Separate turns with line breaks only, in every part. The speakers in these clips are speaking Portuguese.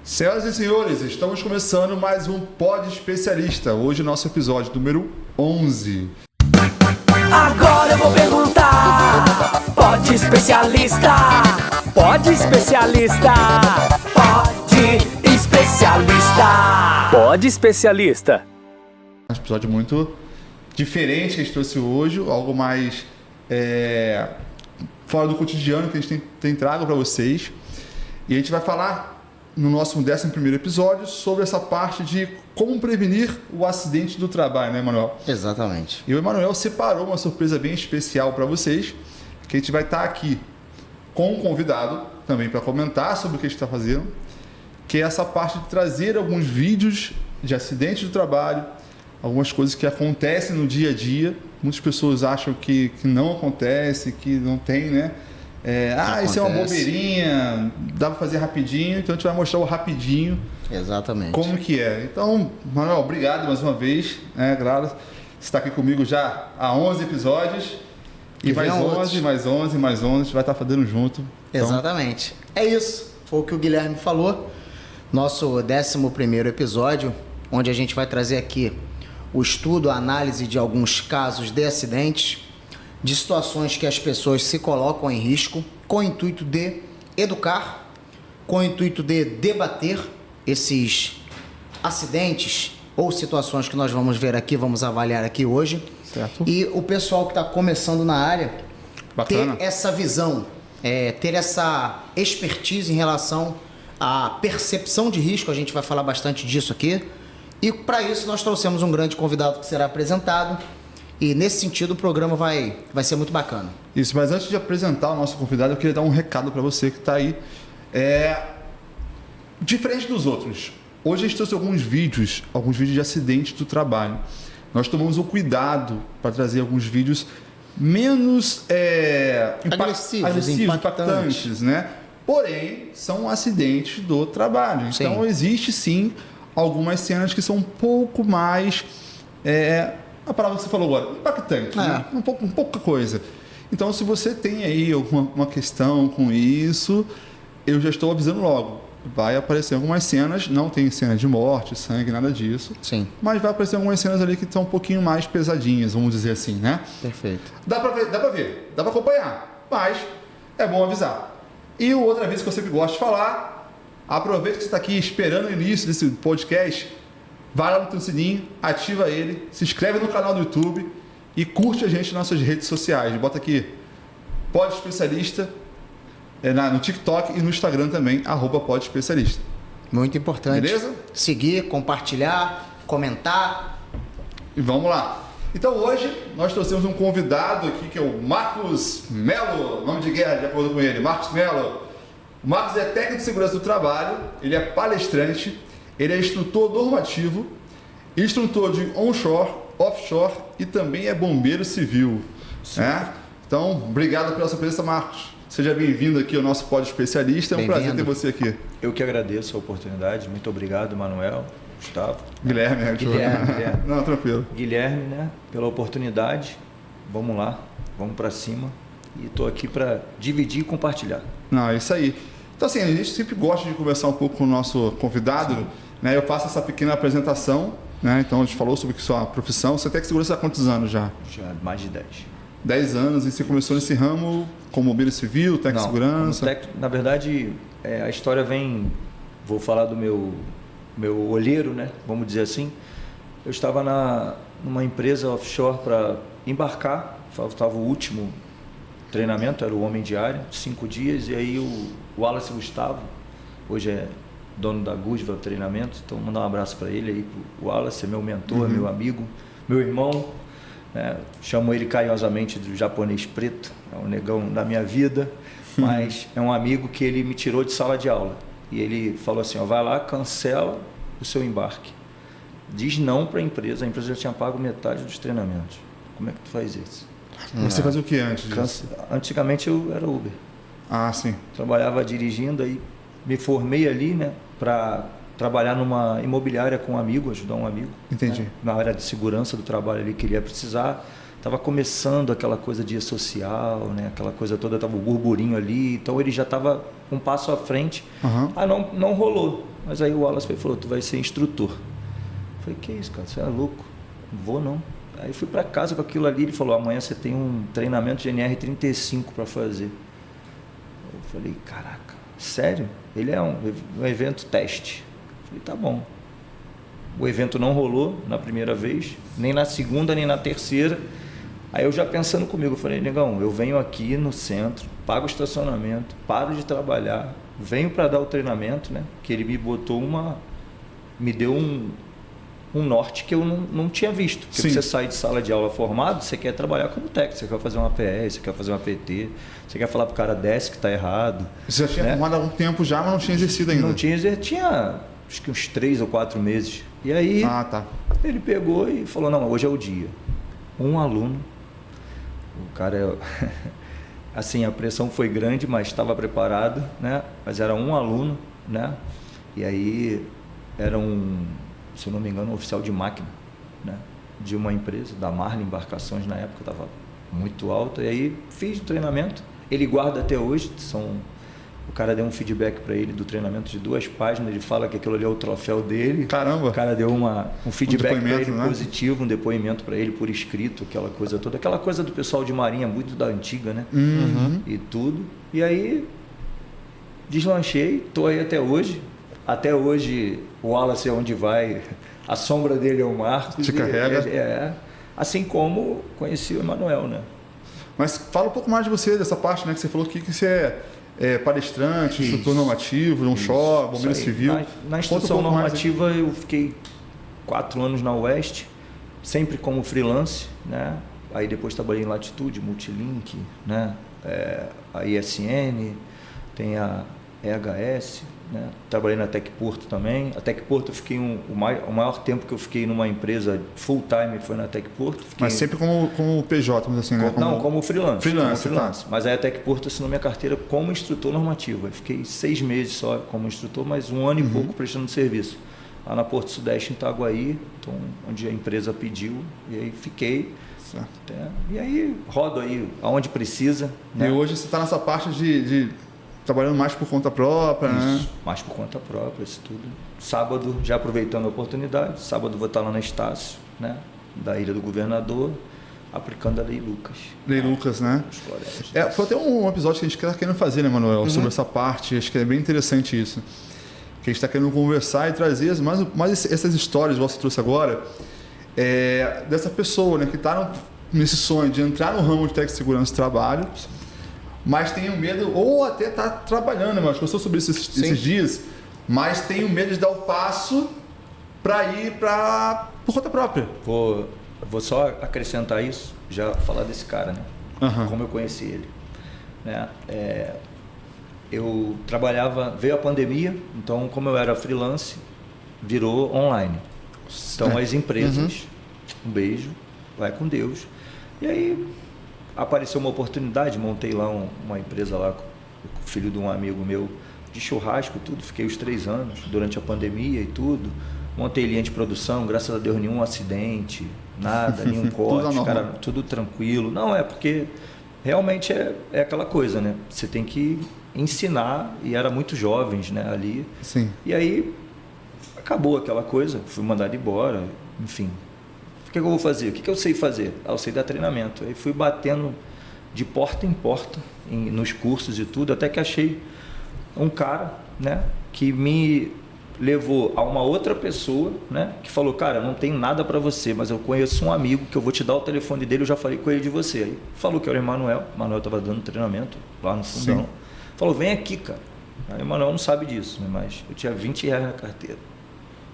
Senhoras e senhores, estamos começando mais um Pod Especialista. Hoje nosso episódio número 11.
Agora eu vou perguntar. Pod Especialista. Pod Especialista. Pod Especialista. Pod Especialista.
Um episódio muito diferente que a gente trouxe hoje, algo mais fora do cotidiano que a gente tem trago para vocês. E a gente vai falar no nosso 11º episódio sobre essa parte de como prevenir o acidente do trabalho, né, Emanuel?
Exatamente.
E o Emanuel separou uma surpresa bem especial para vocês, que a gente vai estar aqui com um convidado também para comentar sobre o que a gente está fazendo, que é essa parte de trazer alguns vídeos de acidentes do trabalho, algumas coisas que acontecem no dia a dia. Muitas pessoas acham que não acontece, que não tem, né? Isso é uma bobeirinha, dá para fazer rapidinho, então a gente vai mostrar o rapidinho.
Exatamente.
Como que é. Então, Manuel, obrigado mais uma vez. Claro, você está aqui comigo já há 11 episódios. E mais 11, mais 11, mais 11, a gente vai estar fazendo junto. Então...
Exatamente. É isso. Foi o que o Guilherme falou. Nosso 11º episódio, onde a gente vai trazer aqui o estudo, a análise de alguns casos de acidentes, de situações que as pessoas se colocam em risco, com o intuito de educar, com o intuito de debater esses acidentes ou situações que nós vamos ver aqui, vamos avaliar aqui hoje.
Certo.
E o pessoal que está começando na área,
Bacana.
ter essa visão, ter essa expertise em relação à percepção de risco, a gente vai falar bastante disso aqui. E para isso nós trouxemos um grande convidado que será apresentado. E nesse sentido o programa vai ser muito bacana.
Isso, mas antes de apresentar o nosso convidado, eu queria dar um recado para você que está aí. Diferente dos outros, hoje a gente trouxe alguns vídeos de acidentes do trabalho. Nós tomamos o cuidado para trazer alguns vídeos menos
agressivos,
impactantes, né? Porém, são acidentes do trabalho.
Sim.
Então, existe sim algumas cenas que são um pouco mais... a palavra que você falou agora, impactante, né? um pouca coisa. Então, se você tem aí uma questão com isso, eu já estou avisando logo. Vai aparecer algumas cenas, não tem cena de morte, sangue, nada disso.
Sim.
Mas vai aparecer algumas cenas ali que estão um pouquinho mais pesadinhas, vamos dizer assim, né?
Perfeito.
Dá pra ver, dá pra acompanhar, mas é bom avisar. E outra vez que eu sempre gosto de falar, aproveita que você está aqui esperando o início desse podcast, vai lá no teu sininho, ativa ele, se inscreve no canal do YouTube e curte a gente nas nossas redes sociais. Bota aqui Pod Especialista no TikTok e no Instagram também, @podespecialista.
Muito importante.
Beleza?
Seguir, compartilhar, comentar.
E vamos lá. Então hoje nós trouxemos um convidado aqui que é o Marcos Melo, nome de guerra, de acordo com ele, Marcos Melo. O Marcos é técnico de segurança do trabalho, ele é palestrante, ele é instrutor normativo, instrutor de onshore, offshore e também é bombeiro civil. Então, obrigado pela sua presença, Marcos. Seja bem-vindo aqui ao nosso Pod Especialista. É um prazer ter você aqui.
Eu que agradeço a oportunidade. Muito obrigado, Manuel, Gustavo.
Guilherme. Não, tranquilo.
Guilherme, né, pela oportunidade. Vamos lá, vamos para cima. E estou aqui para dividir e compartilhar.
Não, é isso aí. Então, assim, a gente sempre gosta de conversar um pouco com o nosso convidado. Né? Eu faço essa pequena apresentação. Né? Então, a gente falou sobre sua profissão. Você tem que segurança há quantos anos já?
Já mais de 10.
10 anos, e você começou nesse ramo como bombeiro civil, técnico de segurança?
Na verdade, a história vem... Vou falar do meu olheiro, né? Vamos dizer assim. Eu estava numa empresa offshore para embarcar. Faltava o último treinamento, era o Homem de Área, 5 dias. E aí o Wallace Gustavo, hoje é dono da Gusva Treinamento. Então, mandar um abraço para ele aí, pro Wallace, é meu mentor, meu amigo, meu irmão. Chamo ele carinhosamente do japonês preto, é um negão da minha vida, mas é um amigo que ele me tirou de sala de aula. E ele falou assim, vai lá, cancela o seu embarque. Diz não para a empresa já tinha pago metade dos treinamentos. Como é que tu faz isso?
Você fazia o que antes disso?
Antigamente eu era Uber.
Ah, sim.
Trabalhava dirigindo, aí me formei ali, né, para trabalhar numa imobiliária com um amigo, ajudar um amigo.
Entendi.
Né, na área de segurança do trabalho ali que ele ia precisar. Estava começando aquela coisa de social, né, aquela coisa toda, estava o burburinho ali, então ele já estava um passo à frente. Não rolou. Mas aí o Wallace falou, tu vai ser instrutor. Eu falei, que isso, cara, você é louco? Não vou não. Aí fui para casa com aquilo ali, ele falou, amanhã você tem um treinamento de NR35 para fazer. Eu falei, caraca, sério? Ele é um evento teste. Eu falei, tá bom. O evento não rolou na primeira vez, nem na segunda, nem na terceira. Aí eu já pensando comigo, eu falei, negão, eu venho aqui no centro, pago o estacionamento, paro de trabalhar, venho para dar o treinamento, né? Que ele me botou me deu um norte que eu não tinha visto. Porque
Sim.
você sai de sala de aula formado, você quer trabalhar como técnico, você quer fazer uma PS, você quer fazer uma PT, você quer falar pro cara desce que tá errado.
Você já tinha
né?
formado há algum tempo já, mas não tinha exercido ainda.
Não tinha acho que uns 3 ou 4 meses. E aí
Ah, tá.
ele pegou e falou, não, hoje é o dia. Um aluno, o cara, assim, a pressão foi grande, mas estava preparado, né? Mas era um aluno, né? E aí era se eu não me engano, um oficial de máquina, né? De uma empresa, da Marlin Embarcações, na época estava muito alta. E aí fiz o treinamento, ele guarda até hoje, o cara deu um feedback para ele do treinamento de 2 páginas, ele fala que aquilo ali é o troféu dele.
Caramba!
O cara deu um feedback para ele,
né?
positivo, um depoimento para ele por escrito, aquela coisa toda, aquela coisa do pessoal de marinha, muito da antiga, né?
Uhum.
E tudo. E aí deslanchei, tô aí até hoje. Até hoje o Wallace é onde vai, a sombra dele é o Marcos.
Te carrega.
Assim como conheci o Emanuel, né?
Mas fala um pouco mais de você, dessa parte, né? Que você falou que você é palestrante, instrutor normativo, de um show, bombeiro civil.
Na instrução normativa eu fiquei 4 anos na Oeste, sempre como freelance, né? Aí depois trabalhei em Latitude, Multilink, né? A ISN, tem a EHS, né? Trabalhei na Tec Porto também. A Tec Porto eu fiquei o maior tempo que eu fiquei numa empresa full time foi na Tec Porto.
Mas sempre como PJ, mas assim, né?
Como freelance.
Freelance.
Tá. Mas aí a Tec Porto assinou minha carteira como instrutor normativo. Eu fiquei 6 meses só como instrutor, mas 1 ano e pouco prestando serviço. Lá na Porto Sudeste, em Itaguaí, então, onde a empresa pediu, e aí fiquei.
Certo.
E aí rodo aí aonde precisa. Né?
E hoje você está nessa parte de trabalhando mais por conta própria,
Isso,
né?
mais por conta própria, isso tudo. Sábado, já aproveitando a oportunidade, sábado vou estar lá na Estácio, né? Da Ilha do Governador, aplicando a Lei Lucas.
Lei Lucas, né?
Os florestas.
Foi até um episódio que a gente está querendo fazer, né, Manuel? Sobre essa parte, acho que é bem interessante isso. Que a gente está querendo conversar e trazer mais essas histórias, igual você trouxe agora, dessa pessoa, né, que está nesse sonho de entrar no ramo de técnico de segurança do trabalho, mas tem o medo, ou até está trabalhando, né, mas conversou sobre isso esses dias, mas tem o medo de dar o passo para ir por conta própria.
Vou só acrescentar isso, já falar desse cara, né? Como eu conheci ele. Né? Eu trabalhava, veio a pandemia, então como eu era freelance, virou online. Então as empresas, um beijo, vai com Deus. E aí apareceu uma oportunidade, montei lá uma empresa lá com o filho de um amigo meu de churrasco, tudo. Fiquei os 3 anos durante a pandemia e tudo. Montei linha de produção, graças a Deus nenhum acidente, nada, nenhum corte, cara, tudo tranquilo. Não, porque realmente é aquela coisa, né? Você tem que ensinar, e era muito jovens, né, ali.
Sim.
E aí acabou aquela coisa, fui mandado embora, enfim. O que eu vou fazer? O que eu sei fazer? Eu sei dar treinamento. Aí fui batendo de porta em porta, nos cursos e tudo, até que achei um cara, né, que me levou a uma outra pessoa, né, que falou, cara, não tenho nada para você, mas eu conheço um amigo que eu vou te dar o telefone dele, eu já falei com ele de você. Aí falou que era o Emanuel estava dando treinamento lá no fundão. Sim. Falou, vem aqui, cara. Aí o Emanuel não sabe disso, né, mas eu tinha R$20 na carteira.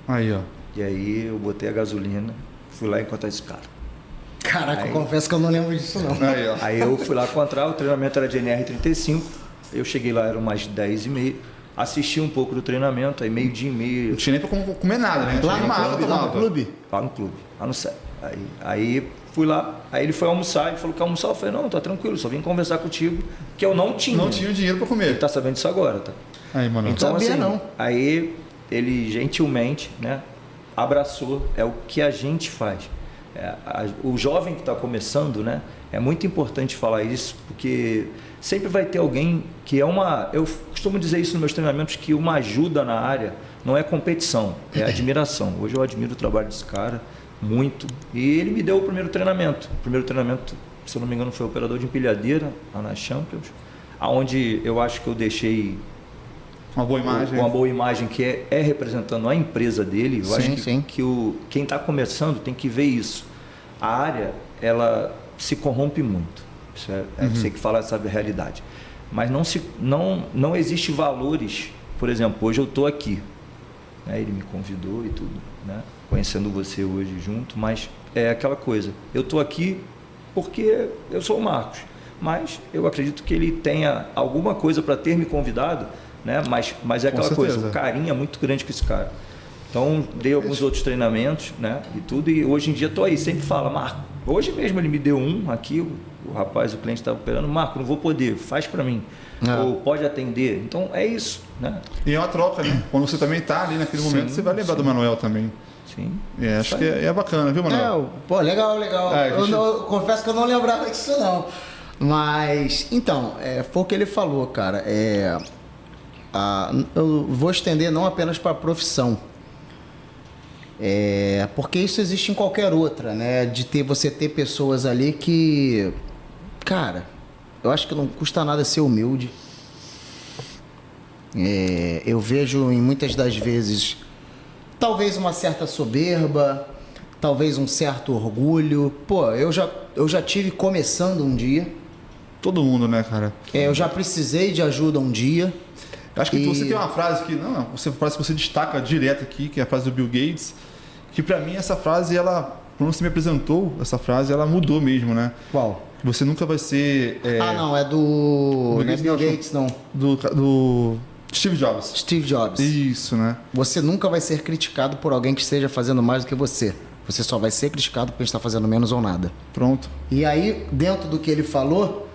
Aí, ó.
E aí eu botei a gasolina, fui lá encontrar esse cara.
Caraca, eu confesso que eu não lembro disso não.
Aí, ó.
Aí eu fui lá encontrar, o treinamento era de NR35, eu cheguei lá, eram umas 10h30, assisti um pouco do treinamento, aí 12h30.
Não tinha nem pra comer nada, né?
Lá no clube?
Lá no clube, lá no CEP. Aí fui lá, aí ele foi almoçar, ele falou que almoçar, eu falei, não, tá tranquilo, só vim conversar contigo, que eu não tinha.
Não tinha dinheiro pra comer.
Ele tá sabendo disso agora, tá?
Aí, mano.
Então,
sabia,
assim,
não.
Aí ele gentilmente, né, abraçou, é o que a gente faz. O jovem que está começando, né, é muito importante falar isso, porque sempre vai ter alguém que eu costumo dizer isso nos meus treinamentos, que uma ajuda na área não é competição, é admiração. Hoje eu admiro o trabalho desse cara muito. E ele me deu o primeiro treinamento. O primeiro treinamento, se eu não me engano, foi operador de empilhadeira lá na Champions, aonde eu acho que eu deixei
Uma boa imagem.
uma boa imagem que é representando a empresa dele. Eu acho
Sim.
que quem está começando tem que ver isso. A área, ela se corrompe muito. Isso é você que fala essa realidade. Mas não existe valores. Por exemplo, hoje eu estou aqui, né? Ele me convidou e tudo, né? Conhecendo você hoje junto, mas é aquela coisa. Eu estou aqui porque eu sou o Marcos, mas eu acredito que ele tenha alguma coisa para ter me convidado, né? Mas é aquela coisa, o carinho é muito grande com esse cara. Então, dei alguns outros treinamentos, né? E tudo, e hoje em dia estou aí, sempre fala, Marco, hoje mesmo ele me deu um aqui, o rapaz, o cliente estava operando, Marco, não vou poder, faz para mim. Ou pode atender. Então, é isso, né?
E é uma troca, né? Quando você também está ali naquele momento, você vai lembrar do Manuel também.
Sim.
Acho que é bacana, viu, Manuel?
Pô, legal.
gente...
Eu confesso que eu não lembrava disso, não. Mas, então, foi o que ele falou, cara. Eu vou estender não apenas para a profissão. Porque isso existe em qualquer outra, né? Você ter pessoas ali que... Cara, eu acho que não custa nada ser humilde. Eu vejo em muitas das vezes... Talvez uma certa soberba, talvez um certo orgulho. Pô, eu já tive começando um dia.
Todo mundo, né, cara?
Eu já precisei de ajuda um dia.
Eu acho que você tem uma frase que... Não, frase que você destaca direto aqui, que é a frase do Bill Gates, que pra mim essa frase, quando você me apresentou, essa frase, ela mudou mesmo, né?
Qual?
Você nunca vai ser...
Não é do... Não é Bill Gates, não.
Do Steve Jobs.
Steve Jobs.
Isso, né?
Você nunca vai ser criticado por alguém que esteja fazendo mais do que você. Você só vai ser criticado porque está fazendo menos ou nada.
Pronto.
E aí, dentro do que ele falou,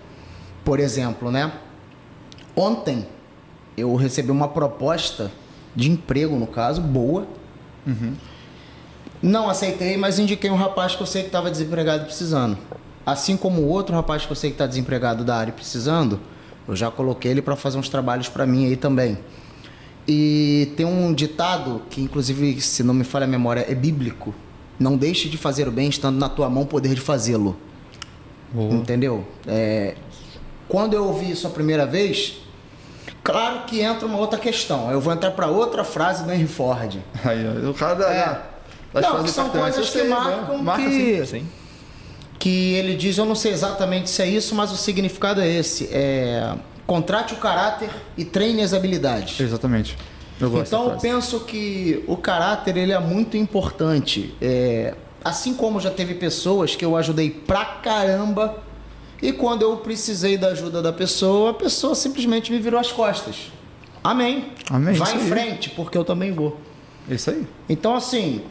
por exemplo, né? Ontem, eu recebi uma proposta de emprego, no caso, boa. Não aceitei, mas indiquei um rapaz que eu sei que estava desempregado e precisando. Assim como o outro rapaz que eu sei que está desempregado da área e precisando, eu já coloquei ele para fazer uns trabalhos para mim aí também. E tem um ditado que, inclusive, se não me falha a memória, é bíblico. Não deixe de fazer o bem estando na tua mão o poder de fazê-lo. Entendeu? Quando eu ouvi isso a primeira vez, claro que entra uma outra questão. Eu vou entrar para outra frase do Henry Ford.
Aí, o cara das
não,
frases
são
importantes.
coisas que marcam que...
Sim.
Que ele diz, eu não sei exatamente se é isso, mas o significado é esse. Contrate o caráter e treine as habilidades.
Exatamente. Eu gosto
Então
dessa
eu
frase.
penso que o caráter ele é muito importante. Assim como já teve pessoas que eu ajudei pra caramba e quando eu precisei da ajuda da pessoa, a pessoa simplesmente me virou as costas. Amém.
Amém,
Vai
isso
em
aí.
frente, porque eu também vou.
Isso aí.
Então assim,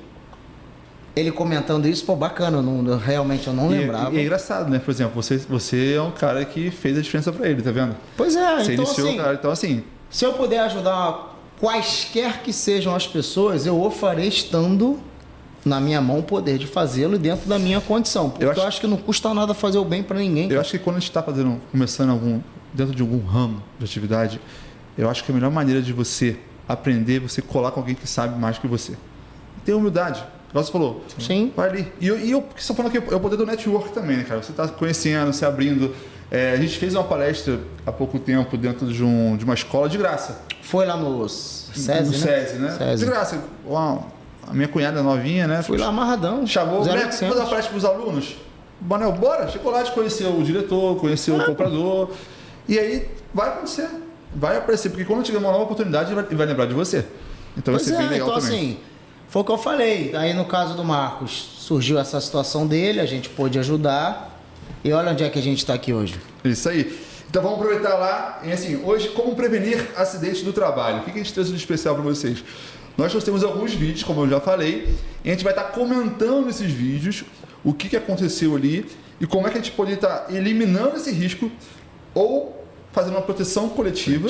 ele comentando isso, pô, bacana, realmente eu não lembrava.
E é engraçado, né? Por exemplo, você é um cara que fez a diferença pra ele, tá vendo?
Pois é,
Você
então
iniciou
assim,
o cara. Então, assim,
se eu puder ajudar quaisquer que sejam as pessoas, eu o farei estando na minha mão o poder de fazê-lo dentro da minha condição. Porque eu acho que não custa nada fazer o bem para ninguém.
eu acho que quando a gente está começando dentro de algum ramo de atividade, eu acho que a melhor maneira de você aprender é você colar com alguém que sabe mais que você. Tem humildade. Igual você falou.
Sim.
Vai ali. E eu porque você tá falando que é o poder do network também, né, cara? Você está conhecendo, se abrindo. A gente fez uma palestra há pouco tempo dentro de uma escola de graça.
Foi lá no SESI,
No SESI, né?
SESI.
De graça. A minha cunhada novinha, né?
Fui lá amarradão.
Chamou, né?
0800.
Fazer uma palestra para os alunos. Manel, bora, chocolate, conheceu o diretor, conheceu o comprador. E aí vai acontecer, vai aparecer, porque quando tiver uma nova oportunidade, ele vai lembrar de você. Então vai
Pois
ser bem legal
então
também.
assim, foi o que eu falei. Aí no caso do Marcos, surgiu essa situação dele, a gente pôde ajudar. E olha onde é que a gente está aqui hoje.
Isso aí. Então vamos aproveitar lá. E assim, hoje, como prevenir acidentes do trabalho? O que a gente trouxe de especial para vocês? Nós temos alguns vídeos, como eu já falei, e a gente vai estar comentando nesses vídeos o que aconteceu ali e como é que a gente pode estar eliminando esse risco ou fazendo uma proteção coletiva.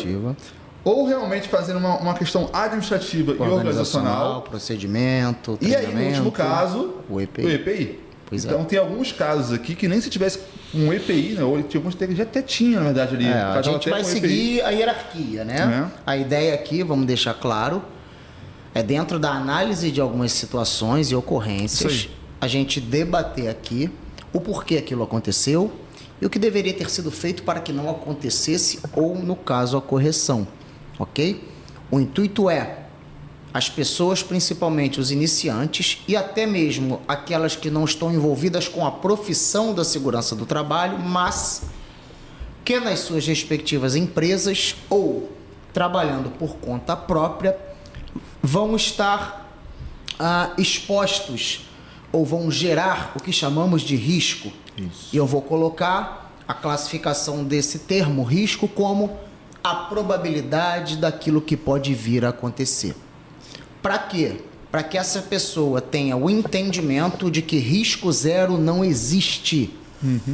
Ou realmente fazendo uma questão administrativa e organizacional.
Procedimento,
E aí,
treinamento.
no último caso,
o EPI.
o EPI.
Pois é.
Então, tem alguns casos aqui que nem se tivesse um EPI, né? Ou tinha alguns que já até tinha, na verdade, ali.
A gente vai
com
seguir a hierarquia, né?
É.
A ideia aqui, vamos deixar claro, É dentro da análise de algumas situações e ocorrências,
Isso aí.
a gente debater aqui o porquê aquilo aconteceu e o que deveria ter sido feito para que não acontecesse ou, no caso, a correção, ok? O intuito é as pessoas, principalmente os iniciantes e até mesmo aquelas que não estão envolvidas com a profissão da segurança do trabalho, mas que nas suas respectivas empresas ou trabalhando por conta própria vão estar expostos ou vão gerar o que chamamos de risco.
Isso.
E eu vou colocar a classificação desse termo risco como a probabilidade daquilo que pode vir a acontecer. Para quê? Para que essa pessoa tenha o entendimento de que risco zero não existe.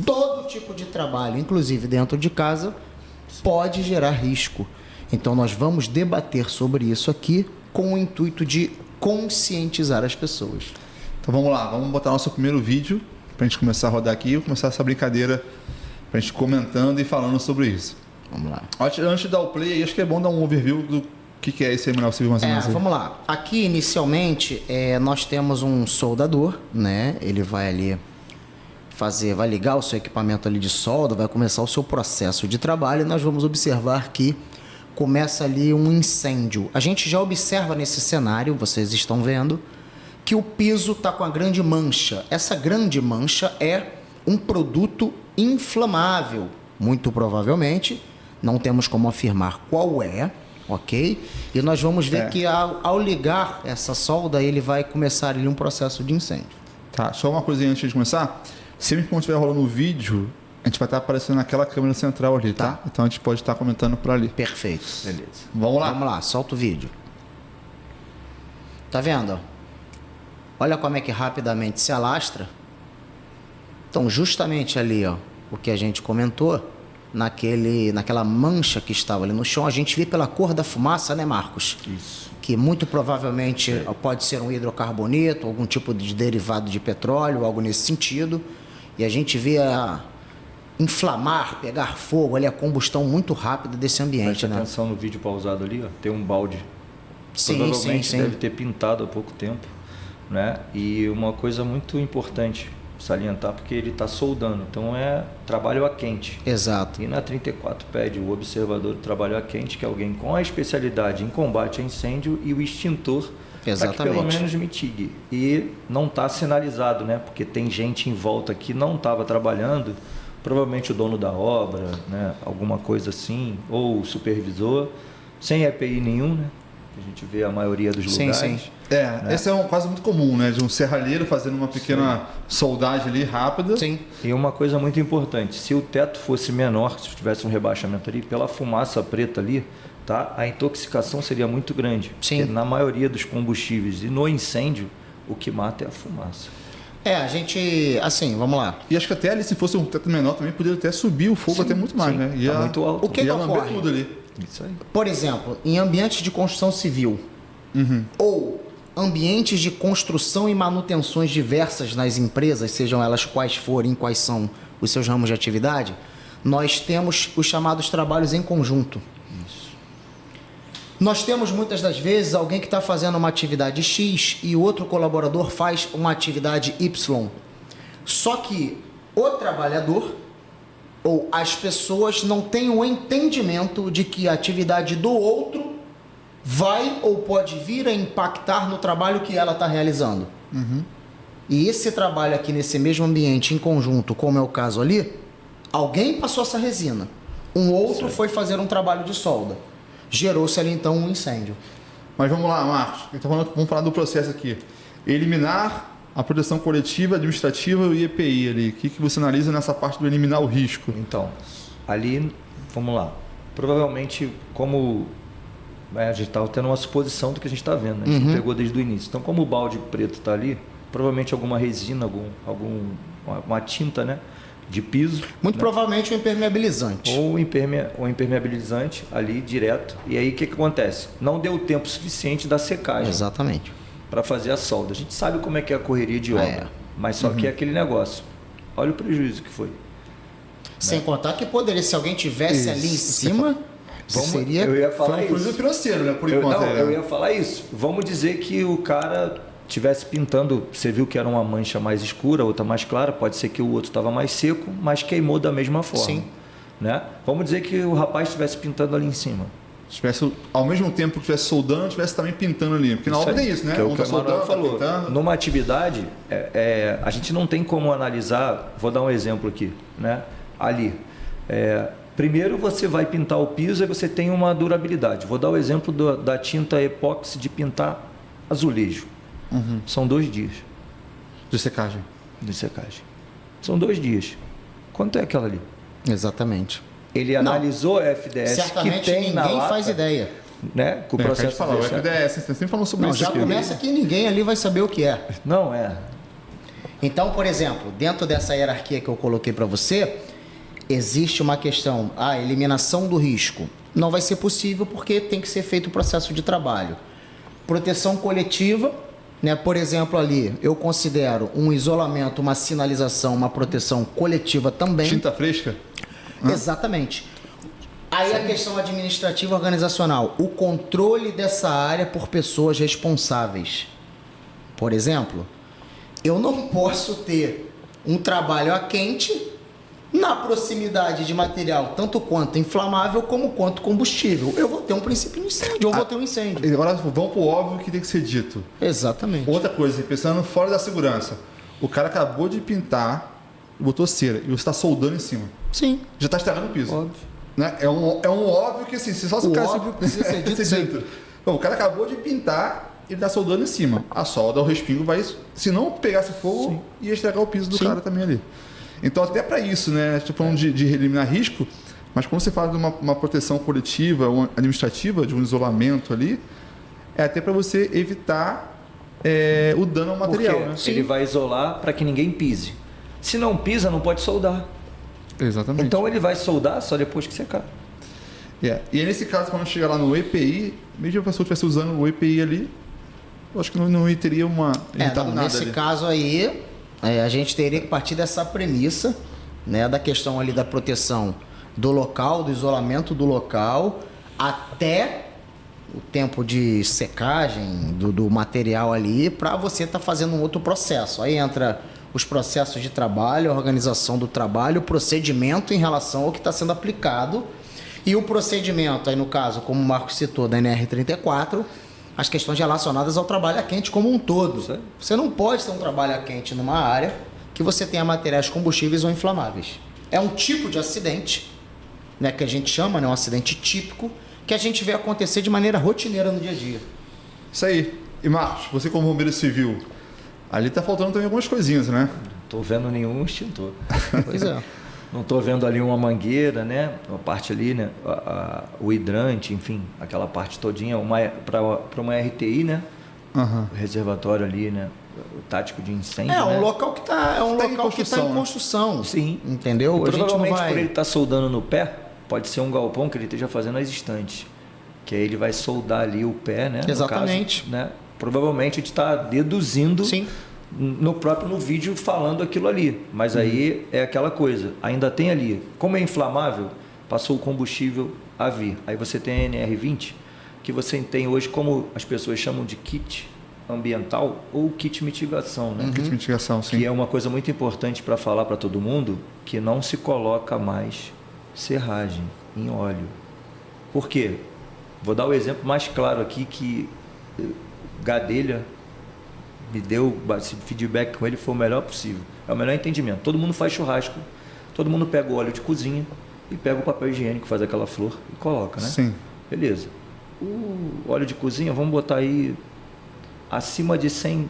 Todo tipo de trabalho, inclusive dentro de casa, pode gerar risco. Então nós vamos debater sobre isso aqui com o intuito de conscientizar as pessoas.
Então vamos lá, vamos botar nosso primeiro vídeo pra gente começar a rodar aqui e começar essa brincadeira pra gente comentando e falando sobre isso.
Vamos lá.
Antes de dar o play, acho que é bom dar um overview do que é esse aí, Manuel Silva, mais ou menos aí.
Vamos lá. Aqui, inicialmente, nós temos um soldador, né? Ele vai ali vai ligar o seu equipamento ali de solda, vai começar o seu processo de trabalho e nós vamos observar que começa ali um incêndio. A gente já observa nesse cenário, vocês estão vendo, que o piso está com a grande mancha. Essa grande mancha é um produto inflamável, muito provavelmente. Não temos como afirmar qual é, ok? E nós vamos ver que ao ligar essa solda, ele vai começar ali um processo de incêndio.
Tá, só uma coisinha antes de começar. Sempre que estiver rolando o vídeo, a gente vai estar aparecendo naquela câmera central ali, tá? Então a gente pode estar comentando por ali.
Perfeito.
Beleza.
Vamos lá?
Vamos lá, solta o vídeo. Tá vendo? Olha como é que rapidamente se alastra. Então, justamente ali, ó, o que a gente comentou, naquela mancha que estava ali no chão, a gente vê pela cor da fumaça, né, Marcos?
Isso.
Que muito provavelmente pode ser um hidrocarboneto, algum tipo de derivado de petróleo, algo nesse sentido. E a gente vê inflamar, pegar fogo, ali a combustão muito rápida desse ambiente,
Preste
né?
atenção no vídeo pausado ali, ó, tem um balde.
Sim,
Provavelmente
sim.
deve ter pintado há pouco tempo, né? E uma coisa muito importante salientar, porque ele está soldando, então é trabalho a quente.
Exato.
E na 34 pede o observador do trabalho a quente, que é alguém com a especialidade em combate a incêndio, e o extintor, para que pelo menos mitigue. E não está sinalizado, né? Porque tem gente em volta que não estava trabalhando, provavelmente o dono da obra, né? Alguma coisa assim, ou o supervisor, sem EPI nenhum, né? A gente vê a maioria dos lugares.
Sim.
Esse é um caso muito comum, né? De um serralheiro fazendo uma pequena soldagem ali rápida.
Sim.
E uma coisa muito importante, se o teto fosse menor, se tivesse um rebaixamento ali, pela fumaça preta ali, tá? A intoxicação seria muito grande.
Sim.
Porque na maioria dos combustíveis e no incêndio, o que mata é a fumaça.
A gente, assim, vamos lá.
E acho que até ali, se fosse um teto menor, também poderia até subir o fogo até muito mais, né?
Tá muito alto.
O que
ia
que
lamber
ocorre?
tudo ali.
Isso aí.
Por exemplo, em ambientes de construção civil ou ambientes de construção e manutenções diversas nas empresas, sejam elas quais forem, quais são os seus ramos de atividade, nós temos os chamados trabalhos em conjunto. Nós temos muitas das vezes alguém que está fazendo uma atividade X e o outro colaborador faz uma atividade Y. Só que o trabalhador ou as pessoas não têm o entendimento de que a atividade do outro vai ou pode vir a impactar no trabalho que ela está realizando. E esse trabalho aqui nesse mesmo ambiente em conjunto, como é o caso ali, alguém passou essa resina, um outro foi fazer um trabalho de solda. Gerou-se ali então um incêndio.
Mas vamos lá, Marcos. Então, vamos falar do processo aqui. Eliminar a proteção coletiva, administrativa e EPI ali. O que você analisa nessa parte do eliminar o risco?
Então, ali, vamos lá. Provavelmente, como a gente estava tendo uma suposição do que a gente está vendo, né? A gente pegou desde o início. Então, como o balde preto está ali, provavelmente alguma resina, uma tinta, né? De piso.
Muito provavelmente um impermeabilizante.
Ou impermeabilizante ali direto. E aí o que acontece? Não deu tempo suficiente da secagem.
Exatamente.
Para fazer a solda. A gente sabe como é que é a correria de obra. Mas só que é aquele negócio. Olha o prejuízo que foi.
Sem contar que poderia, se alguém tivesse ali em cima, Seria...
Eu ia
Foi
falar
um prejuízo
isso.
financeiro, né? Por
Eu,
enquanto.
não,
aí, né?
eu ia falar isso. Vamos dizer que o cara tivesse pintando, você viu que era uma mancha mais escura, outra mais clara, pode ser que o outro estava mais seco, mas queimou da mesma forma.
Sim.
Né? Vamos dizer que o rapaz estivesse pintando ali em cima.
Tivesse, ao mesmo tempo que estivesse soldando, estivesse também pintando ali. Porque na obra tem isso, né?
Que é o
Um
que
tá
o Manuel
soldando, tá
falou.
pintando.
Numa atividade, a gente não tem como analisar, vou dar um exemplo aqui, né? Ali. Primeiro você vai pintar o piso e você tem uma durabilidade. Vou dar o exemplo da tinta epóxi de pintar azulejo. São 2 dias
De secagem.
de secagem. São 2 dias. Quanto é aquela ali?
Exatamente.
Ele analisou a FDS
Certamente
que tem na
ninguém
lata,
faz ideia.
né? Com o
É,
processo
de falar, o
de
FDS, você sempre falando sobre
Não,
isso
já
aqui.
começa que ninguém ali vai saber o que é.
Não, é.
Então, por exemplo, dentro dessa hierarquia que eu coloquei para você, existe uma questão, a eliminação do risco. Não vai ser possível porque tem que ser feito o processo de trabalho. Proteção coletiva, né? Por exemplo, ali, eu considero um isolamento, uma sinalização, uma proteção coletiva também.
Tinta fresca?
Exatamente. Aí a questão administrativa organizacional, o controle dessa área por pessoas responsáveis. Por exemplo, eu não posso ter um trabalho a quente na proximidade de material tanto quanto inflamável como quanto combustível. Eu vou ter um princípio de incêndio, eu vou ter um incêndio.
Agora vamos pro óbvio que tem que ser dito.
Exatamente.
Outra coisa, pensando fora da segurança. O cara acabou de pintar, botou cera e você está soldando em cima.
Sim.
Já está estragando o piso.
Óbvio.
Né? É um óbvio que assim, só se
O
cara
óbvio precisa ser dito sempre.
Bom, o cara acabou de pintar, ele está soldando em cima. A solda, o respingo vai. Se não pegasse fogo, ia estragar o piso do
Sim.
cara também ali. Então, até para isso, né? Estou falando de eliminar risco, mas quando você fala de uma proteção coletiva, ou administrativa, de um isolamento ali, é até para você evitar o dano ao material.
Porque
Né?
ele vai isolar para que ninguém pise. Se não pisa, não pode soldar.
Exatamente.
Então ele vai soldar só depois que secar.
E aí, nesse caso, quando chegar lá no EPI, mesmo que a pessoa estivesse usando o EPI ali, eu acho que não teria evitado nada
nesse
ali.
caso aí, a gente teria que partir dessa premissa, né, da questão ali da proteção do local, do isolamento do local, até o tempo de secagem do material ali, para você estar fazendo um outro processo. Aí entra os processos de trabalho, a organização do trabalho, o procedimento em relação ao que está sendo aplicado. E o procedimento, aí no caso, como o Marcos citou, da NR34, as questões relacionadas ao trabalho a quente como um todo.
Sim.
Você não pode ter um trabalho a quente numa área que você tenha materiais combustíveis ou inflamáveis. É um tipo de acidente, né, que a gente chama, né, um acidente típico, que a gente vê acontecer de maneira rotineira no dia a dia.
Isso aí. E Marcos, você como bombeiro civil, ali tá faltando também algumas coisinhas, né?
Não estou vendo nenhum extintor.
Pois é.
Não estou vendo ali uma mangueira, né? Uma parte ali, né? O hidrante, enfim, aquela parte todinha, para uma RTI, né?
Aham.
O reservatório ali, né? O tático de incêndio.
É um
né?
local que está
em construção, né?
construção.
Sim.
Entendeu?
E
A gente não
provavelmente por ele
vai.
estar soldando no pé, pode ser um galpão que ele esteja fazendo as estantes. Que aí ele vai soldar ali o pé, né?
Exatamente.
No caso, né? Provavelmente a gente está deduzindo
Sim.
no vídeo falando aquilo ali. Mas aí é aquela coisa, ainda tem ali, como é inflamável, passou o combustível a vir. Aí você tem a NR20, que você tem hoje como as pessoas chamam de kit ambiental ou kit mitigação, né?
Kit de mitigação, sim.
Que é uma coisa muito importante para falar para todo mundo, que não se coloca mais serragem em óleo. Por quê? Vou dar o exemplo mais claro aqui que Gadelha me deu esse feedback com ele, foi o melhor possível. É o melhor entendimento. Todo mundo faz churrasco, todo mundo pega o óleo de cozinha e pega o papel higiênico, faz aquela flor e coloca, né?
Sim.
Beleza. O óleo de cozinha, vamos botar aí acima de 100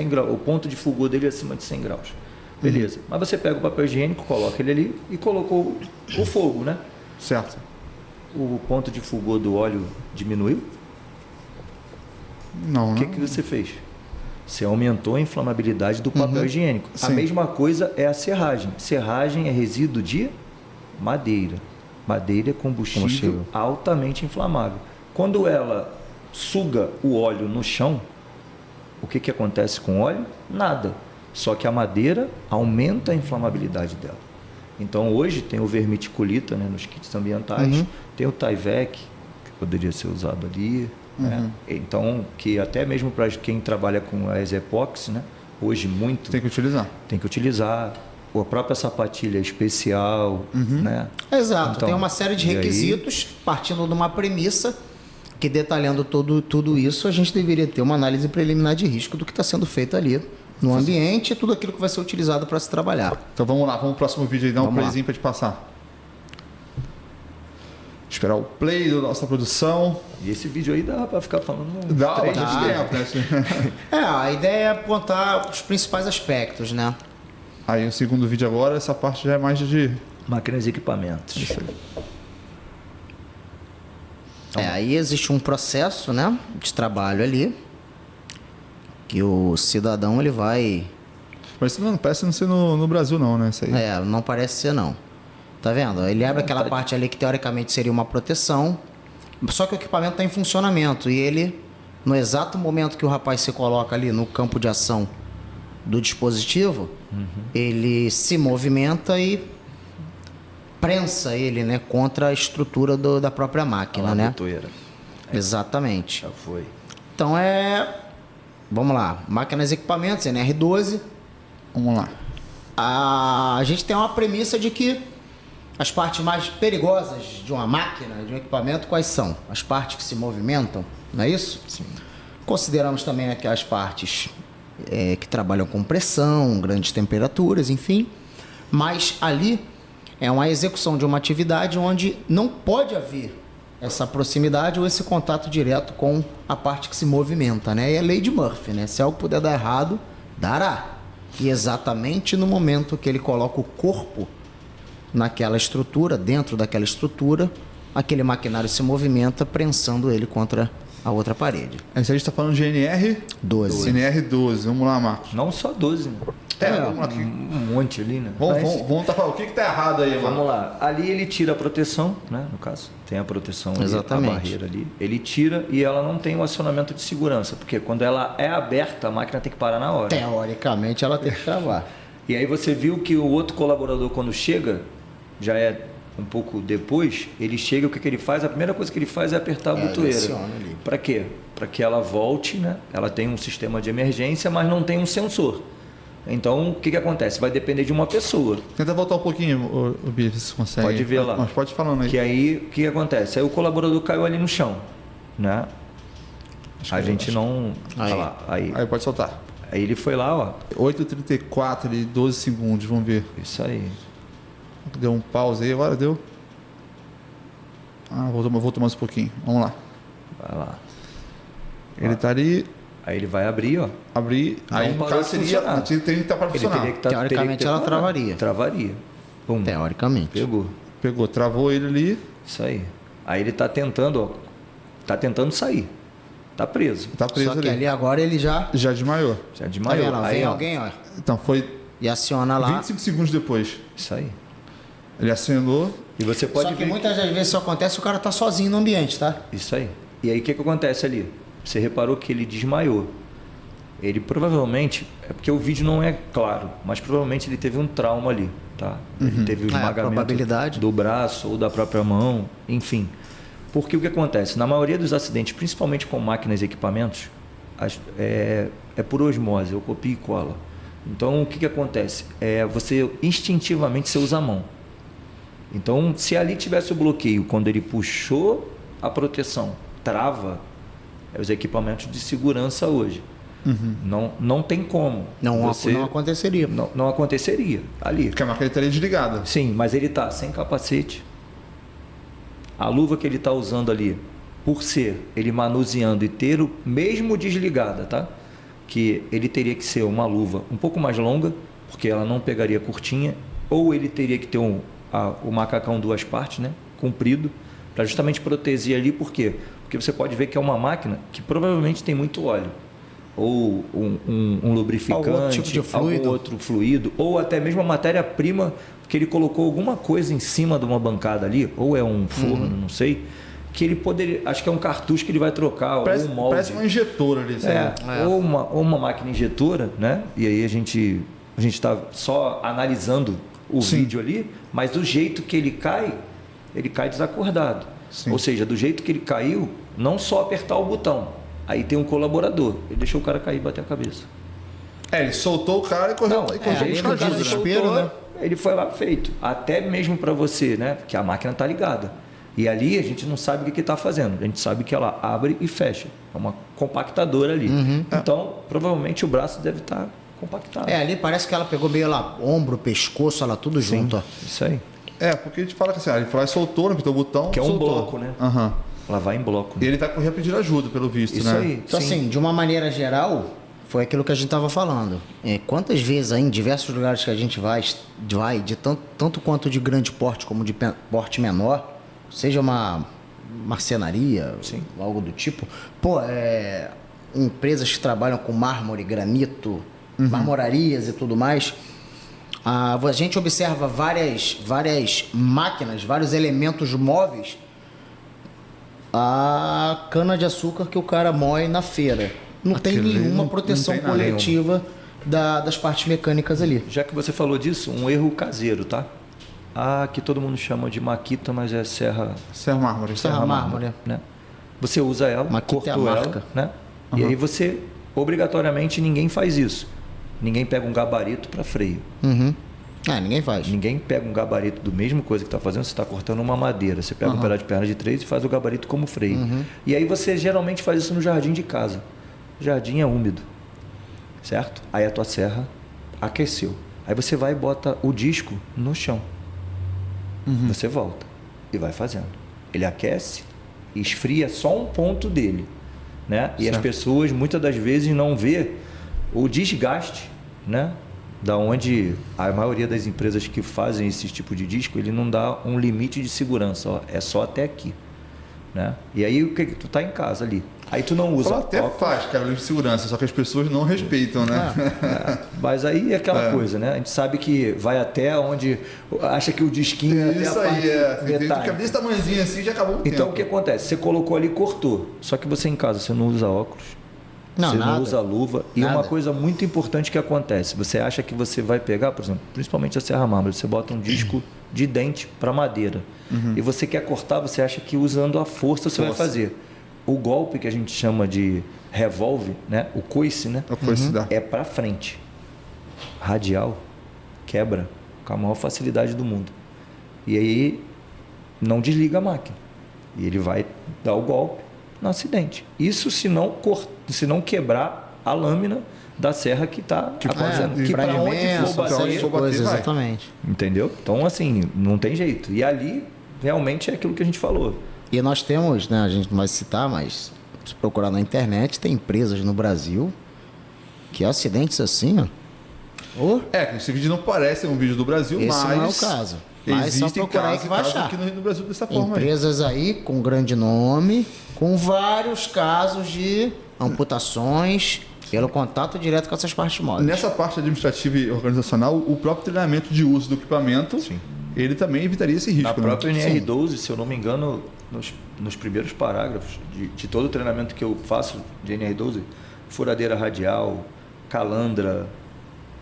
graus. O ponto de fulgor dele é acima de 100 graus. Beleza. Mas você pega o papel higiênico, coloca ele ali e colocou o fogo, né?
Certo.
O ponto de fulgor do óleo diminuiu?
Não,
O que você fez? Você aumentou a inflamabilidade do papel higiênico. A
Sim.
mesma coisa é a serragem. Serragem é resíduo de madeira. Madeira é combustível altamente inflamável. Quando ela suga o óleo no chão, o que acontece com o óleo? Nada. Só que a madeira aumenta a inflamabilidade dela. Então hoje tem o vermiticulita, né, nos kits ambientais, tem o Tyvek, que poderia ser usado ali, né? Então, que até mesmo para quem trabalha com as epóxi, né, hoje muito
Tem que utilizar.
tem que utilizar. A própria sapatilha especial, né?
Exato,
Então,
tem uma série de
e aí-
requisitos partindo de uma premissa que, detalhando tudo isso, a gente deveria ter uma análise preliminar de risco do que está sendo feito ali no ambiente e tudo aquilo que vai ser utilizado para se trabalhar.
Então vamos lá, vamos pro próximo vídeo aí, dar um
Vamos lá.
playzinho pra te passar. Esperar o play da nossa produção.
E esse vídeo aí dá para ficar falando
Dá
3
bastante
dias.
tempo, né?
A ideia é apontar os principais aspectos, né?
Aí o segundo vídeo agora, essa parte já é mais de...
Máquinas e equipamentos.
Aí existe um processo, né, de trabalho ali, que o cidadão ele vai...
Mas isso não parece não ser no Brasil não, né? Isso aí.
Não parece ser não. Tá vendo? Ele abre aquela parte ali que teoricamente seria uma proteção, só que o equipamento está em funcionamento e ele, no exato momento que o rapaz se coloca ali no campo de ação do dispositivo, ele se movimenta e prensa ele, né, contra a estrutura da própria máquina,
Olha lá,
né?
botoeira.
Exatamente.
Já foi.
Então vamos lá, máquinas e equipamentos, NR12.
Vamos lá.
A gente tem uma premissa de que as partes mais perigosas de uma máquina, de um equipamento, quais são? As partes que se movimentam, não é isso?
Sim.
Consideramos também aqui as partes que trabalham com pressão, grandes temperaturas, enfim. Mas ali é uma execução de uma atividade onde não pode haver essa proximidade ou esse contato direto com a parte que se movimenta, né? E é a lei de Murphy, né? Se algo puder dar errado, dará. E exatamente no momento que ele coloca o corpo naquela estrutura, dentro daquela estrutura, aquele maquinário se movimenta, prensando ele contra a outra parede.
Esse aí a gente tá falando de NR...
12.
NR12. Vamos lá, Marcos.
Não só 12, né?
Vamos lá.
Um monte ali, né?
Vamos tá falando. O que tá errado aí, mano?
Vamos lá. Ali ele tira a proteção, né? No caso, tem a proteção ali,
Exatamente.
a barreira ali. Ele tira e ela não tem um acionamento de segurança, porque quando ela é aberta, a máquina tem que parar na hora.
Teoricamente, ela tem que travar.
E aí você viu que o outro colaborador, quando chega, já é um pouco depois, ele chega, o que ele faz? A primeira coisa que ele faz é apertar a
Ele
botoeira.
aciona ali.
Para quê? Para que ela volte, né? Ela tem um sistema de emergência, mas não tem um sensor. Então, o que acontece? Vai depender de uma pessoa.
Tenta voltar um pouquinho, o Bi, se você consegue.
Pode ver lá.
Mas pode ir falando aí.
Que aí, o que acontece? Aí o colaborador caiu ali no chão, né? A gente não...
Aí.
Olha lá, aí
Pode soltar.
ele foi lá, ó.
8h34 e 12 segundos, vamos ver.
Isso aí.
Deu um pause aí, agora deu. Voltou mais um pouquinho. Vamos lá.
Vai lá.
Ele tá ali,
Aí ele vai abrir, ó.
abrir.
Não
Aí no
parou
caso
de funcionar.
tem que estar para
Ele
funcionar.
teria que tá,
Teoricamente,
teria
ela
que ter parado.
travaria.
Travaria. Pum.
Teoricamente.
Pegou.
Pegou, travou ele ali.
Isso aí. Aí ele tá tentando, ó. Tá tentando sair. Tá preso.
Tá preso
Só que
ali.
ali agora ele já...
Já desmaiou.
Já
Tá
desmaiou.
vendo?
Aí,
Vem
ó.
alguém, ó,
Então foi
e aciona lá.
25 segundos depois.
Isso aí.
Ele acenou.
E você pode
Só que
ver.
muitas das vezes isso acontece, o cara tá sozinho no ambiente, tá?
Isso aí. E aí o que acontece ali? Você reparou que ele desmaiou. Ele provavelmente, é porque o vídeo não é claro, mas provavelmente ele teve um trauma ali, tá? Ele teve o esmagamento
probabilidade.
do braço ou da própria mão, enfim. Porque o que acontece? Na maioria dos acidentes, principalmente com máquinas e equipamentos, é por osmose, eu copio e cola. Então o que acontece? Você instintivamente você usa a mão. Então, se ali tivesse o bloqueio, quando ele puxou a proteção, trava, os equipamentos de segurança hoje. Não tem como.
Não aconteceria.
Não aconteceria ali.
Porque a máquina estaria desligada.
Sim, mas ele está sem capacete. A luva que ele está usando ali, por ser ele manuseando e ter o mesmo desligada, tá? Que ele teria que ser uma luva um pouco mais longa, porque ela não pegaria curtinha, ou ele teria que ter o macacão duas partes, né? Comprido, para justamente proteger ali. Por quê? Porque você pode ver que é uma máquina que provavelmente tem muito óleo, ou um lubrificante,
Algum outro tipo de fluido.
algum outro fluido, ou até mesmo a matéria-prima que ele colocou alguma coisa em cima de uma bancada ali, ou é um forno, não sei, que ele poderia, acho que é um cartucho que ele vai trocar,
Parece,
ou um molde.
parece uma injetora ali. sabe?
Ou uma máquina injetora, né? E aí a gente está só analisando o
Sim.
vídeo ali, mas do jeito que ele cai desacordado.
Sim.
Ou seja, do jeito que ele caiu, não só apertar o botão. Aí tem um colaborador, ele deixou o cara cair e bater a cabeça.
Ele soltou o cara e correu
Não,
e correu
ali
buscar
no caso
ajuda,
de
né?
desespero, né?
Ele foi lá feito. Até mesmo para você, né? Porque a máquina tá ligada. E ali a gente não sabe o que está fazendo. A gente sabe que ela abre e fecha. É uma compactadora ali. Então, provavelmente o braço deve estar compactado.
Ali parece que ela pegou meio lá, ombro, pescoço, ela tudo junto, ó.
Isso aí.
Porque a gente fala que assim, ele foi lá e soltou, né? Apertou o botão,
Que é um
soltou.
bloco, né?
Aham.
Ela vai em bloco.
E ele tá correndo pedir ajuda, pelo visto,
Isso
né?
aí.
Então,
sim.
assim, de uma maneira geral, foi aquilo que a gente estava falando. Quantas vezes aí, em diversos lugares que a gente vai de tanto quanto de grande porte como de porte menor, seja uma marcenaria,
Sim.
algo do tipo, empresas que trabalham com mármore, granito, marmorarias e tudo mais, a gente observa várias máquinas, vários elementos móveis, a cana-de-açúcar que o cara moe na feira. Não tem
Aquilo ali
nenhuma
não
proteção
tem nada.
coletiva das partes mecânicas ali.
Já que você falou disso, um erro caseiro, tá? Que todo mundo chama de maquita, mas é serra
Serra Mármore.
Serra Mármore,
né? Você usa ela,
Maquita é a
cortou
marca.
ela, né? E aí você, obrigatoriamente, ninguém faz isso. Ninguém pega um gabarito para freio.
Ninguém faz.
Ninguém pega um gabarito do mesmo coisa que está fazendo, você está cortando uma madeira. Você pega um pedaço de perna de 3 e faz o gabarito como freio. E aí você geralmente faz isso no jardim de casa. O jardim é úmido, certo? Aí a tua serra aqueceu. Aí você vai e bota o disco no chão. Você volta e vai fazendo. Ele aquece e esfria só um ponto dele, né? E as pessoas muitas das vezes não vê o desgaste, né? Da onde a maioria das empresas que fazem esse tipo de disco, ele não dá um limite de segurança, ó, é só até aqui, né? E aí o que tu tá em casa ali, aí tu não usa
Fala, até
óculos.
faz, cara, livre de segurança, só que as pessoas não respeitam, né?
Mas aí é aquela coisa, né? A gente sabe que vai até onde acha que o disquinho é até
Isso
a parte
aí, tem
detalhe.
que desse tamanhozinho assim já acabou o
Então o
tempo.
que acontece? Você colocou ali, cortou. Só que você em casa, você não usa óculos.
Não,
você
nada.
não usa luva. E
Nada.
uma coisa muito importante que acontece, você acha que você vai pegar, por exemplo, principalmente a Serra Mármore, você bota um disco de dente para madeira. E você quer cortar, você acha que usando a força você vai fazer. O golpe que a gente chama de revólver, né? O coice, né?
A coisa se dá.
É para frente. Radial, quebra com a maior facilidade do mundo. E aí não desliga a máquina. E ele vai dar o golpe no acidente. Isso se não quebrar a lâmina da serra que está fazendo. Que para onde for
pra onde
bater,
for bater,
coisa,
vai.
exatamente.
entendeu? Então, assim, não tem jeito. E ali, realmente, é aquilo que a gente falou.
E nós temos, né, a gente não vai citar, mas se procurar na internet, tem empresas no Brasil que acidentes assim, ó.
Que esse vídeo não parece um vídeo do Brasil,
Esse
mas
não é o caso. Mas só
existem
procurar aí
casos
que
e
vai
casos
achar.
aqui no Brasil dessa forma aí.
Empresas aí com grande nome, com vários casos de amputações pelo contato direto com essas partes móveis.
Nessa parte administrativa e organizacional, o próprio treinamento de uso do equipamento, ele também evitaria esse risco.
Na
né?
própria NR12, se eu não me engano, nos primeiros parágrafos de todo o treinamento que eu faço de NR12, furadeira radial, calandra,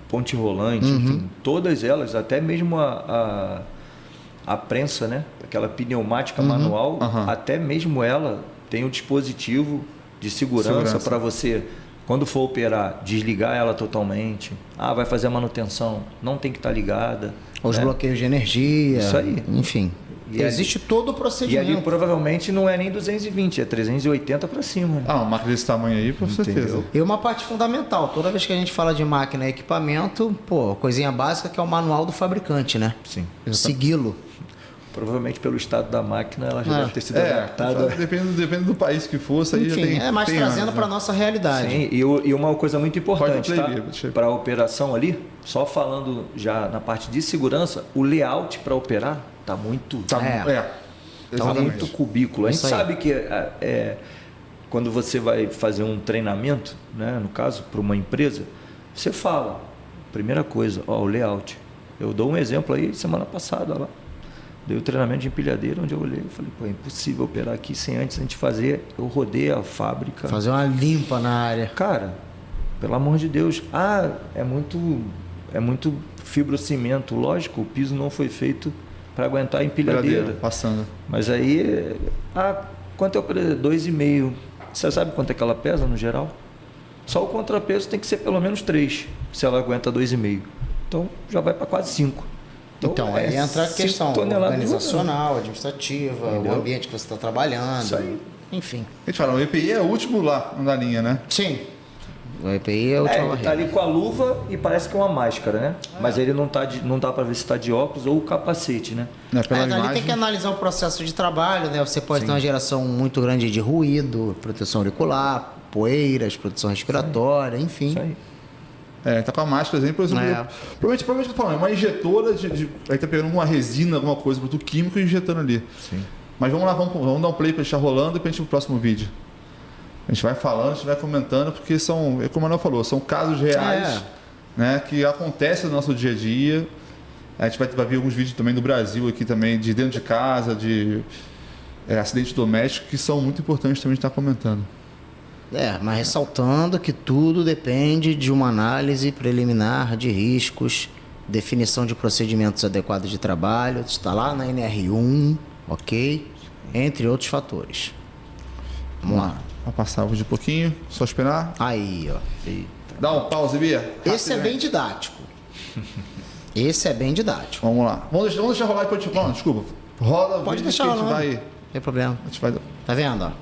ponte rolante, enfim, todas elas, até mesmo a prensa, né? Aquela pneumática manual, até mesmo ela tem um dispositivo de segurança para você, quando for operar, desligar ela totalmente. Vai fazer a manutenção, não tem que estar ligada.
Os
né?
bloqueios de energia.
Isso aí.
Enfim.
E
existe todo o
E
procedimento.
ali provavelmente não é nem 220, é 380 para cima. Né?
Uma máquina desse tamanho aí, com certeza.
E uma parte fundamental, toda vez que a gente fala de máquina e equipamento, coisinha básica que é o manual do fabricante, né?
Sim.
Sigilo.
Provavelmente pelo estado da máquina ela já deve ter sido adaptada.
Depende do país que fosse. Aí
Enfim,
já tem,
mais
tem
trazendo
anos,
para
né?
nossa realidade.
Sim, e uma coisa muito importante,
Pode
tá?
play, deixa eu-
Para a operação ali, só falando já na parte de segurança, o layout para operar tá muito
Exatamente.
muito cubículo. A gente
Isso aí.
sabe que quando você vai fazer um treinamento, né, no caso, para uma empresa, você fala, primeira coisa, o layout. Eu dou um exemplo aí, semana passada, lá. Dei o treinamento de empilhadeira, onde eu olhei e falei, é impossível operar aqui sem antes a gente fazer. Eu rodei a fábrica.
Fazer uma limpa na área.
Cara, pelo amor de Deus. É muito é muito fibrocimento. Lógico, o piso não foi feito para aguentar a empilhadeira.
Passando.
Mas aí, quanto é o preço? 2,5. Você sabe quanto é que ela pesa no geral? Só o contrapeso tem que ser pelo menos 3, se ela aguenta 2,5. Então já vai para quase 5.
Então, aí entra a questão organizacional, administrativa, o ambiente que você está trabalhando. Isso aí. Enfim.
A gente fala, o EPI é o último lá na linha, né?
Sim. O EPI é o último.
Ele tá ali com a luva e parece que é uma máscara, né? Mas ele não dá para ver se está de óculos ou o capacete, né?
Ali tem que analisar o processo de trabalho, né? Você pode ter uma geração muito grande de ruído, proteção auricular, poeiras, proteção respiratória, enfim. Isso aí.
Tá com a máscara, por exemplo. Provavelmente eu tô falando, é uma injetora aí tá pegando uma resina, alguma coisa, produto químico e injetando ali. Sim. Mas vamos lá, vamos dar um play para deixar rolando e para a gente ir pro próximo vídeo. A gente vai falando, a gente vai comentando, porque são, como o Manuel falou, são casos reais, né, que acontecem no nosso dia a dia. A gente vai ver alguns vídeos também do Brasil aqui também, de dentro de casa, de acidente doméstico, que são muito importantes também de estar comentando.
Mas ressaltando que tudo depende de uma análise preliminar de riscos, definição de procedimentos adequados de trabalho, está lá na NR1, ok? Entre outros fatores. Vamos lá.
Vou passar o vídeo um pouquinho, só esperar.
Aí, ó.
Eita. Dá um pause, Bia.
Esse é bem didático. Esse é bem didático.
Vamos lá. Vamos deixar rolar depois de falar. Desculpa. Roda,
pode deixar rolando.
Vai...
Não tem problema.
A gente vai...
Tá vendo, ó?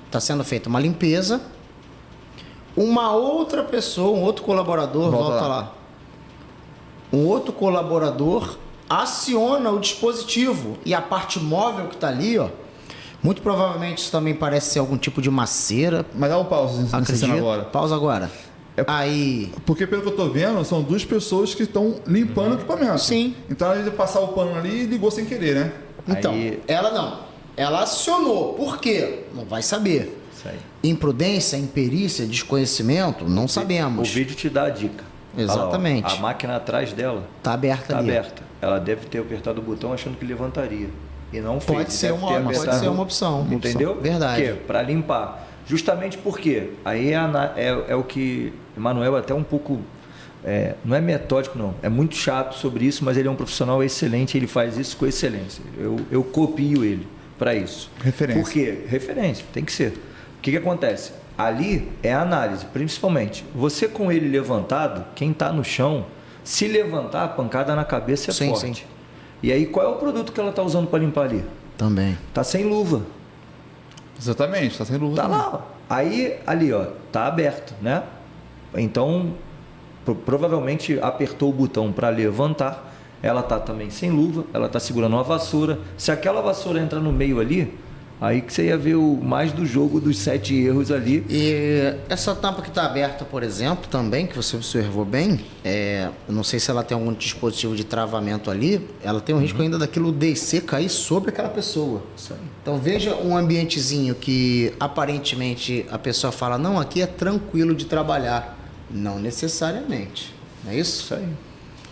Está sendo feita uma limpeza. Uma outra pessoa, um outro colaborador, volta lá. Um outro colaborador aciona o dispositivo e a parte móvel que está ali, ó. Muito provavelmente isso também parece ser algum tipo de maceira.
Mas dá um pause nessa cena agora.
Pausa agora. Aí.
Porque pelo que eu tô vendo, são duas pessoas que estão limpando o equipamento.
Sim.
Então a gente passar o pano ali e ligou sem querer, né?
Então, ela não. Ela acionou. Por quê? Não vai saber. Isso aí. Imprudência, imperícia, desconhecimento, não sabemos.
O vídeo te dá a dica.
Exatamente.
A máquina atrás dela
está aberta ali.
Está aberta. Ela deve ter apertado o botão achando que levantaria. E não fez.
Pode ser uma opção.
Entendeu?
Verdade.
Por quê? Para limpar. Justamente porque aí é o que Emanuel até um pouco... não é metódico, não. É muito chato sobre isso, mas ele é um profissional excelente, ele faz isso com excelência. Eu copio ele para isso.
Referência.
Por quê? Referência, tem que ser. O que acontece? Ali é a análise, principalmente. Você com ele levantado, quem está no chão, se levantar, a pancada na cabeça é forte. Sim. E aí, qual é o produto que ela está usando para limpar ali?
Também.
Está sem luva.
Exatamente, está sem luva.
Está lá. Aí, ali, ó, está aberto, né? Então, provavelmente apertou o botão para levantar. Ela está também sem luva, ela está segurando uma vassoura. Se aquela vassoura entra no meio ali, aí que você ia ver mais do jogo dos 7 erros ali.
E essa tampa que está aberta, por exemplo, também, que você observou bem, não sei se ela tem algum dispositivo de travamento ali, ela tem um risco ainda daquilo descer, cair sobre aquela pessoa.
Isso aí.
Então veja um ambientezinho que aparentemente a pessoa fala, não, aqui é tranquilo de trabalhar. Não necessariamente, não é isso?
Isso aí.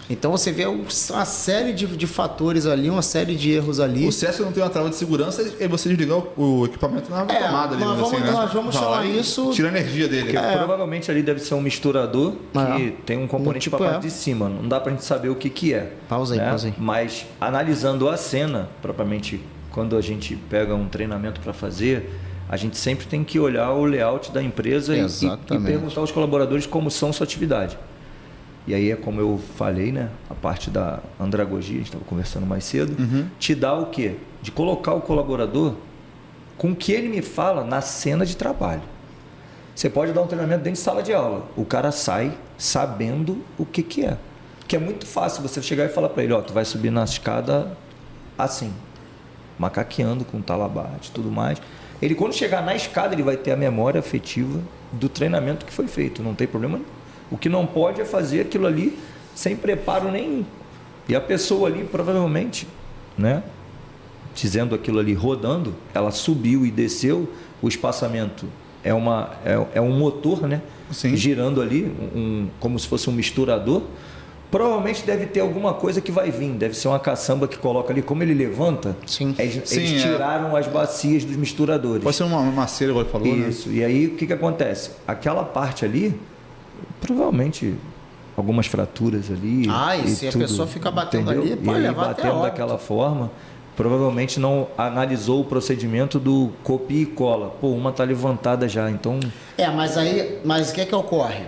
Então você vê uma série de fatores ali, uma série de erros ali.
O certo não tem uma trava de segurança é você desligar o equipamento na tomada ali.
Nós vamos chamar isso...
Tira a energia dele.
Provavelmente ali deve ser um misturador que tem um componente para a parte de cima. Não dá para a gente saber o que é.
Pausa aí.
Mas analisando a cena, propriamente, quando a gente pega um treinamento para fazer, a gente sempre tem que olhar o layout da empresa e perguntar aos colaboradores como são sua atividade. E aí é como eu falei, né? A parte da andragogia, a gente estava conversando mais cedo, te dá o quê? De colocar o colaborador com o que ele me fala na cena de trabalho. Você pode dar um treinamento dentro de sala de aula. O cara sai sabendo o que é. Que é muito fácil você chegar e falar para ele, ó, tu vai subir na escada assim, macaqueando com talabarte e tudo mais. Ele, quando chegar na escada, ele vai ter a memória afetiva do treinamento que foi feito. Não tem problema nenhum. O que não pode é fazer aquilo ali sem preparo nenhum. E a pessoa ali, provavelmente, né, dizendo aquilo ali rodando, ela subiu e desceu, o espaçamento é um motor, né, girando ali, como se fosse um misturador. Provavelmente deve ter alguma coisa que vai vir, deve ser uma caçamba que coloca ali, como ele levanta, eles tiraram as bacias dos misturadores.
Pode ser uma maceira, igual ele falou.
Isso, né? E aí o que acontece? Aquela parte ali, provavelmente algumas fraturas ali.
E se a pessoa fica batendo
entendeu?
ali, pode
e aí,
levar até
batendo
óbito.
daquela forma, provavelmente não analisou o procedimento do copia e cola. Pô, uma tá levantada já, então...
Mas o que ocorre?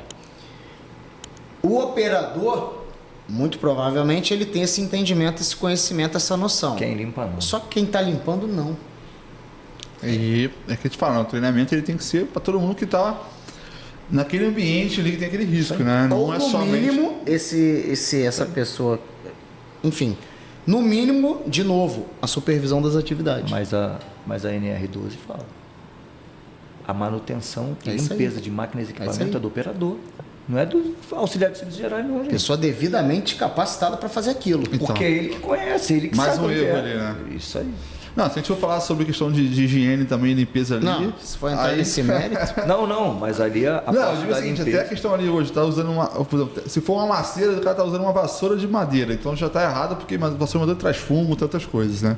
O operador, muito provavelmente, ele tem esse entendimento, esse conhecimento, essa noção.
Quem limpa não.
Só que quem está limpando, não.
E é que eu te falo, o treinamento ele tem que ser para todo mundo que está naquele ambiente ali que tem aquele risco, né? Não
Ou
é
no
somente...
mínimo, essa pessoa... Enfim, no mínimo, de novo, a supervisão das atividades.
Mas a NR12 fala. A manutenção e
É isso aí.
limpeza de máquinas e
isso
equipamentos
aí.
é do operador. Não é do auxiliar de serviços gerais, não, gente.
Pessoa devidamente capacitada para fazer aquilo.
Então.
Porque é ele que conhece, ele que
Mais
sabe
um
o que
erro
é.
ali, né?
Isso aí.
Não, se a gente for falar sobre questão de higiene também, limpeza ali...
Não, se for entrar
aí-
nesse mérito...
Não, mas ali a
Não, eu
parte
digo
da
o seguinte,
limpeza...
até a questão ali hoje, tá usando uma... por exemplo, se for uma maceira, o cara tá usando uma vassoura de madeira, então já tá errado, porque vassoura de madeira traz fungo, tantas coisas, né?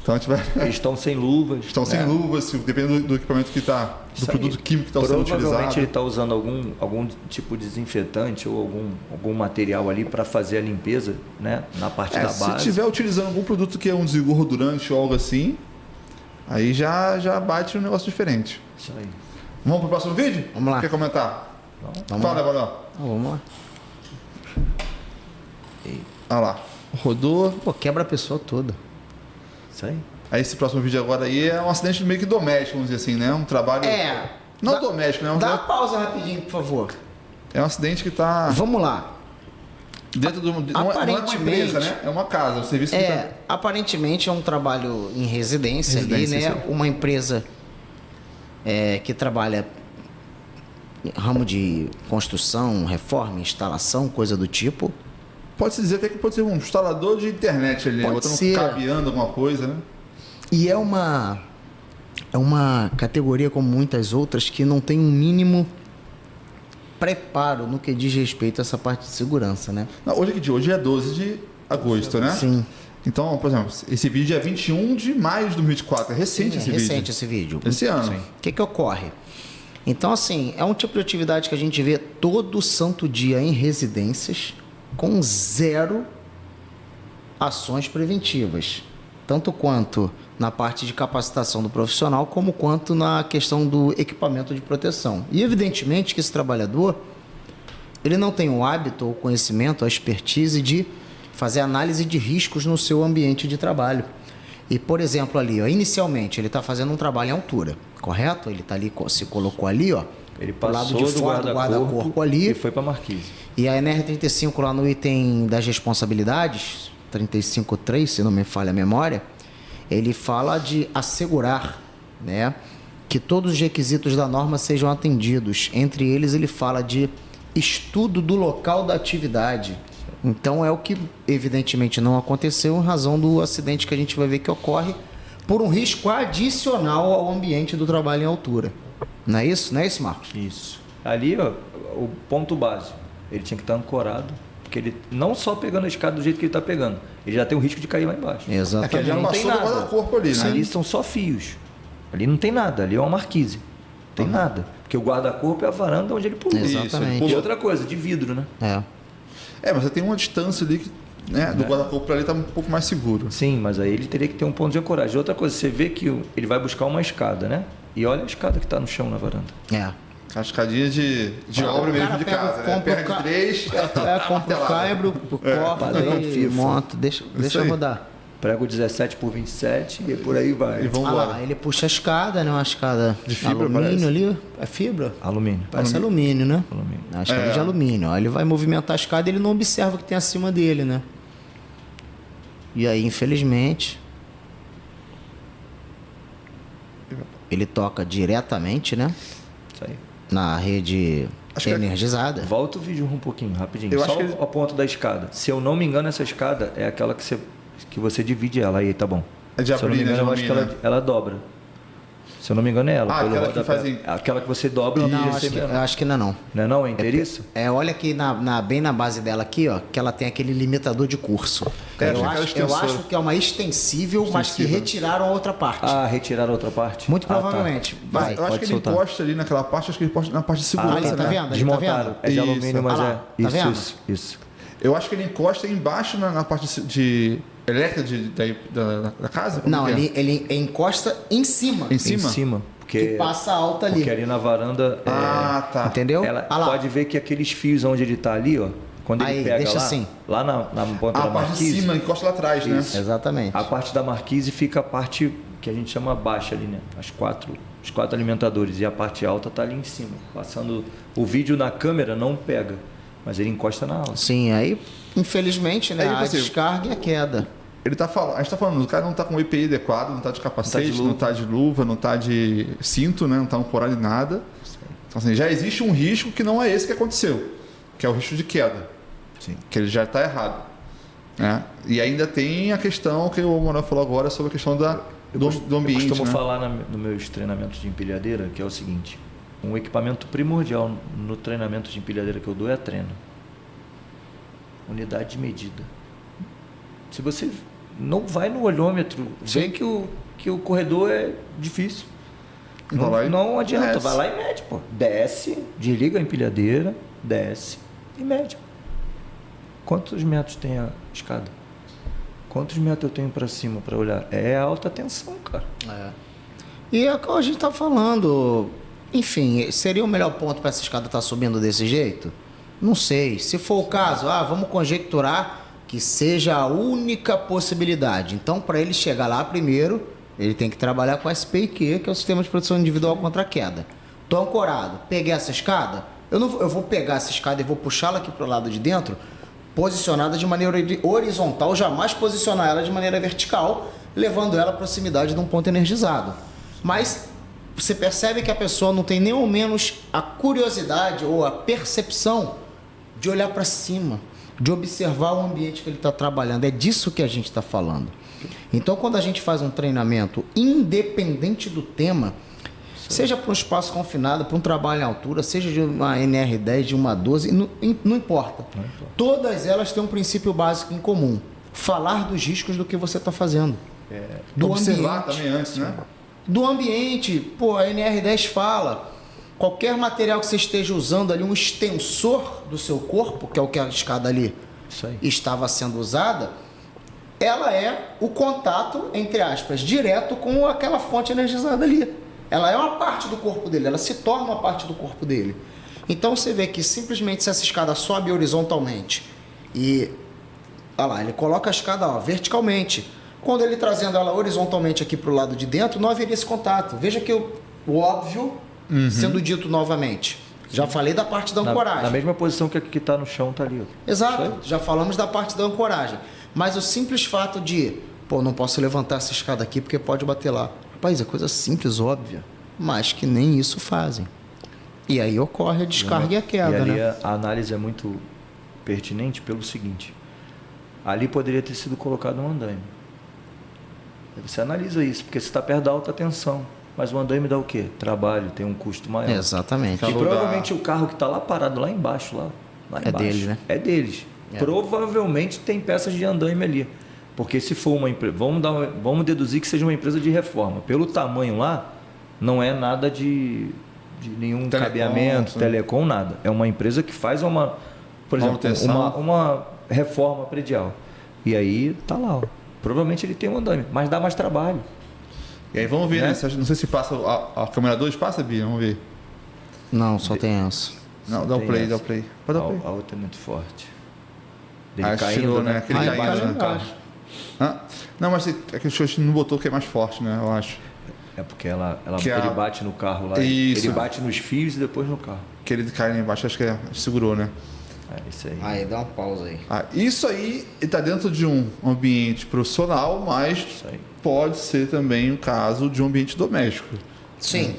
Então a gente vai...
Eles estão sem luvas.
Estão sem
né?
luvas, dependendo do equipamento que está, do
Isso
produto
aí.
químico que está sendo
Provavelmente
utilizado.
ele está usando algum tipo de desinfetante ou algum material ali para fazer a limpeza, né? Na parte da
Se
base.
estiver utilizando algum produto que é um desengordurante ou algo assim, aí já bate um negócio diferente.
Isso aí.
Vamos pro próximo vídeo?
Vamos lá.
Quer comentar?
Vamos
Fala,
lá.
Valão.
Vamos lá.
Olha lá. Rodou.
Pô, quebra a pessoa toda.
Isso aí.
Aí esse próximo vídeo agora aí é um acidente meio que doméstico, vamos dizer assim, né? Um trabalho... Não doméstico, né?
Dá uma pausa rapidinho, por favor.
É um acidente que está
Vamos lá.
dentro de uma... Não é uma
Aparentemente-
empresa, né? É uma casa, o serviço que tá...
Aparentemente é um trabalho em residência ali,
Residência,
né?
sim.
Uma empresa que trabalha em ramo de construção, reforma, instalação, coisa do tipo.
Pode-se dizer até que pode ser um instalador de internet ali,
Pode
botando
ser.
cabeando alguma coisa, né?
E é uma categoria, como muitas outras, que não tem um mínimo preparo no que diz respeito a essa parte de segurança, né?
Não, hoje é que dia? Hoje é 12 de agosto, né?
Sim.
Então, por exemplo, esse vídeo é 21 de maio de 2024. É recente esse
recente
vídeo.
esse vídeo.
Esse ano.
O que ocorre? Então, assim, é um tipo de atividade que a gente vê todo santo dia em residências com zero ações preventivas. Tanto quanto na parte de capacitação do profissional, como quanto na questão do equipamento de proteção. E, evidentemente, que esse trabalhador ele não tem o hábito, o conhecimento, a expertise de fazer análise de riscos no seu ambiente de trabalho. E, por exemplo, ali, ó, inicialmente, ele está fazendo um trabalho em altura, correto? Ele tá ali, se colocou ali, ó,
Ele
pro lado
passou
de
do
fora do
guarda-corpo
guarda-corpo ali.
e foi para Marquise.
E a NR35, lá no item das responsabilidades, 35.3, se não me falha a memória, ele fala de assegurar, né, que todos os requisitos da norma sejam atendidos. Entre eles, ele fala de estudo do local da atividade. Então, é o que evidentemente não aconteceu em razão do acidente que a gente vai ver que ocorre por um risco adicional ao ambiente do trabalho em altura. Não é isso? Não é isso, Marcos?
Isso. Ali, ó, o ponto base. Ele tinha que estar ancorado. Porque ele não só pegando a escada do jeito que ele está pegando, ele já tem o risco de cair lá embaixo.
É que
Exatamente.
já
não tem
passou do
nada.
guarda-corpo ali, né?
Ali são só fios. Ali não tem nada, ali é uma marquise. Não tem nada. Porque o guarda-corpo é a varanda onde ele pulou.
Exatamente.
E outra coisa, de vidro, né?
Mas você tem uma distância ali que, né, do guarda-corpo pra ali tá um pouco mais seguro.
Sim, mas aí ele teria que ter um ponto de ancoragem. Outra coisa, você vê que ele vai buscar uma escada, né? E olha a escada que está no chão na varanda.
A escadinha de obra
O
mesmo
cara
de
pega,
casa, né?
compra o
Perna
ca-
de 3,
compra o caibro, corta
padrão
aí,
FIFA.
monta, deixa
aí.
rodar.
Prego 17 por 27 e por aí vai.
E vamos
Ah
embora.
lá, ele puxa a escada, né? Uma escada
De fibra,
alumínio
parece.
ali. É fibra?
Alumínio.
Parece alumínio, né?
Alumínio.
A escada de alumínio. Aí ele vai movimentar a escada e ele não observa o que tem acima dele, né? E aí, infelizmente, ele toca diretamente, né?
Isso aí.
Na rede
Acho que é-
energizada.
Volta o vídeo um pouquinho, rapidinho.
Eu
Só
acho que ele-
a ponta da escada. Se eu não me engano, essa escada é aquela que você divide ela. Aí, tá bom.
É de
Se eu não me
abrir, né,
engano,
de
eu acho que
alumínio,
ela dobra. Se eu não me engano é ela.
Ah,
pelo
aquela que
rodapé.
fazem-
Aquela que você dobra
Não,
e
acho que não é não.
Não é não? É inteiriço?
Olha aqui bem na base dela aqui, ó, que ela tem aquele limitador de curso.
É,
eu,
fica aquela
acho, eu
extensora.
acho que é uma extensível, mas que
Extensível.
retiraram a outra parte.
Ah, retirar a outra parte?
Muito
Ah, tá.
provavelmente.
Mas
Vai.
eu acho
pode
que ele
soltar.
encosta ali naquela parte, acho que ele encosta na parte de
Ali,
segurança,
tá
né?
vendo? Ali,
Desmontaram.
tá vendo?
É de
Isso.
alumínio, mas
Ah lá,
é.
tá
Isso,
vendo?
isso.
Eu acho que ele encosta embaixo na parte de elétrica da casa. Como
Não,
que é?
ele encosta em cima.
Em cima?
Em cima.
Que
Porque,
passa alta ali.
porque ali na varanda.
Ah, tá.
Entendeu?
Ela
Ah lá.
pode ver que aqueles fios onde ele tá ali, ó. Quando ele
Aí,
pega
deixa
lá,
assim.
lá na ponta
A
da
parte de
marquise,
cima, encosta lá atrás, né?
Isso.
Exatamente.
a parte da marquise fica a parte que a gente chama baixa ali, né? Os quatro alimentadores. E a parte alta tá ali em cima. Passando. O vídeo na câmera não pega, mas ele encosta na alta.
Sim, aí, infelizmente, né,
Aí, tipo
a
assim,
descarga e a queda.
Ele tá falando, a gente tá falando, o cara não tá com o EPI adequado, não tá de capacete,
luva.
não tá de luva, não tá de cinto, né? Não tá ancorado em nada. Então, assim, já existe um risco que não é esse que aconteceu, que é o risco de queda.
Sim.
Que ele já está errado. Né? E ainda tem a questão que o Manuel falou agora sobre a questão do ambiente.
Eu costumo
né?
falar nos meus treinamentos de empilhadeira, que é o seguinte: um equipamento primordial no treinamento de empilhadeira que eu dou é a treino. Unidade de medida. Se você não vai no olhômetro, vê que o corredor é difícil.
Vai lá e
Não adianta,
desce.
vai lá e mede, pô. Desce, desliga a empilhadeira, desce e mede. Quantos metros tem a escada? Quantos metros eu tenho para cima para olhar? É alta tensão, cara.
E é o que a gente tá falando. Enfim, seria o melhor ponto para essa escada estar subindo desse jeito? Não sei. Se for o caso, vamos conjecturar que seja a única possibilidade. Então, para ele chegar lá primeiro, ele tem que trabalhar com SPIQ, que é o Sistema de Proteção Individual contra a Queda. Tô ancorado, peguei essa escada, eu vou pegar essa escada e vou puxá-la aqui pro lado de dentro, posicionada de maneira horizontal, jamais posicionar ela de maneira vertical, levando ela à proximidade de um ponto energizado. Mas você percebe que a pessoa não tem nem ao menos a curiosidade ou a percepção de olhar para cima, de observar o ambiente que ele está trabalhando. É disso que a gente está falando. Então, quando a gente faz um treinamento independente do tema, seja para um espaço confinado, para um trabalho em altura, seja de uma NR10, de uma 12, não importa. Todas elas têm um princípio básico em comum: falar dos riscos do que você está fazendo. Do
Observar
ambiente.
também antes, né?
Do ambiente, pô, a NR10 fala, qualquer material que você esteja usando ali, um extensor do seu corpo, que é o que a escada ali
Isso aí.
estava sendo usada, ela é o contato, entre aspas, direto com aquela fonte energizada ali. Ela é uma parte do corpo dele, ela se torna uma parte do corpo dele. Então você vê que simplesmente se essa escada sobe horizontalmente e, olha lá, ele coloca a escada verticalmente. Quando ele trazendo ela horizontalmente aqui para o lado de dentro, não haveria esse contato. Veja que o óbvio sendo dito novamente. Já falei da parte da ancoragem.
Na mesma posição que está no chão, tá ali. Ó.
Exato, já falamos da parte da ancoragem. Mas o simples fato de, não posso levantar essa escada aqui porque pode bater lá. Rapaz, é coisa simples, óbvia, mas que nem isso fazem. E aí ocorre a descarga e a queda,
E ali
né?
a análise é muito pertinente pelo seguinte: ali poderia ter sido colocado um andaime. Aí você analisa isso, porque você está perto da alta tensão. Mas o andaime dá o quê? Trabalho, tem um custo maior.
Exatamente.
E provavelmente o carro que está lá parado, lá embaixo, lá
É
embaixo,
deles, né?
É deles.
É.
Provavelmente tem peças de andaime ali. Porque se for uma empresa... Vamos deduzir que seja uma empresa de reforma. Pelo tamanho lá, não é nada de nenhum
Telecom,
cabeamento,
sim.
telecom, nada. É uma empresa que faz por exemplo,
Manutenção.
uma reforma predial. E aí tá lá, ó. Provavelmente ele tem um andaime, mas dá mais trabalho.
E aí vamos ver,
Né?
né? Não sei se passa a câmera 2, passa, Bia? Vamos ver.
Não, só tem essa.
Não, dá o
Tem
play,
essa.
dá o play. Pode dar o play.
A outra é muito forte.
Tirou, né? Aquele
Aí
caindo,
caiu
né?
embaixo.
Não, mas é que a gente não botou que é mais forte, né? Eu acho.
É porque ele
a-
bate no carro lá.
Isso.
Ele bate nos fios e depois no carro.
Que ele cai lá embaixo, acho que segurou, né?
É isso aí.
Aí, dá uma pausa aí.
Isso aí está dentro de um ambiente profissional, mas
Isso aí.
pode ser também um caso de um ambiente doméstico.
Sim.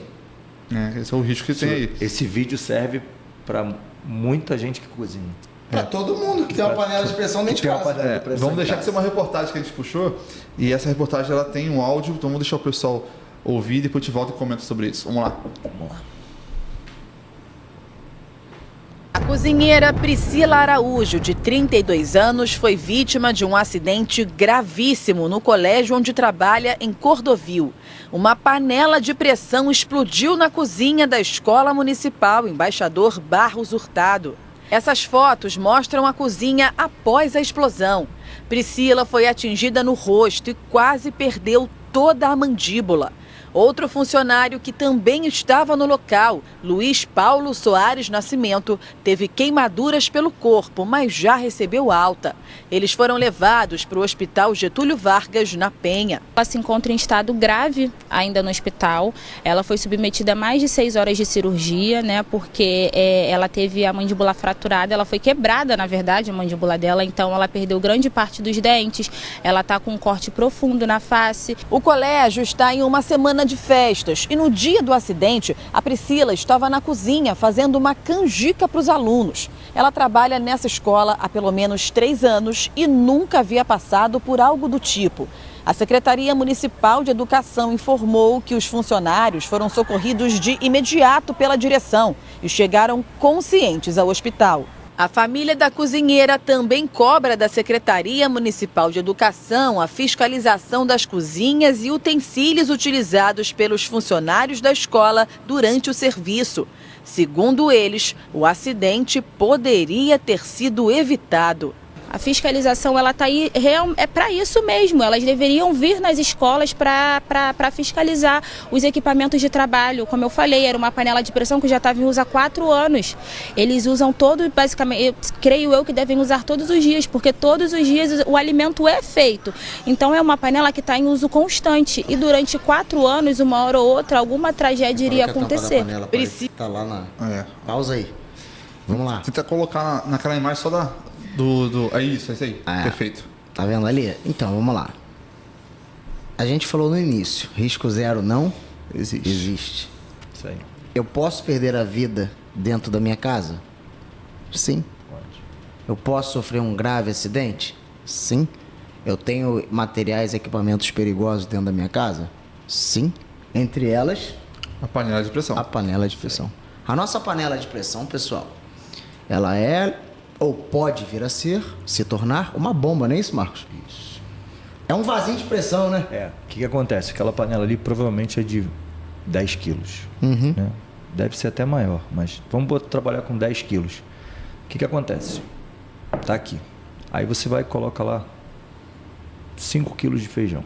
Né? Esse é o risco que tem aí.
Esse vídeo serve para muita gente que cozinha.
Pra todo mundo que tem uma panela de pressão dentro de
Que tem uma
casa.
panela-
Vamos deixar de ser uma reportagem que a gente puxou, e essa reportagem ela tem um áudio, então vamos deixar o pessoal ouvir e depois te volta e comenta sobre isso. Vamos lá.
Vamos lá.
A cozinheira Priscila Araújo, de 32 anos, foi vítima de um acidente gravíssimo no colégio onde trabalha em Cordovil. Uma panela de pressão explodiu na cozinha da Escola Municipal Embaixador Barros Hurtado. Essas fotos mostram a cozinha após a explosão. Priscila foi atingida no rosto e quase perdeu toda a mandíbula. Outro funcionário que também estava no local, Luiz Paulo Soares Nascimento, teve queimaduras pelo corpo, mas já recebeu alta. Eles foram levados para o Hospital Getúlio Vargas, na Penha.
Ela se encontra em estado grave ainda no hospital. Ela foi submetida a mais de 6 horas de cirurgia, né? Porque ela teve a mandíbula fraturada, ela foi quebrada, na verdade, a mandíbula dela. Então ela perdeu grande parte dos dentes. Ela está com um corte profundo na face.
O colégio está em uma semana de festas e no dia do acidente, a Priscila estava na cozinha fazendo uma canjica para os alunos. Ela trabalha nessa escola há pelo menos 3 anos e nunca havia passado por algo do tipo. A Secretaria Municipal de Educação informou que os funcionários foram socorridos de imediato pela direção e chegaram conscientes ao hospital. A família da cozinheira também cobra da Secretaria Municipal de Educação a fiscalização das cozinhas e utensílios utilizados pelos funcionários da escola durante o serviço. Segundo eles, o acidente poderia ter sido evitado.
A fiscalização ela tá aí, é para isso mesmo. Elas deveriam vir nas escolas para fiscalizar os equipamentos de trabalho. Como eu falei, era uma panela de pressão que já estava em uso há 4 anos. Eles usam basicamente, creio eu que devem usar todos os dias, porque todos os dias o alimento é feito. Então é uma panela que está em uso constante. E durante 4 anos, uma hora ou outra, alguma tragédia iria acontecer.
Tá lá na... Pausa aí. Vamos lá.
Tenta colocar naquela imagem só da... É isso aí. Perfeito.
Tá vendo ali? Então, vamos lá. A gente falou no início, risco zero não existe.
Isso aí.
Eu posso perder a vida dentro da minha casa? Sim.
Pode.
Eu posso sofrer um grave acidente? Sim. Eu tenho materiais, equipamentos perigosos dentro da minha casa? Sim. Entre elas,
A panela de pressão.
a panela de pressão. A nossa panela de pressão, pessoal, ela é... ou pode vir a se tornar uma bomba, não é isso, Marcos?
Isso.
É um vasinho de pressão, né?
O que acontece? Aquela panela ali provavelmente é de 10 quilos. Né? Deve ser até maior, mas vamos trabalhar com 10 quilos. O que acontece? Tá aqui. Aí você vai e coloca lá 5 quilos de feijão.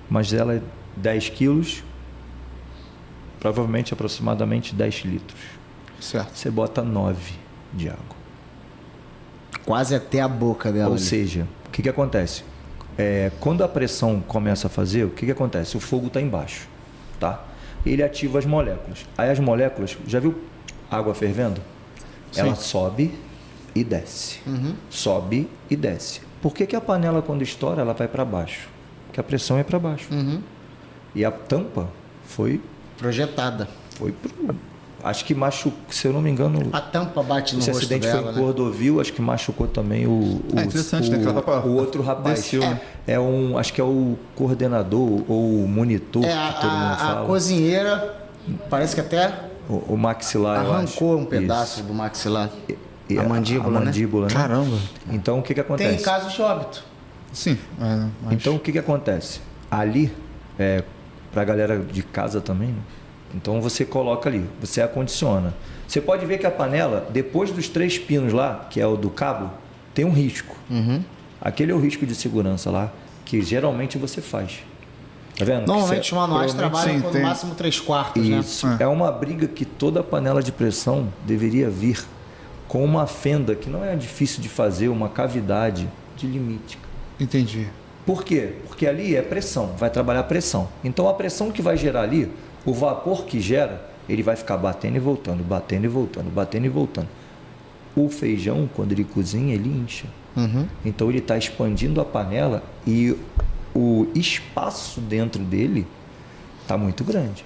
Mas ela é 10 quilos, provavelmente aproximadamente 10 litros.
Certo.
Você bota 9 de água.
Quase até a boca dela.
Ou
ali.
seja, o que acontece? Quando a pressão começa a fazer, o que acontece? O fogo está embaixo, tá? Ele ativa as moléculas. Aí as moléculas, já viu água fervendo?
Sim.
Ela sobe e desce. Sobe e desce. Por que a panela, quando estoura, ela vai para baixo? Porque a pressão é para baixo. E a tampa foi
Projetada.
acho que machucou, se eu não me engano,
A tampa bate no
esse
rosto
acidente
dela,
foi em
né?
Cordovil, acho que machucou também
interessante, né? Que ela tá
o outro rapaz.
desceu, né?
Acho que é o coordenador ou o monitor, que todo mundo
A
fala.
cozinheira parece que até
O maxilar, eu acho.
arrancou um pedaço
Isso.
do maxilar.
E
a mandíbula,
a mandíbula, né?
Caramba.
Então, o que acontece?
Tem casos de óbito.
Sim. Mas...
Então, o que acontece? Ali, pra galera de casa também, né? Então, você coloca ali, você acondiciona. Você pode ver que a panela, depois dos 3 pinos lá, que é o do cabo, tem um risco. Aquele é o risco de segurança lá, que geralmente você faz. Tá vendo?
Normalmente os manuais
provavelmente
trabalham
sim,
com
tem.
no máximo 3/4,
Isso.
né?
É uma briga que toda panela de pressão deveria vir com uma fenda que não é difícil de fazer, uma cavidade de limite.
Entendi.
Por quê? Porque ali é pressão, vai trabalhar pressão. Então a pressão que vai gerar ali, o vapor que gera, ele vai ficar batendo e voltando, batendo e voltando, batendo e voltando. O feijão, quando ele cozinha, ele incha. Então ele está expandindo a panela e o espaço dentro dele está muito grande.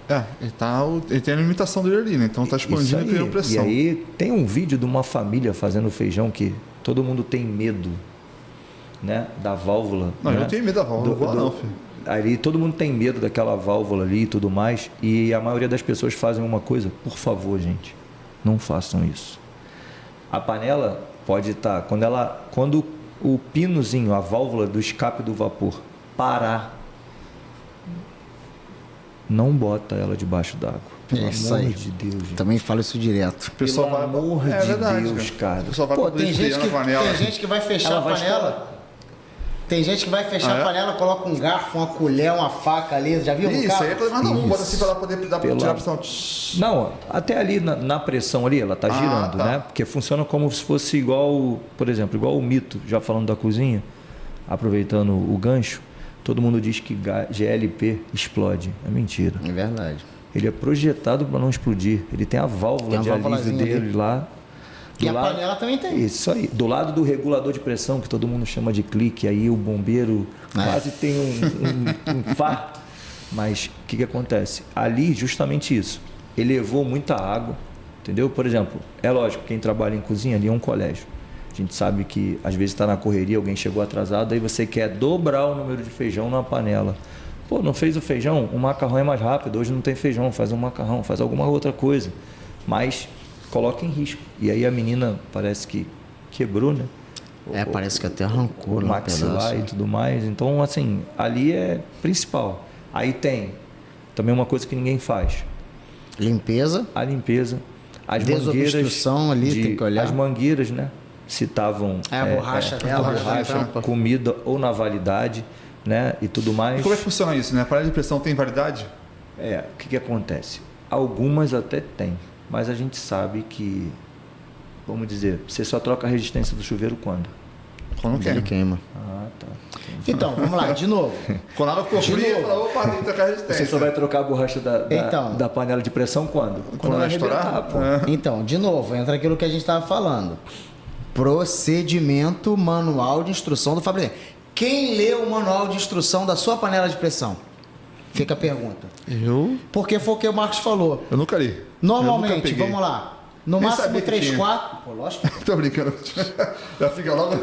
Ele tem a limitação dele ali, né? Então tá expandindo e criando pressão.
E aí tem um vídeo de uma família fazendo feijão que todo mundo tem medo, né? Da válvula.
Não,
né?
eu tenho medo da válvula, não vou lá não, filho.
ali todo mundo tem medo daquela válvula ali e tudo mais, e a maioria das pessoas fazem uma coisa, por favor, gente, não façam isso. A panela pode estar, quando o pinozinho, a válvula do escape do vapor parar, não bota ela debaixo d'água. Pelo
Isso
amor
aí.
de Deus, gente.
Também falo isso direto.
O pessoal
Pelo
vai...
amor
é
de
verdade,
Deus, cara.
O pessoal vai
Pô,
pra
tem gente,
na panela.
tem gente que vai fechar
Ela
a
vai
panela.
estourar.
Tem gente que vai fechar
Ah, é?
a panela, coloca um garfo, uma colher, uma faca ali. Já viu no
Isso,
carro?
aí é coisa mais não, bota assim pra ela poder tirar
Pelo-
a pressão.
Não, até ali na pressão ali, ela tá girando,
tá.
né? Porque funciona como se fosse igual, por exemplo, igual o mito, já falando da cozinha, aproveitando o gancho, todo mundo diz que GLP explode. É mentira.
É verdade.
Ele é projetado para não explodir. Ele tem a válvula
Tem a
de alívio
válvulazinha
dele
ali.
lá.
E a panela também tem.
Isso aí. Do lado do regulador de pressão, que todo mundo chama de clique, aí o bombeiro quase tem um infarto. Mas o que acontece? Ali, justamente isso. Elevou muita água, entendeu? Por exemplo, é lógico, quem trabalha em cozinha ali é um colégio. A gente sabe que às vezes está na correria, alguém chegou atrasado, aí você quer dobrar o número de feijão na panela. Pô, não fez o feijão? O macarrão é mais rápido. Hoje não tem feijão, faz um macarrão, faz alguma outra coisa. Mas coloca em risco. E aí a menina parece que quebrou, né?
Parece que até arrancou
O
no
maxilar
pedaço.
e tudo mais. Então, assim, ali é principal. Aí tem também uma coisa que ninguém faz.
Limpeza.
A limpeza. As
Desobstrução ali, tem que olhar.
As mangueiras, né? Se estavam...
A borracha dela,
a
a
borracha,
tampa.
comida ou na validade, né? E tudo mais.
E como é que funciona isso, né? A panela de pressão tem validade?
O que acontece? Algumas até tem, mas a gente sabe que, vamos dizer, você só troca a resistência do chuveiro quando?
Quando
Ele
quer.
queima.
Ah, tá.
Então, vamos lá, de novo.
Quando a água ficou
De
fria,
novo.
fala, opa, tem que trocar a resistência.
Você só vai trocar a borracha
Então.
da panela de pressão quando?
Quando vai estourar?
arrebentar, pô.
É.
Então, de novo, entra aquilo que a gente estava falando. Procedimento manual de instrução do fabricante. Quem lê o manual de instrução da sua panela de pressão? Fica a pergunta. Porque foi o que o Marcos falou.
Eu nunca li. Eu
Normalmente,
nunca peguei.
vamos lá. No
Nem
máximo
sabia que
3
tinha.
quartos. Pô, lógico.
Tô brincando. Já fica logo...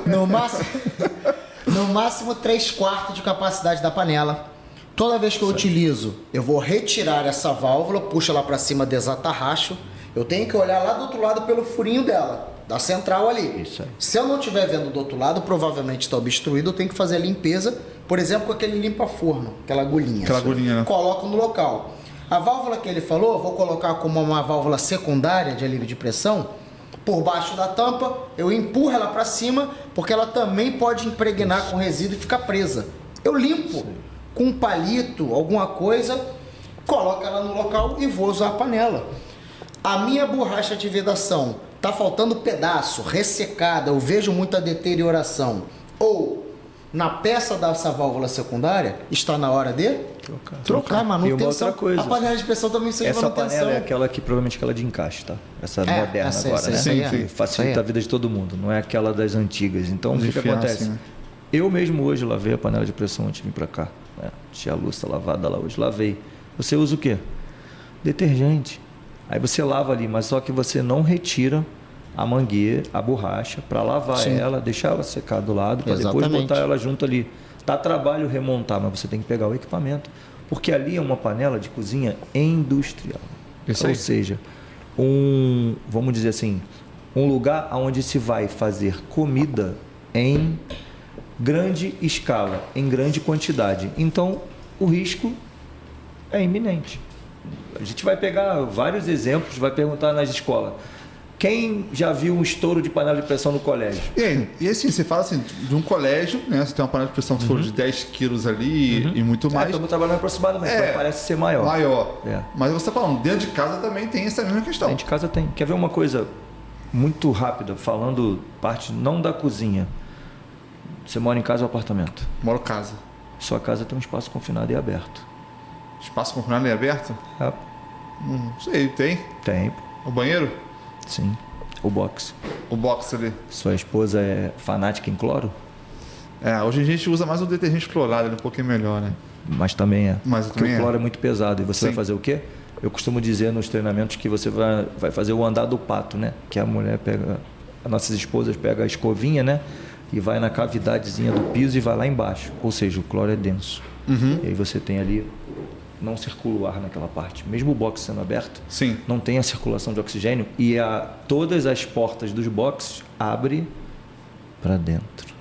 No máximo 3 quartos de capacidade da panela. Toda vez que eu utilizo, eu vou retirar essa válvula, puxo ela para cima, desatarracho. Eu tenho que olhar lá do outro lado pelo furinho dela, da central ali.
Isso aí.
Se eu não estiver vendo do outro lado, provavelmente está obstruído, eu tenho que fazer a limpeza, por exemplo, com aquele limpa-forno, aquela agulhinha.
Aquela agulhinha, né?
Coloco no local. A válvula que ele falou, eu vou colocar como uma válvula secundária de alívio de pressão. Por baixo da tampa, eu empurro ela para cima, porque ela também pode impregnar com resíduo e ficar presa. Eu limpo com um palito, alguma coisa, coloco ela no local e vou usar a panela. A minha borracha de vedação tá faltando pedaço, ressecada, eu vejo muita deterioração. Ou na peça dessa válvula secundária, está na hora de trocar
E uma
manutenção.
outra coisa.
A panela de pressão também precisa de
Essa
manutenção.
panela é aquela que provavelmente aquela de encaixe, tá? Essa
É,
moderna
essa-
agora,
essa-
né?
essa aí é.
Que
Essa aí
facilita
é.
a vida de todo mundo, não é aquela das antigas. Então, o que
enfiar
acontece?
assim, né?
Eu mesmo hoje lavei a panela de pressão antes de vir pra cá. Né? Tinha a louça lavada lá hoje, lavei. Você usa o quê? Detergente. Aí você lava ali, mas só que você não retira a mangueira, a borracha, para lavar
Sim.
ela, deixar ela secar do lado, para depois
Exatamente.
botar ela junto ali. Dá trabalho remontar, mas você tem que pegar o equipamento. Porque ali é uma panela de cozinha industrial.
Isso
Ou
aí.
seja, vamos dizer assim, um lugar onde se vai fazer comida em grande escala, em grande quantidade. Então, o risco é iminente. A gente vai pegar vários exemplos, vai perguntar nas escolas. Quem já viu um estouro de panela de pressão no colégio?
E assim, você fala assim, de um colégio, né? Você tem uma panela de pressão que for de 10 quilos ali e muito mais.
Estamos trabalhando aproximadamente, mas parece ser maior.
Maior.
É.
Mas você está falando, dentro de casa também tem essa mesma questão.
Dentro de casa tem. Quer ver uma coisa muito rápida, falando parte não da cozinha. Você mora em casa ou apartamento?
Moro em casa.
Sua casa tem um espaço confinado e aberto.
Espaço confinado e aberto?
É,
Não sei, tem.
tem,
O banheiro?
sim. O box.
O box ali.
Sua esposa é fanática em cloro?
Hoje a gente usa mais o detergente clorado, ele é um pouquinho melhor, né?
Mas também é.
Mas
Porque
também
o
é.
cloro é muito pesado. E você
Sim.
vai fazer o quê? Eu costumo dizer nos treinamentos que você vai fazer o andar do pato, né? Que a mulher pega, as nossas esposas pegam a escovinha, né? E vai na cavidadezinha do piso e vai lá embaixo. Ou seja, o cloro é denso. E aí você tem ali, não circula o ar naquela parte. Mesmo o box sendo aberto,
Sim.
não tem a circulação de oxigênio e todas as portas dos boxes abrem para dentro.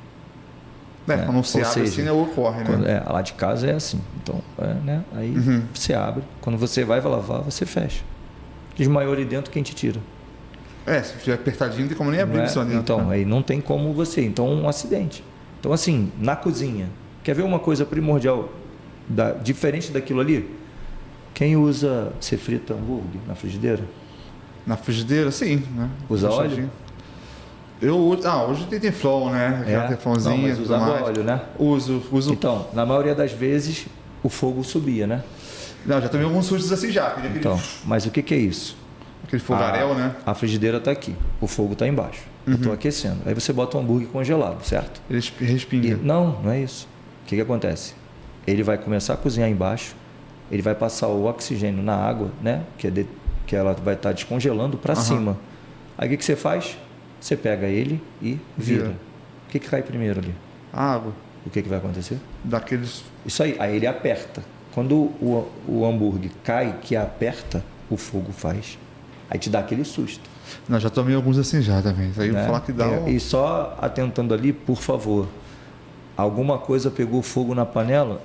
Quando se
Ou
abre
seja,
assim, ocorre, né?
lá de casa é assim. Então, né? Aí você abre. Quando você vai lavar, você fecha. Desmaiou ali dentro, quem te tira?
Se tiver apertadinho, não tem como nem abrir isso ali dentro.
Então, aí não tem como você. Então, um acidente. Então, assim, na cozinha, quer ver uma coisa primordial, diferente daquilo ali? Quem usa, você frita hambúrguer na frigideira?
Na frigideira, sim. Né?
Usa óleo?
Eu uso. Hoje tem teflon, né? Aquela teflonzinha.
Não, mas usava óleo, né?
Uso.
Então, na maioria das vezes, o fogo subia, né?
Não, já tomei alguns sustos assim já.
Então, mas o que é isso?
Aquele fogaréu, né?
A frigideira está aqui, o fogo está embaixo. Eu estou aquecendo. Aí você bota o hambúrguer congelado, certo?
Ele respinga.
Não é isso. O que acontece? Ele vai começar a cozinhar embaixo, ele vai passar o oxigênio na água, né? Que ela vai estar descongelando para cima. Aí o que você faz? Você pega ele e vira. O que cai primeiro ali?
A água.
O que vai acontecer?
Daqueles...
Isso aí ele aperta. Quando o hambúrguer cai, que aperta, o fogo faz. Aí te dá aquele susto.
Não, já tomei alguns assim já também. Aí eu vou falar que dá
E só atentando ali, por favor, alguma coisa pegou fogo na panela,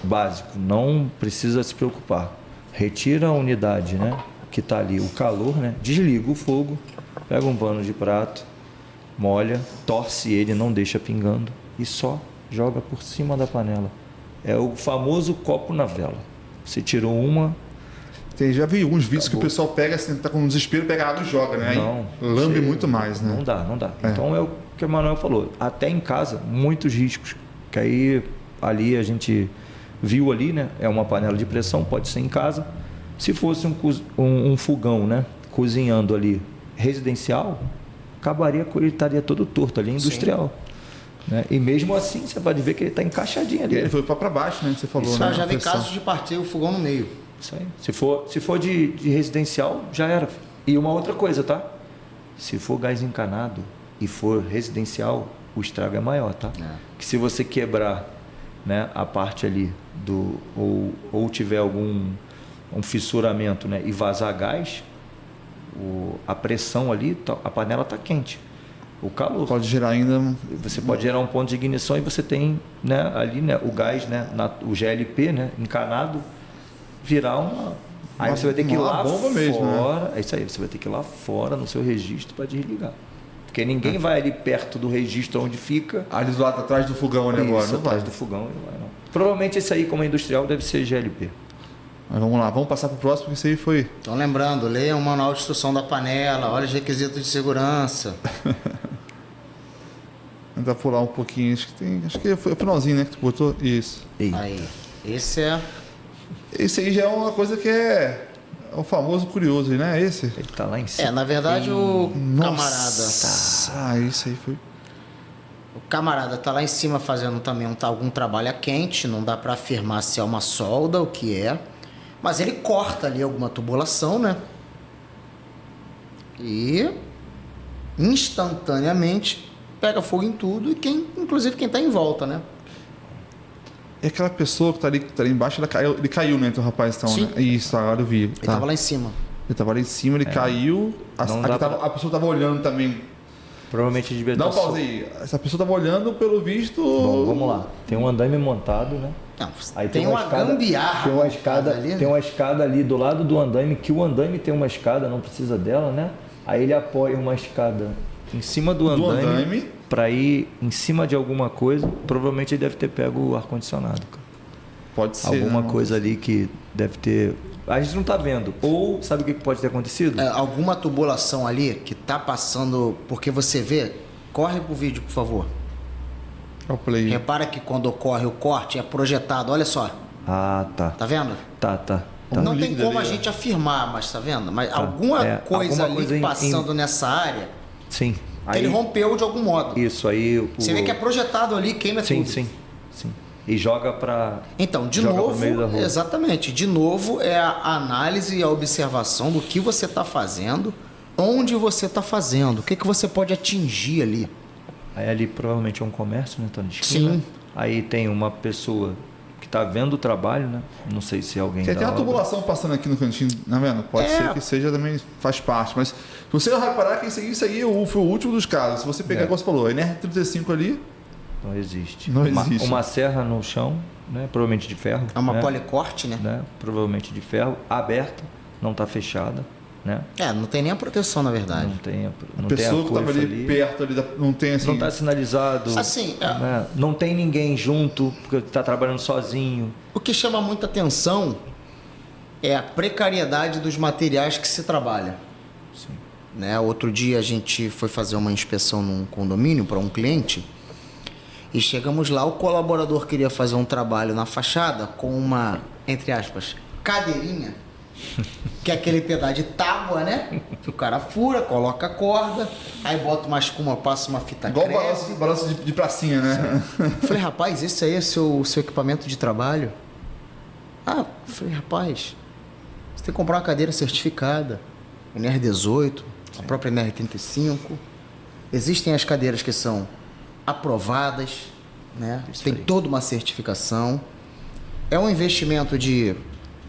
básico, não precisa se preocupar. Retira a unidade, né, que está ali, o calor, né, desliga o fogo, pega um pano de prato, molha, torce ele, não deixa pingando e só joga por cima da panela. É o famoso copo na vela. Você tirou uma...
Já vi alguns vídeos que o pessoal pega, assim, tá com desespero, pega água e joga, né?
Não.
Aí lambe muito mais, né?
Não dá. Então é o que o Manuel falou. Até em casa, muitos riscos. Que aí, ali a gente viu ali, né? É uma panela de pressão, pode ser em casa. Se fosse um fogão, né? Cozinhando ali, residencial, ele estaria todo torto ali, industrial. Né? E mesmo assim, você pode ver que ele está encaixadinho ali.
E ele foi para baixo, né? Você falou,
Isso,
né?
já vi casos de partir o fogão no meio.
Isso aí. Se for de residencial, já era. E uma outra coisa, tá? Se for gás encanado e for residencial, o estrago é maior, tá? Que se você quebrar, né, a parte ali ou tiver algum fissuramento, né, e vazar gás, a pressão ali, a panela está quente. O calor.
Pode gerar ainda...
Você pode gerar um ponto de ignição e você tem, né, ali, né, o gás, né, o GLP, né, encanado, virar uma... Aí você vai ter que ir lá
bomba mesmo,
fora...
né?
É isso aí, você vai ter que ir lá fora no seu registro para desligar. Porque ninguém vai ali perto do registro onde fica...
Ali do lado atrás do fogão, né? Agora,
isso, atrás do fogão, não vai não. Provavelmente esse aí, como é industrial, deve ser GLP.
Mas vamos lá, vamos passar para o próximo, porque isso aí foi...
Então lembrando, leia o manual de instrução da panela, olha os requisitos de segurança.
Tentar pular um pouquinho, acho que foi o finalzinho, né, que tu botou? Isso.
Aí, esse
aí já é uma coisa que é o famoso curioso, né? Esse?
Ele tá lá em cima.
na verdade o camarada...
Isso aí foi...
O camarada tá lá em cima fazendo também algum trabalho a quente, não dá para afirmar se é uma solda, o que é. Mas ele corta ali alguma tubulação, né? E instantaneamente pega fogo em tudo e inclusive quem tá em volta, né?
É aquela pessoa que tá ali embaixo, ele caiu, né? Então o rapaz, então,
Sim.
né? Isso, agora eu vi.
Ele tava lá em cima.
Ele tava lá em cima, ele caiu. A pessoa tava olhando também.
Provavelmente devia
Dá um pause aí. Essa pessoa tava olhando, pelo visto...
Bom, vamos lá. Tem um andaime montado, né?
Não,
Aí
tem uma gambiarra.
Tem uma escada ali do lado do andaime, que o andaime tem uma escada, não precisa dela, né? Aí ele apoia uma escada em cima do andaime para ir em cima de alguma coisa. Provavelmente ele deve ter pego o ar-condicionado.
Pode ser.
Alguma coisa ali que deve ter... A gente não tá vendo. Ou, sabe o que pode ter acontecido?
Alguma tubulação ali que tá passando... Porque você vê... Corre pro vídeo, por favor.
É o play.
Repara que quando ocorre o corte é projetado. Olha só.
Ah, tá.
Tá vendo?
Tá.
Não tem como a gente afirmar, mas tá vendo? Mas alguma coisa ali passando nessa área...
Sim.
Aí, ele rompeu de algum modo.
Isso, aí...
Você vê que é projetado ali, queima tudo.
Sim. E joga para...
Então, de novo, exatamente. De novo, é a análise e a observação do que você está fazendo, onde você está fazendo, o que você pode atingir ali.
Aí ali provavelmente é um comércio, né? Tô na esquina.
Sim.
Aí tem uma pessoa está vendo o trabalho, né? Não sei se alguém
Tem
da
até uma
obra-
tubulação passando aqui no cantinho, tá vendo? Pode ser que seja também, faz parte. Mas se você reparar que isso aí foi o último dos casos. Se você pegar, como você falou, a NR35 ali,
Não existe.
Não existe.
Uma serra no chão, né? Provavelmente de ferro.
É uma
né?
policorte, né?
Provavelmente de ferro, aberta, não está fechada, né?
Não tem nem a proteção, na verdade.
Não tem a
a pessoa que estava
coifa
ali perto, ali, não tem assim.
Não está sinalizado.
Assim,
né? Não tem ninguém junto, porque está trabalhando sozinho.
o que chama muita atenção é a precariedade dos materiais que se trabalha.
Sim.
Né? Outro dia a gente foi fazer uma inspeção num condomínio para um cliente e chegamos lá, o colaborador queria fazer um trabalho na fachada com uma, entre aspas, cadeirinha, que é aquele pedaço de tábua, né? Que o cara fura, coloca a corda, aí bota uma espuma, passa uma fita
Igual
crepe.
balanço de pracinha, né?
Falei, rapaz, esse aí é seu equipamento de trabalho? Falei, rapaz, você tem que comprar uma cadeira certificada, NR18, a própria NR35. Existem as cadeiras que são aprovadas, né?
Isso
Tem
aí.
toda uma certificação. É um investimento de...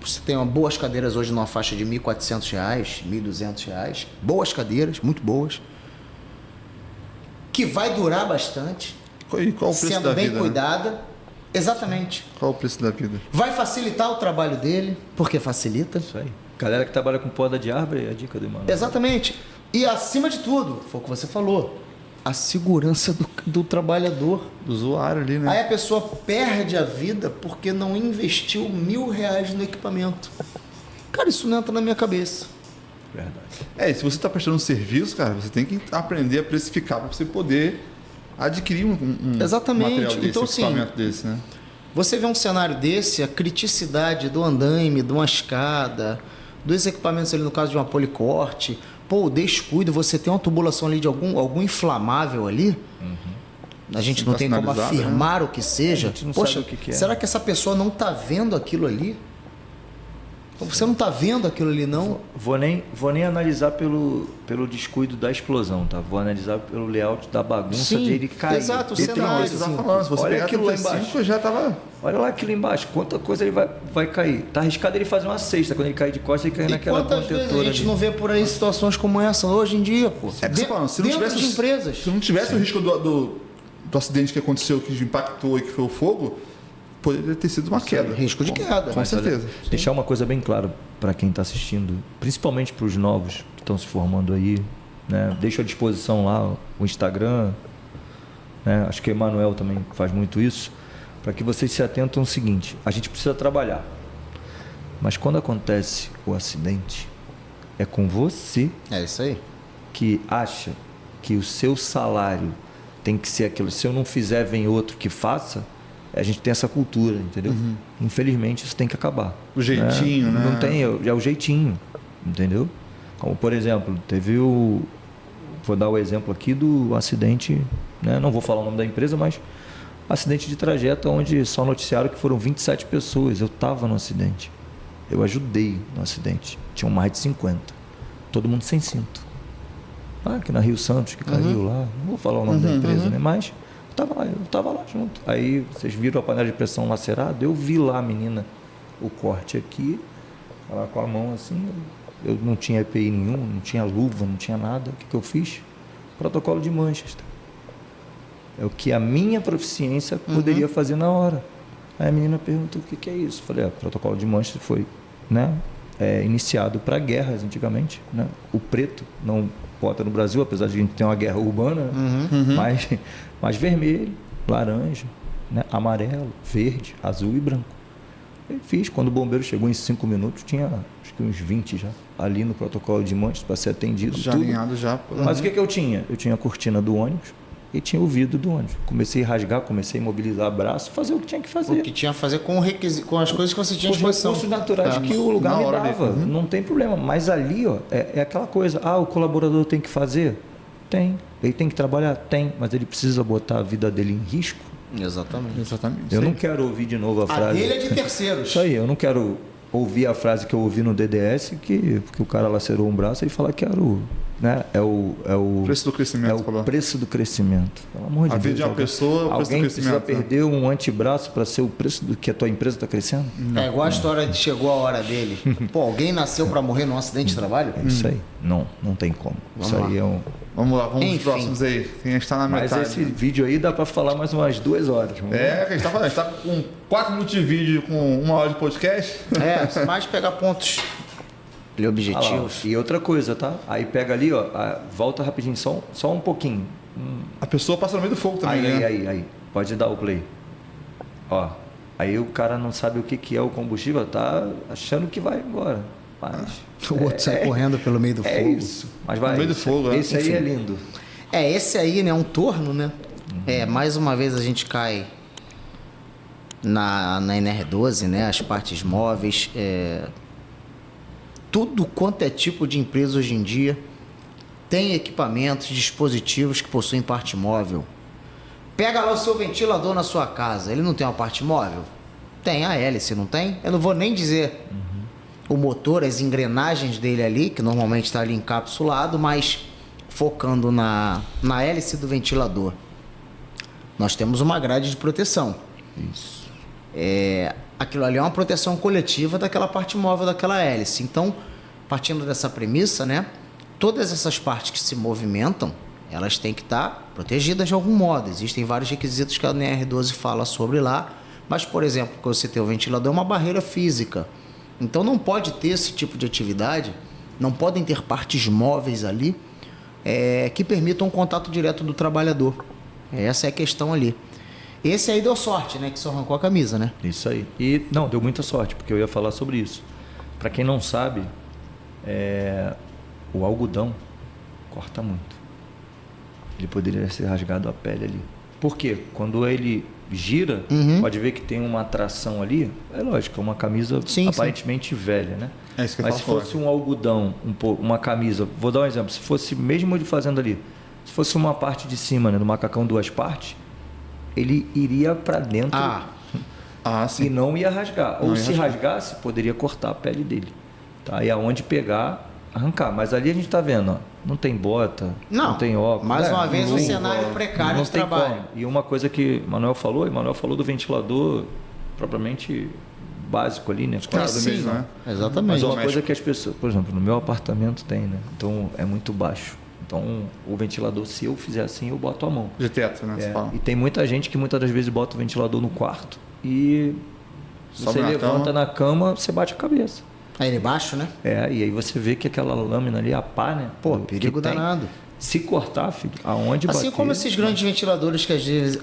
Você tem boas cadeiras hoje numa faixa de R$ 1.400, R$ 1.200. Boas cadeiras, muito boas. Que vai durar bastante.
E qual o preço
Sendo
da
bem
vida? Né?
cuidada. Exatamente.
Qual o preço da vida?
Vai facilitar o trabalho dele, porque facilita.
Isso aí. Galera que trabalha com poda de árvore, é a dica do Emanuel.
Exatamente. E acima de tudo, foi o que você falou, a segurança do trabalhador.
Do usuário ali, né?
Aí a pessoa perde a vida porque não investiu R$ 1.000 no equipamento. Cara, isso não entra na minha cabeça.
Verdade.
E se você está prestando um serviço, cara, você tem que aprender a precificar para você poder adquirir um
Exatamente.
material desse,
Então,
um
assim,
equipamento desse, né?
Você vê um cenário desse, a criticidade do andaime, de uma escada, dos equipamentos ali no caso de uma policorte, pô, o descuido, você tem uma tubulação ali de algum inflamável ali, a gente
Sim,
não
tá
tem como
sinalizado,
afirmar o que seja.
A gente não
Poxa,
sabe o que é.
será que essa pessoa não está vendo aquilo ali? Você não está vendo aquilo ali, não?
Vou nem analisar pelo descuido da explosão, tá? Vou analisar pelo layout da bagunça
Sim,
de ele cair.
exato, o
Então,
cenário.
você tá falando, se você
Olha
pegar
aquilo lá
35,
embaixo.
já tava...
Olha lá aquilo embaixo, quanta coisa ele vai cair. Tá arriscado ele fazer uma cesta, quando ele cair de costas, ele cair
E
naquela
quantas vezes a
protetora
gente
ali.
não vê por aí situações como essa hoje em dia, pô?
É que você falando, se não
Dentro
tivesse
de empresas.
Se não tivesse o risco do acidente que aconteceu, que impactou e que foi o fogo, poderia ter sido uma queda.
Risco de queda.
Com
Mas, olha,
certeza.
deixar uma coisa bem clara para quem está assistindo, principalmente para os novos que estão se formando aí, né? Deixo à disposição lá o Instagram, né? Acho que o Emanuel também faz muito isso, para que vocês se atentem ao seguinte: a gente precisa trabalhar, mas quando acontece o acidente, é com você
É isso aí.
que acha que o seu salário tem que ser aquilo. Se eu não fizer, vem outro que faça. A gente tem essa cultura, entendeu? Infelizmente, isso tem que acabar.
O jeitinho, né?
Não tem, é o jeitinho, entendeu? Como, por exemplo, teve o... Vou dar o exemplo aqui do acidente, né? Não vou falar o nome da empresa, mas acidente de trajeto onde só noticiaram que foram 27 pessoas. Eu estava no acidente. Eu ajudei no acidente. Tinham mais de 50. Todo mundo sem cinto. Aqui na Rio Santos, que caiu lá. Não vou falar o nome da empresa, né? Mas eu estava lá junto. Aí vocês viram a panela de pressão lacerada? Eu vi lá a menina, o corte aqui, ela com a mão assim. Eu não tinha EPI nenhum, não tinha luva, não tinha nada. O que eu fiz? Protocolo de Manchester. É o que a minha proficiência poderia fazer na hora. Aí a menina perguntou o que é isso. Eu falei, protocolo de Manchester foi, né, iniciado para guerras antigamente, né? O preto não bota no Brasil, apesar de a gente ter uma guerra urbana, mas vermelho, laranja, né, amarelo, verde, azul e branco. Eu fiz, quando o bombeiro chegou em 5 minutos, tinha acho que uns 20 já ali no protocolo de Manchester para ser atendido.
Já
tudo.
alinhado já.
Mas o que eu tinha? Eu tinha a cortina do ônibus e tinha o vidro do ônibus. Comecei a rasgar, comecei a imobilizar braço, fazer o que tinha que fazer.
O que tinha a fazer com as coisas que você tinha à
Os
disposição.
recursos naturais que o lugar
na
me
hora
dava.
ali.
Não tem problema. Mas ali, ó, é aquela coisa. O colaborador tem que fazer? Tem. Ele tem que trabalhar? Tem. Mas ele precisa botar a vida dele em risco?
Exatamente.
Exatamente.
Eu não quero ouvir de novo a
A
frase.
dele é de terceiros.
Isso aí, eu não quero ouvir a frase que eu ouvi no DDS, que o cara lacerou um braço e falar que era o... Né? É o
Preço do crescimento,
é o
falou.
preço do crescimento. Pelo amor de
A
Deus.
vida de uma pessoa, o preço do
Alguém precisa
crescimento.
perder um antebraço para ser o preço do que a tua empresa está crescendo?
É igual a história de chegou a hora dele. Pô, alguém nasceu pra morrer num acidente de trabalho?
É isso aí. Não tem como.
Vamos
Isso aí
lá.
é um...
Vamos lá, vamos
Enfim.
os próximos aí. A gente tá na
Mas
metade.
esse vídeo aí dá para falar mais umas 2 horas. Vamos lá.
É, que a gente tá falando. A gente tá com 4 minutos de vídeo com 1 hora de podcast.
É, mais pegar pontos
Ah lá, ó.
objetivos.
E outra coisa, tá? Aí pega ali, ó, volta rapidinho, só um pouquinho.
A pessoa passa no meio do fogo também, né?
Aí. Pode dar o play. Ó, aí o cara não sabe o que é o combustível, tá achando que vai embora. Mas
O outro sai correndo pelo meio do
é
fogo.
isso. Mas vai.
No meio do fogo, né?
Esse aí
Enfim.
é lindo.
É, esse aí, né, é um torno, né? É, mais uma vez a gente cai na NR12, né? As partes móveis, tudo quanto é tipo de empresa hoje em dia tem equipamentos, dispositivos que possuem parte móvel. Pega lá o seu ventilador na sua casa, ele não tem uma parte móvel? Tem a hélice, não tem? Eu não vou nem dizer o motor, as engrenagens dele ali, que normalmente está ali encapsulado, mas focando na hélice do ventilador. Nós temos uma grade de proteção.
Isso.
Aquilo ali é uma proteção coletiva daquela parte móvel daquela hélice. Então, partindo dessa premissa, né, todas essas partes que se movimentam, elas têm que estar protegidas de algum modo. Existem vários requisitos que a NR12 fala sobre lá, mas, por exemplo, quando você tem o ventilador, é uma barreira física. Então, não pode ter esse tipo de atividade, não podem ter partes móveis ali que permitam um contato direto do trabalhador. Essa é a questão ali. Esse aí deu sorte, né? Que só arrancou a camisa, né?
Isso aí. E não, deu muita sorte, porque eu ia falar sobre isso. Para quem não sabe, o algodão corta muito. Ele poderia ser rasgado a pele ali. Por quê? Quando ele gira, pode ver que tem uma tração ali. É lógico, é uma camisa
Sim,
aparentemente velha, né?
É isso que eu
Mas
ia
se
falar.
fosse um algodão, uma camisa, vou dar um exemplo, se fosse mesmo ele fazendo ali, se fosse uma parte de cima, né, do macacão 2 partes, ele iria para dentro
Ah,
e
sim.
não ia rasgar.
Não
Ou
ia
se
rasgar.
rasgasse, poderia cortar a pele dele. Tá? E aonde pegar, arrancar. Mas ali a gente tá vendo, ó, não tem bota, não tem óculos.
Mais uma vez, um
luva,
cenário precário
não
de
tem
trabalho.
como. E uma coisa que o Manuel falou do ventilador propriamente básico ali, né?
Cara,
Sim,
mesmo, né?
Exatamente.
Mas uma
doméstico.
coisa que as pessoas, por exemplo, no meu apartamento tem, né? Então é muito baixo. Então o ventilador, se eu fizer assim, eu boto a mão.
De teto, né? Você fala.
E tem muita gente que muitas das vezes bota o ventilador no quarto e
Sobe
você
na
levanta
cama.
na cama, você bate a cabeça.
Aí embaixo, né?
E aí você vê que aquela lâmina ali, a pá, né?
Pô,
que
perigo
tem,
danado.
Se cortar, filho, aonde bater...
Assim como esses grandes ventiladores que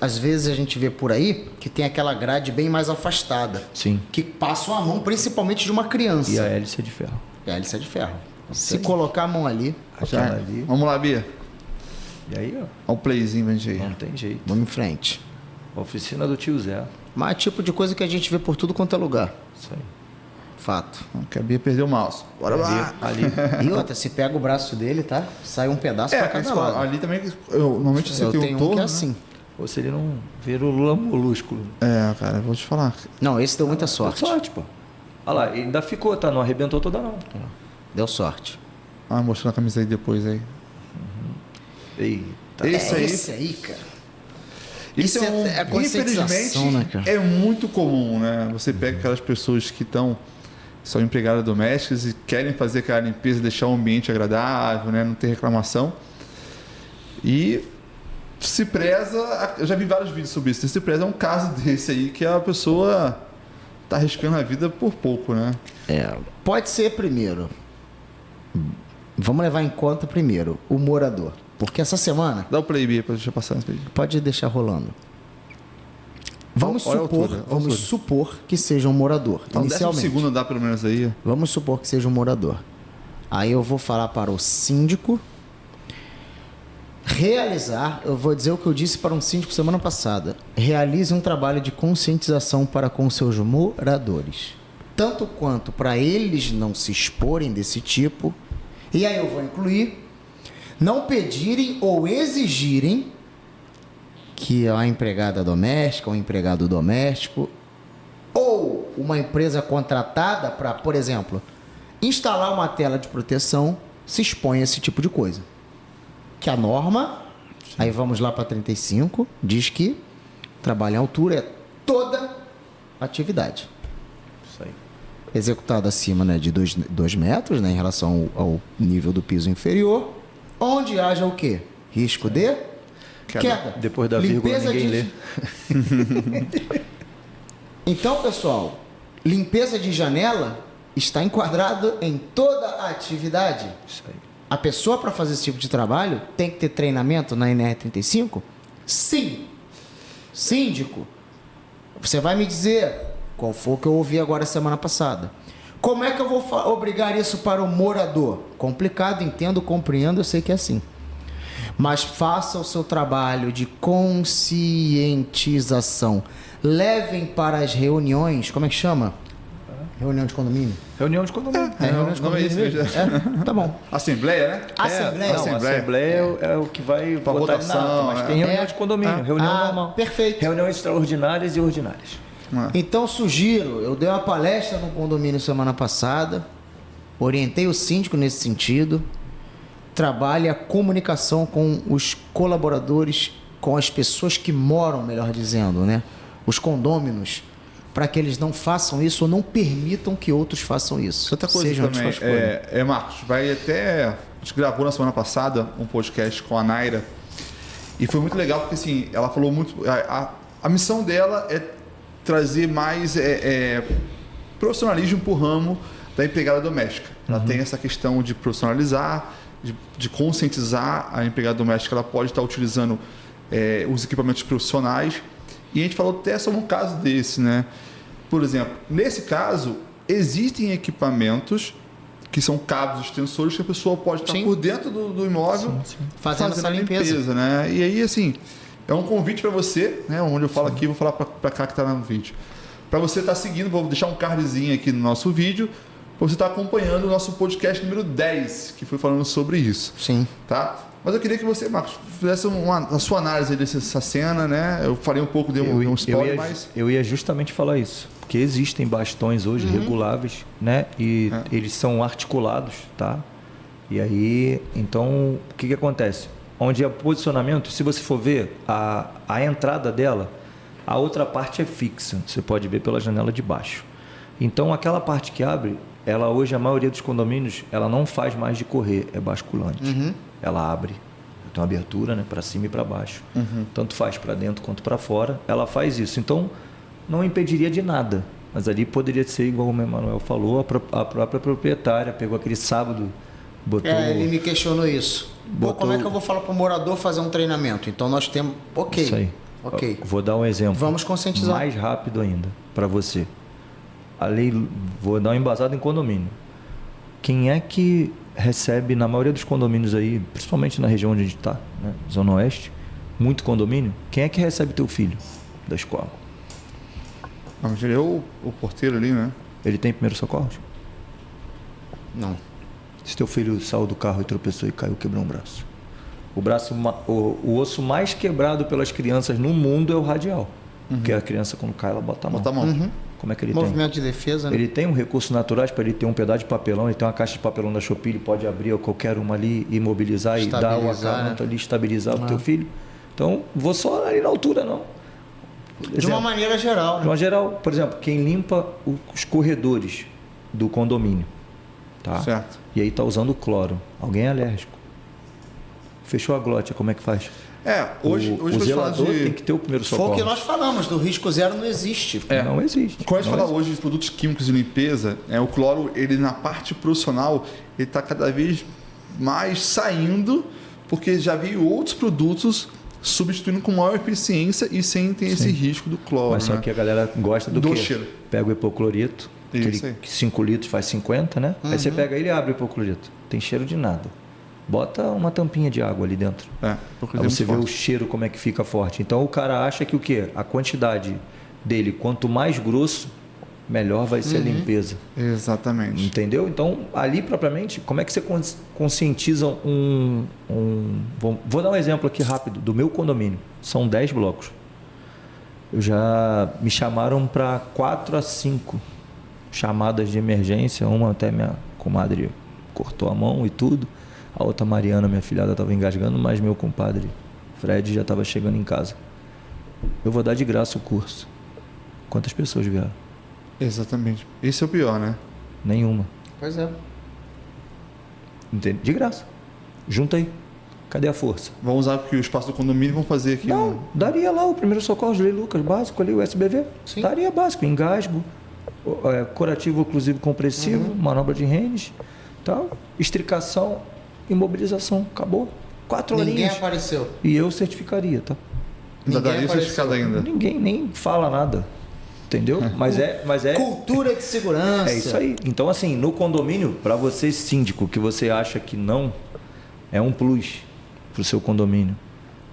às vezes a gente vê por aí, que tem aquela grade bem mais afastada.
Sim.
Que passam a mão principalmente de uma criança.
E a hélice é de ferro.
E a hélice é de ferro. Se colocar a mão ali,
Aquela
Já.
ali.
Vamos lá, Bia.
E aí, ó,
Olha o playzinho pra gente aí.
não tem jeito.
vamos em frente.
Oficina do tio Zé.
Mas é tipo de coisa que a gente vê por tudo quanto é lugar.
Isso aí.
Fato.
Que a Bia perdeu o mouse. Bora lá.
Ali.
E outra, se pega o braço dele, tá? Sai um pedaço pra
É,
cada
cara,
lado.
ali também, normalmente você
Eu
tem
tenho
um
um
torno,
que é
né?
assim.
Ou se ele não vira o Lula Molúsculo.
É, cara, eu vou te falar.
Não, esse deu muita sorte.
Sorte, pô. Olha lá, ainda ficou, tá? Não arrebentou toda, não.
Deu sorte.
Ah, mostrando a camisa aí depois aí.
Eita.
Esse aí,
cara.
Isso
Isso
é
é a conscientização,
infelizmente,
né, cara?
é muito comum, né? Você pega aquelas pessoas que são empregadas domésticas e querem fazer aquela limpeza, deixar o ambiente agradável, né? Não ter reclamação. E se preza, eu já vi vários vídeos sobre isso, se preza é um caso desse aí que a pessoa tá arriscando a vida por pouco, né?
Pode ser primeiro. Vamos levar em conta primeiro o morador. Porque essa semana,
Dá o play, Bia, pra deixar passar esse vídeo.
pode deixar rolando. Vamos
Olha a
supor,
altura, olha a
vamos
altura.
supor que seja um morador.
Então,
inicialmente.
12º dá pelo menos aí.
Vamos supor que seja um morador. Aí eu vou falar para o síndico realizar, eu vou dizer o que eu disse para um síndico semana passada. Realize um trabalho de conscientização para com seus moradores. Tanto quanto para eles não se exporem desse tipo. E aí eu vou incluir não pedirem ou exigirem que a empregada doméstica ou empregado doméstico ou uma empresa contratada para, por exemplo, instalar uma tela de proteção, se expõe a esse tipo de coisa. Que a norma, aí vamos lá para 35, diz que trabalho em altura é toda atividade
Isso aí.
executada acima, né, de 2 metros, né, em relação ao nível do piso inferior, onde haja o quê? Risco de queda.
Depois da vírgula ninguém lê.
Então, pessoal, limpeza de janela está enquadrado em toda a atividade.
Isso aí.
A pessoa, para fazer esse tipo de trabalho, tem que ter treinamento na NR35? Sim. Síndico, você vai me dizer qual foi o que eu ouvi agora semana passada. Como é que eu vou obrigar isso para o morador? Complicado, entendo, compreendo, eu sei que é assim. Mas faça o seu trabalho de conscientização. Levem para as reuniões, como é que chama? Reunião de condomínio?
Reunião de condomínio.
Reunião de condomínio mesmo? Tá bom.
Assembleia, né?
Assembleia.
Não,
Assembleia.
Assembleia é o que vai
Pra
votar
votação,
em nada, mas tem reunião de condomínio, reunião normal.
Perfeito.
Reuniões extraordinárias e ordinárias.
Então sugiro, eu dei uma palestra no condomínio semana passada, orientei o síndico nesse sentido, trabalhe a comunicação com os colaboradores, com as pessoas que moram, melhor dizendo, né? Os condôminos, para que eles não façam isso ou não permitam que outros façam isso.
Outra coisa
Sejam
também,
antes com as coisas.
Marcos, a gente gravou na semana passada um podcast com a Naira e foi muito legal porque assim, ela falou muito, a missão dela é trazer mais profissionalismo para o ramo da empregada doméstica. Ela tem essa questão de profissionalizar, de conscientizar a empregada doméstica, ela pode estar utilizando os equipamentos profissionais. E a gente falou até sobre um caso desse, né? Por exemplo, nesse caso, existem equipamentos que são cabos extensores que a pessoa pode estar por dentro do imóvel
Fazendo essa
a
limpeza.
né? E aí, assim, é um convite para você, né? Onde eu falo aqui, vou falar para cá que está no vídeo. Para você estar seguindo, vou deixar um cardzinho aqui no nosso vídeo, para você estar acompanhando o nosso podcast número 10, que foi falando sobre isso.
Sim.
Tá? Mas eu queria que você, Marcos, fizesse a sua análise dessa cena, né? Eu falei um pouco, dei um spoiler, mas...
Eu ia justamente falar isso, porque existem bastões hoje reguláveis, né? E eles são articulados, tá? E aí, então, o que acontece? Onde é o posicionamento, se você for ver, a entrada dela, a outra parte é fixa, você pode ver pela janela de baixo. Então, aquela parte que abre, ela hoje, a maioria dos condomínios, ela não faz mais de correr, é basculante. Ela abre, tem uma abertura, né, para cima e para baixo. Tanto faz para dentro quanto para fora, ela faz isso. Então, não impediria de nada. Mas ali poderia ser, igual o Emanuel falou, a própria proprietária pegou aquele sábado, botou...
Ele me questionou isso. Pô, como é que eu vou falar para o morador fazer um treinamento? Então, nós temos... Ok.
Isso aí.
Ok.
Vou dar um exemplo.
Vamos conscientizar.
Mais rápido ainda, para você. A lei, vou dar um embasado em condomínio. Quem é que recebe, na maioria dos condomínios aí, principalmente na região onde a gente está, né, Zona Oeste, muito condomínio, quem é que recebe teu filho da escola?
Vamos dizer, o porteiro ali, né?
Ele tem primeiro socorro?
Não.
Se teu filho saiu do carro e tropeçou e caiu, quebrou um braço. O osso mais quebrado pelas crianças no mundo é o radial. Porque a criança, quando cai, ela bota a mão.
Bota a mão.
Como é que ele
Movimento de defesa,
tem?
né?
Ele tem um recurso naturais para ele ter um pedaço de papelão, ele tem uma caixa de papelão da Shopee, ele pode abrir qualquer uma ali, imobilizar e dar o acabamento ali, estabilizar o teu filho. Então, vou só ali na altura, não.
De uma maneira geral, né?
De uma geral, por exemplo, quem limpa os corredores do condomínio, tá?
Certo.
E aí tá usando cloro. Alguém é alérgico. Fechou a glote, como é que faz?
Hoje
o
vou te falar
zelador tem que ter o primeiro
Foi
socorro.
o que nós falamos, do risco zero não existe.
Não existe.
Quando a gente
Não
fala
existe.
hoje de produtos químicos de limpeza, o cloro, ele na parte profissional, ele está cada vez mais saindo, porque já veio outros produtos substituindo com maior eficiência e sem ter esse risco do cloro.
Mas só
né?
que a galera gosta do quê?
cheiro.
Pega o hipoclorito,
Isso aí.
que 5 litros faz 50, né? Aí você pega ele e abre o hipoclorito. Tem cheiro de nada. Bota uma tampinha de água ali dentro. Aí você vê o cheiro como é que fica forte. Então o cara acha que o quê? A quantidade dele, quanto mais grosso, melhor vai ser a limpeza.
Exatamente.
Entendeu? Então, ali propriamente, como é que você conscientiza Vou dar um exemplo aqui rápido, do meu condomínio. São 10 blocos. me chamaram para 4 a 5 chamadas de emergência. Uma até minha comadre cortou a mão e tudo. A outra, Mariana, minha filhada, estava engasgando, mas meu compadre Fred já estava chegando em casa. Eu vou dar de graça o curso. Quantas pessoas vieram?
Exatamente. Esse é o pior, né?
Nenhuma.
Pois é.
Entende? De graça. Junta aí. Cadê a força?
Vamos usar porque o espaço do condomínio vão fazer aqui.
Não, daria lá o primeiro socorro, Lei Lucas, básico ali, o SBV.
Sim.
Daria básico, engasgo, curativo oclusivo compressivo, manobra de Rennes, tal, estricação, imobilização. Acabou. 4
Ninguém
horinhas.
apareceu.
E eu certificaria, tá?
Ainda
Ninguém
daria
apareceu.
certificado ainda.
Ninguém nem fala nada. Entendeu? Mas é
Cultura de segurança.
É isso aí. Então, assim, no condomínio, para você, síndico, que você acha que não, é um plus para o seu condomínio.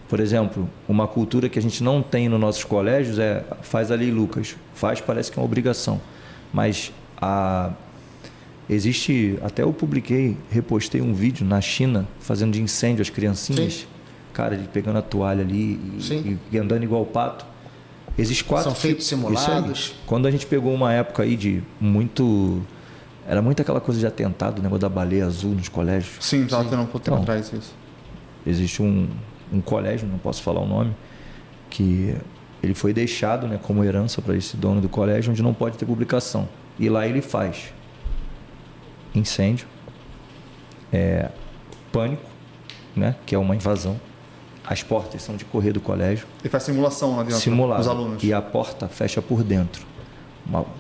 Por exemplo, uma cultura que a gente não tem nos nossos colégios é faz a Lei Lucas. Faz, parece que é uma obrigação. Mas existe, até eu publiquei, repostei um vídeo na China fazendo de incêndio as criancinhas.
Sim.
Cara, ele pegando a toalha ali e andando igual o pato. Existem 4
São feitos simulados.
Isso aí. Quando a gente pegou uma época aí de muito... Era muito aquela coisa de atentado, o negócio da baleia azul nos colégios.
Sim, estava tendo um pouco tempo
Então,
atrás isso.
Existe um colégio, não posso falar o nome, que ele foi deixado, né, como herança para esse dono do colégio, onde não pode ter publicação. E lá ele faz incêndio, pânico, né, que é uma invasão. As portas são de correr do colégio.
Ele faz simulação lá dentro
Simulado.
dos alunos.
E a porta fecha por dentro.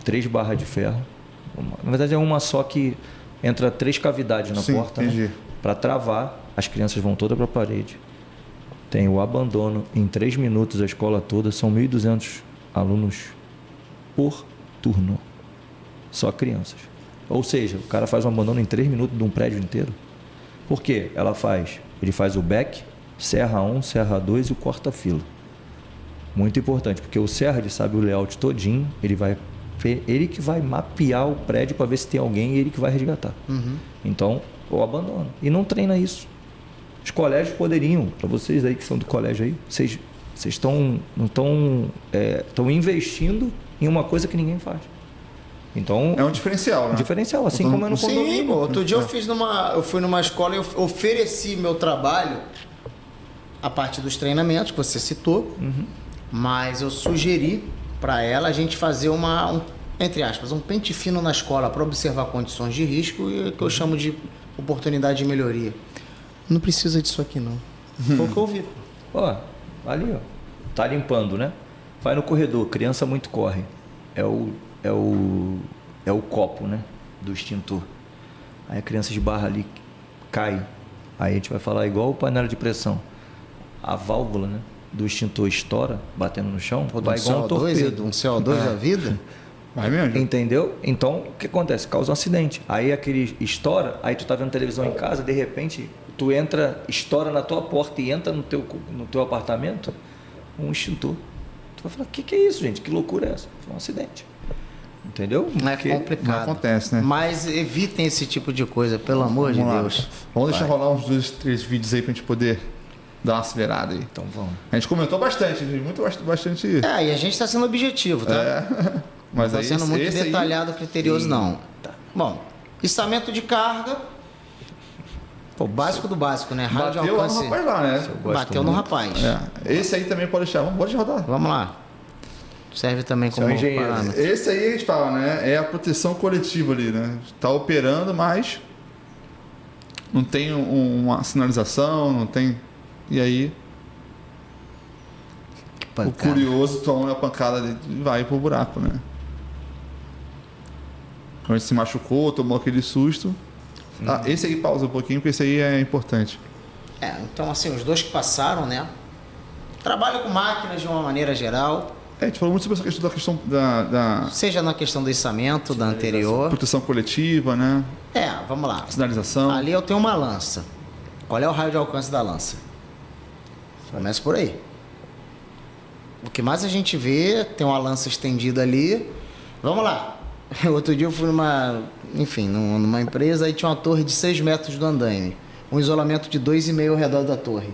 3 barras de ferro. Na verdade é uma só que entra 3 cavidades na
Sim,
porta.
entendi.
Né? Para travar, as crianças vão todas para a parede. Tem o abandono. Em 3 minutos a escola toda. São 1.200 alunos por turno. Só crianças. Ou seja, o cara faz um abandono em 3 minutos de um prédio inteiro. Por quê? Ele faz o back, serra 1, serra 2 e o corta-fila. Muito importante, porque o serra ele sabe o layout todinho, ele que vai mapear o prédio para ver se tem alguém e ele que vai resgatar. Então, eu abandono. E não treina isso. Os colégios poderiam, para vocês aí que são do colégio aí, vocês estão investindo em uma coisa que ninguém faz. Então,
É um diferencial, né?
diferencial, assim como é no condomínio.
Sim, pô. Outro dia eu fui numa escola e eu ofereci meu trabalho, a parte dos treinamentos que você citou, mas eu sugeri para ela a gente fazer entre aspas, um pente fino na escola para observar condições de risco e que eu chamo de oportunidade de melhoria. Não precisa disso aqui, não. Foi o que eu ouvi.
Ó, ali, ó. Tá limpando, né? Vai no corredor, criança muito corre. É o copo, né? Do extintor. Aí a criança esbarra ali, cai. Aí a gente vai falar igual panela de pressão. A válvula, né? Do extintor estoura, batendo no chão, vai igual um torpedo.
Um CO2 da vida?
Vai mesmo.
Entendeu? Então, o que acontece? Causa um acidente. Aí aquele estoura, aí tu tá vendo televisão em casa, de repente, tu estoura na tua porta e entra no teu apartamento um extintor. Tu vai falar, o que é isso, gente? Que loucura é essa? Foi um acidente. Entendeu?
É complicado.
não acontece, né?
Mas evitem esse tipo de coisa, pelo amor de
Vamos lá.
Deus.
Vamos deixar rolar uns 2, 3 vídeos aí pra gente poder dar uma acelerada aí.
Então vamos.
A gente comentou bastante, bastante.
E a gente está sendo objetivo, tá?
Mas
Não
aí,
está sendo muito
esse aí-
detalhado, criterioso, não. Bom, içamento de carga. Pô, básico do básico, né? Rádio de
Bateu lá no
alcance.
rapaz lá, né?
Bateu no rapaz.
Esse aí também pode deixar. Pode rodar.
Vamos lá. Serve também como
Seu engenheiro.
parâmetro.
Esse aí a gente fala, né? É a proteção coletiva ali, né? Tá operando, mas não tem uma sinalização, não tem. E aí
Que
o
pancada.
curioso toma a pancada ali e vai pro buraco, né? Quando se machucou, tomou aquele susto. Esse aí pausa um pouquinho, porque esse aí é importante.
Então assim, os dois que passaram, né? Trabalham com máquinas de uma maneira geral.
A gente falou muito sobre essa questão da
Seja na questão do içamento, da anterior.
proteção coletiva, né?
Vamos lá.
Sinalização.
Ali eu tenho uma lança. Qual é o raio de alcance da lança? Começa por aí. O que mais a gente vê, tem uma lança estendida ali. Vamos lá. Outro dia eu fui numa empresa e tinha uma torre de 6 metros do andaime. Um isolamento de 2,5 ao redor da torre.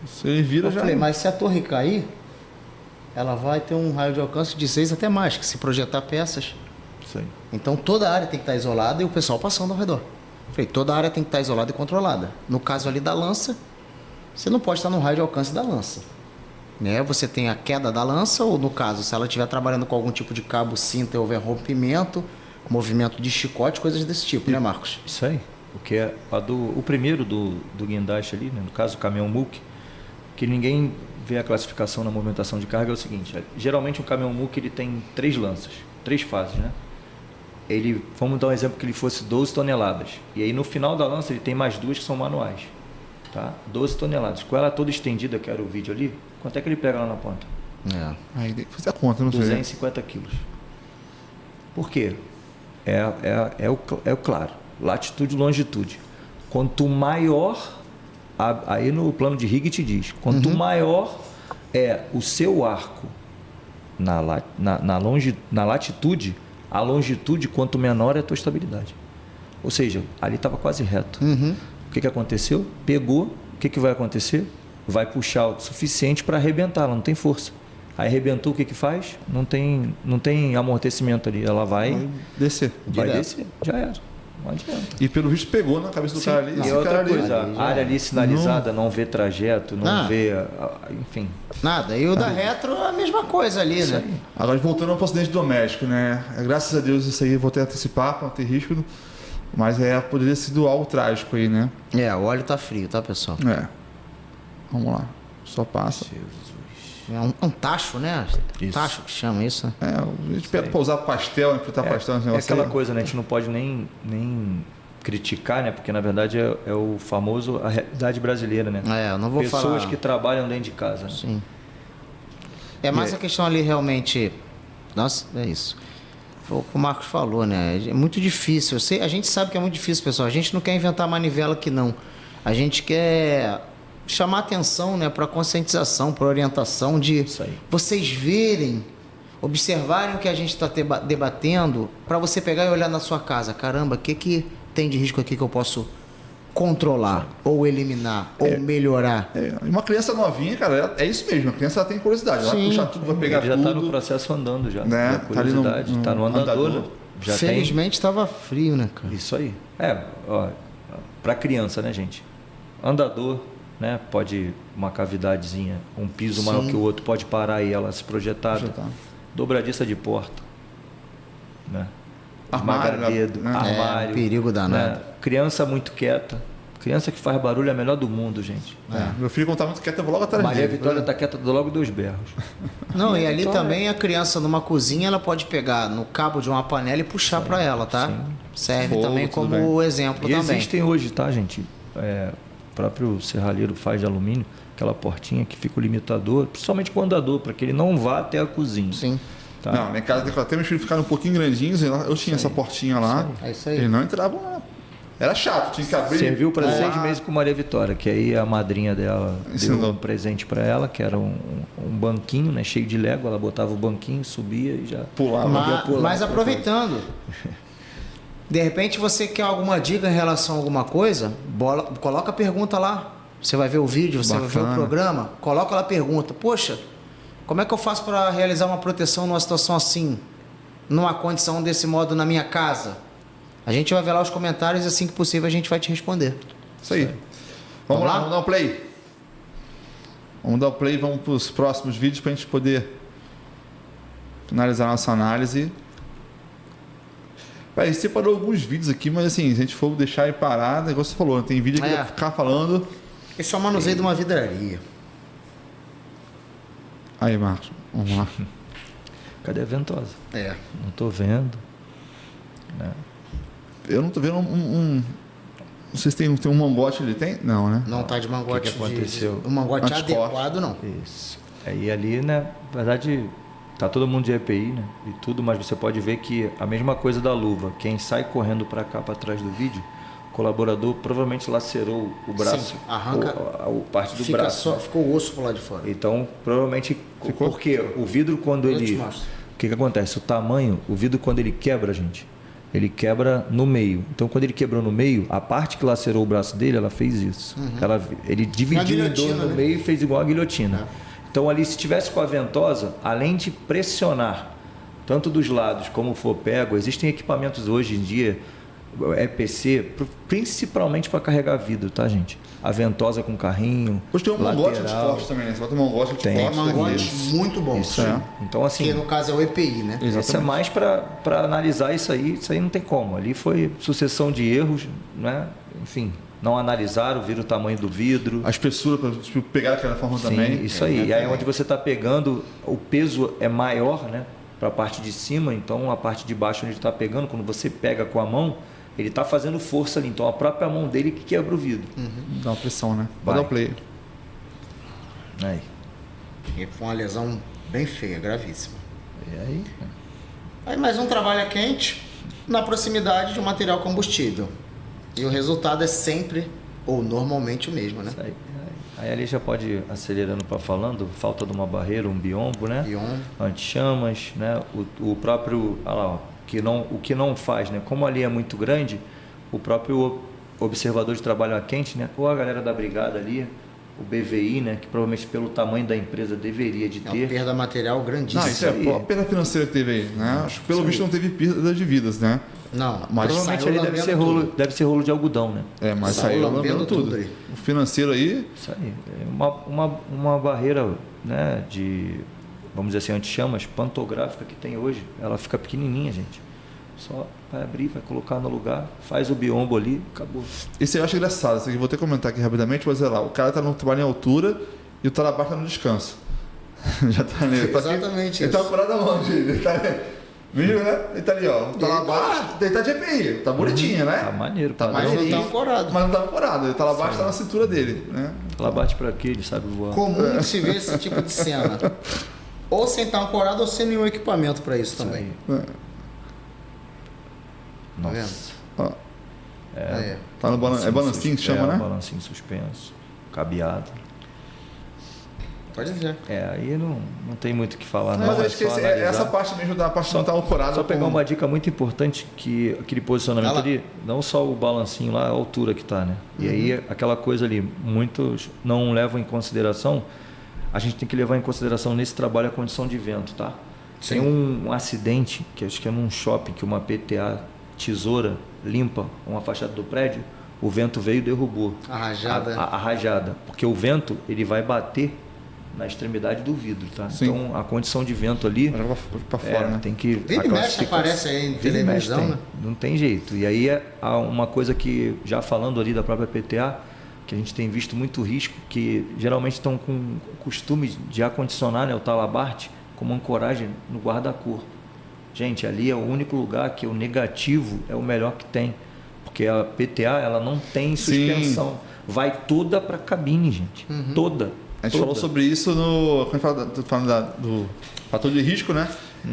Você vira
Eu
já.
falei, mas se a torre cair, ela vai ter um raio de alcance de 6 até mais, que se projetar peças.
Isso aí.
Então toda a área tem que estar isolada e o pessoal passando ao redor. Falei, toda a área tem que estar isolada e controlada. No caso ali da lança, você não pode estar no raio de alcance da lança. Né? Você tem a queda da lança, ou no caso, se ela estiver trabalhando com algum tipo de cabo, cinta e houver rompimento, movimento de chicote, coisas desse tipo, né, Marcos?
Isso aí. Porque o primeiro do guindaste ali, né? No caso o caminhão MUC, que ninguém vê a classificação na movimentação de carga, é o seguinte: geralmente um caminhão MUC ele tem 3 lanças, 3 fases, né? Vamos dar um exemplo que ele fosse 12 toneladas. E aí no final da lança ele tem mais 2 que são manuais. Tá? 12 toneladas. Com ela toda estendida, que era o vídeo ali, quanto é que ele pega lá na ponta?
Aí tem que fazer a conta, não sei.
250 quilos. Por quê? É o claro. Latitude e longitude. Quanto maior, aí no plano de Higgins diz, quanto maior é o seu arco na latitude, a longitude, quanto menor é a tua estabilidade. Ou seja, ali estava quase reto. O que aconteceu? Pegou, o que vai acontecer? Vai puxar o suficiente para arrebentar, ela não tem força. Aí arrebentou, o que faz? Não tem amortecimento ali, ela vai
descer.
Já era. Não adianta.
E pelo visto pegou na cabeça do cara ali.
E outra coisa, a área ali sinalizada, não vê trajeto, não vê, enfim.
Nada. E o da retro é a mesma coisa ali, né?
Agora voltando ao acidente doméstico, né? Graças a Deus isso aí eu vou ter antecipar para não ter risco, mas poderia ter sido algo trágico aí, né?
O óleo tá frio, tá, pessoal?
Vamos lá. Só passa.
É um tacho, né?
Isso.
Tacho que chama isso, né?
A gente pede para usar pastel, fritar pastel.
É aquela coisa, né? A gente não pode nem criticar, né? Porque na verdade é o famoso a realidade brasileira, né?
Eu não vou falar.
Pessoas que trabalham dentro de casa. Né?
Sim. É mais a questão ali realmente. Nossa, é isso. Foi o que o Marcos falou, né? É muito difícil. A gente sabe que é muito difícil, pessoal. A gente não quer inventar manivela aqui, não. A gente quer chamar atenção, né, para conscientização, para orientação de vocês verem, observarem o que a gente está debatendo, para você pegar e olhar na sua casa. Caramba, o que tem de risco aqui que eu posso controlar, ou eliminar, ou melhorar?
Uma criança novinha, cara, é isso mesmo. A criança ela tem curiosidade. Ela vai puxar tudo, vai pegar
já
tudo.
Já está no processo andando já.
Né?
Curiosidade. Está no andador. Já
felizmente estava frio, né, cara?
Isso aí. Para criança, né, gente? Andador, né? Pode uma cavidadezinha, um piso maior que o outro, pode parar e ela se projetar. Dobradiça de porta, né? Esmaga-dedo, armário.
Perigo danado.
Né? Criança muito quieta. Criança que faz barulho é a melhor do mundo, gente.
Meu filho, quando tá muito quieto, eu vou logo atrás dele.
Maria Vitória está quieta, dou logo 2 berros.
Não, e ali também a criança numa cozinha, ela pode pegar no cabo de uma panela e puxar para ela, tá? Sim. Serve também como exemplo também.
Existem hoje, tá, gente? O próprio serralheiro faz de alumínio, aquela portinha que fica o limitador, principalmente com o andador, para que ele não vá até a cozinha.
Sim.
Tá? Não, minha casa, até meus filhos ficaram um pouquinho grandinhos, eu tinha essa portinha lá.
É isso aí.
Eles não entravam lá. Era chato, tinha que abrir.
Serviu para 6 meses com Maria Vitória, que aí a madrinha dela deu um presente para ela, que era um banquinho, né, cheio de Lego. Ela botava o banquinho, subia e já
pulava.
Mas aproveitando, de repente você quer alguma dica em relação a alguma coisa, coloca a pergunta lá. Você vai ver o vídeo, você vai ver o programa, coloca lá a pergunta. Poxa, como é que eu faço para realizar uma proteção numa situação assim, numa condição desse modo na minha casa? A gente vai ver lá os comentários e assim que possível a gente vai te responder.
Isso aí. Vamos lá, vamos dar um play. Vamos dar o play, vamos para os próximos vídeos para a gente poder finalizar a nossa análise. A gente separou alguns vídeos aqui, mas assim, se a gente for deixar aí parado, igual você falou, tem vídeo que vai ficar falando.
Esse é o manuseio de uma vidraria.
Aí, Marcos, vamos lá.
Cadê a ventosa? Não estou vendo. Né?
Eu não estou vendo não sei se tem um mangote ali, tem? Não, né?
Não tá de mangote.
O que aconteceu?
Um mangote adequado, não.
Isso. Aí ali, né, na verdade, tá todo mundo de EPI, né, e tudo, mas você pode ver que a mesma coisa da luva. Quem sai correndo para cá, para trás do vídeo, o colaborador provavelmente lacerou o braço.
Sim, arranca.
A parte do braço.
Ficou o osso pro lado de fora.
Então, provavelmente, porque o vidro quando ele... O que acontece? O tamanho, o vidro quando ele quebra, gente, ele quebra no meio. Então, quando ele quebrou no meio, a parte que lacerou o braço dele, ela fez isso. Ele dividiu em dois no meio e fez igual a guilhotina. Então ali, se tivesse com a ventosa, além de pressionar tanto dos lados como for pego, existem equipamentos hoje em dia, EPC, principalmente para carregar vidro, tá, gente? A ventosa com carrinho.
Hoje tem um mangote de
lateral.
corte também, né? Você bota um mangote de
Tem.
corte.
Mangote muito bom.
Isso aí. Então, assim,
Que no caso é o EPI, né?
isso é mais para analisar isso aí não tem como. Ali foi sucessão de erros, né? Enfim, não analisaram, viram o tamanho do vidro.
A espessura para tipo, pegar daquela forma
Sim,
também.
isso aí. E aí onde você está pegando, o peso é maior, né? Para a parte de cima, então a parte de baixo onde está pegando, quando você pega com a mão, ele está fazendo força ali. Então a própria mão dele que quebra o vidro.
Dá uma pressão, né?
Vai.
Pode dar o play.
Aí.
E foi uma lesão bem feia, gravíssima.
E aí?
Aí mais um trabalho quente na proximidade de um material combustível. E o resultado é sempre, ou normalmente, o mesmo, né?
Isso aí. Aí ali já pode ir acelerando para falando, falta de uma barreira, um biombo, né?
Biombo.
Anti-chamas, né? O próprio, olha lá, ó, o que não faz, né? Como ali é muito grande, o próprio observador de trabalho a quente, né? Ou a galera da brigada ali, o BVI, né? Que provavelmente pelo tamanho da empresa deveria de
É uma
ter.
perda material grandíssima.
Não, isso é
aí.
a perda financeira que teve aí, né? Acho que pelo visto não teve perda de vidas, né?
Não,
Mas
Provavelmente
saiu
ali
lambendo tudo.
deve ser rolo de algodão, né?
É, mas
Saiu
saiu
lambendo
lambendo
tudo
tudo.
aí.
O financeiro aí,
Isso aí. É uma barreira, né? De, vamos dizer assim, anti-chamas pantográfica que tem hoje. Ela fica pequenininha, gente. Só vai abrir, vai colocar no lugar, faz o biombo ali, acabou.
esse eu acho engraçado. Isso aqui eu vou ter que comentar aqui rapidamente, mas olha lá, o cara tá no trabalho em altura e o Talabarte tá no descanso. Já tá ali. Tá aqui,
Exatamente
ele tá
isso.
curado aonde? Ele tá ali. Viu, né? Ele tá ali, ó. O Talabarte, ele tá de EPI, tá bonitinho, né?
Tá maneiro,
Tá
padrão.
maneirinho,
Não tá ancorado.
mas não tá ancorado. O Talabarte tá na cintura dele, né?
Ela bate para quê? Ele sabe voar.
Comum se ver esse tipo de cena. Ou sem estar ancorado ou sem nenhum equipamento para isso também. Tá vendo?
Nossa.
Ó,
É.
tá no balancinho, é balancinho que chama, né?
Balancinho suspenso, cabeado.
Pode dizer.
Aí não tem muito o que falar, não.
Mas eu
é
acho que
só
essa
analisar.
parte mesmo da parte não tá ancorada.
Só pegar
com-
uma dica muito importante, que aquele posicionamento
Ela-
ali, não só o balancinho lá, a altura que tá, né? E aí aquela coisa ali, muitos não levam em consideração, a gente tem que levar em consideração nesse trabalho a condição de vento, tá?
Sim.
Tem um acidente, que acho que é num shopping, que uma PTA tesoura limpa uma fachada do prédio, o vento veio e derrubou
A rajada.
a rajada, porque o vento ele vai bater na extremidade do vidro, tá?
Sim.
Então a condição de vento ali
Joga pra fora, né?
tem que
Vira e
a
mexe
classificação-
aparece aí em
Vira e mexe
televisão,
tem,
né?
não tem jeito. E aí há uma coisa que, já falando ali da própria PTA, que a gente tem visto muito risco, que geralmente estão com o costume de acondicionar, né, o Talabarte como ancoragem no guarda-corpo. Gente, ali é o único lugar que o negativo é o melhor que tem, porque a PTA ela não tem suspensão, vai toda para a cabine, gente, toda.
A gente falou sobre isso no. Quando a gente fala do fator de risco, né?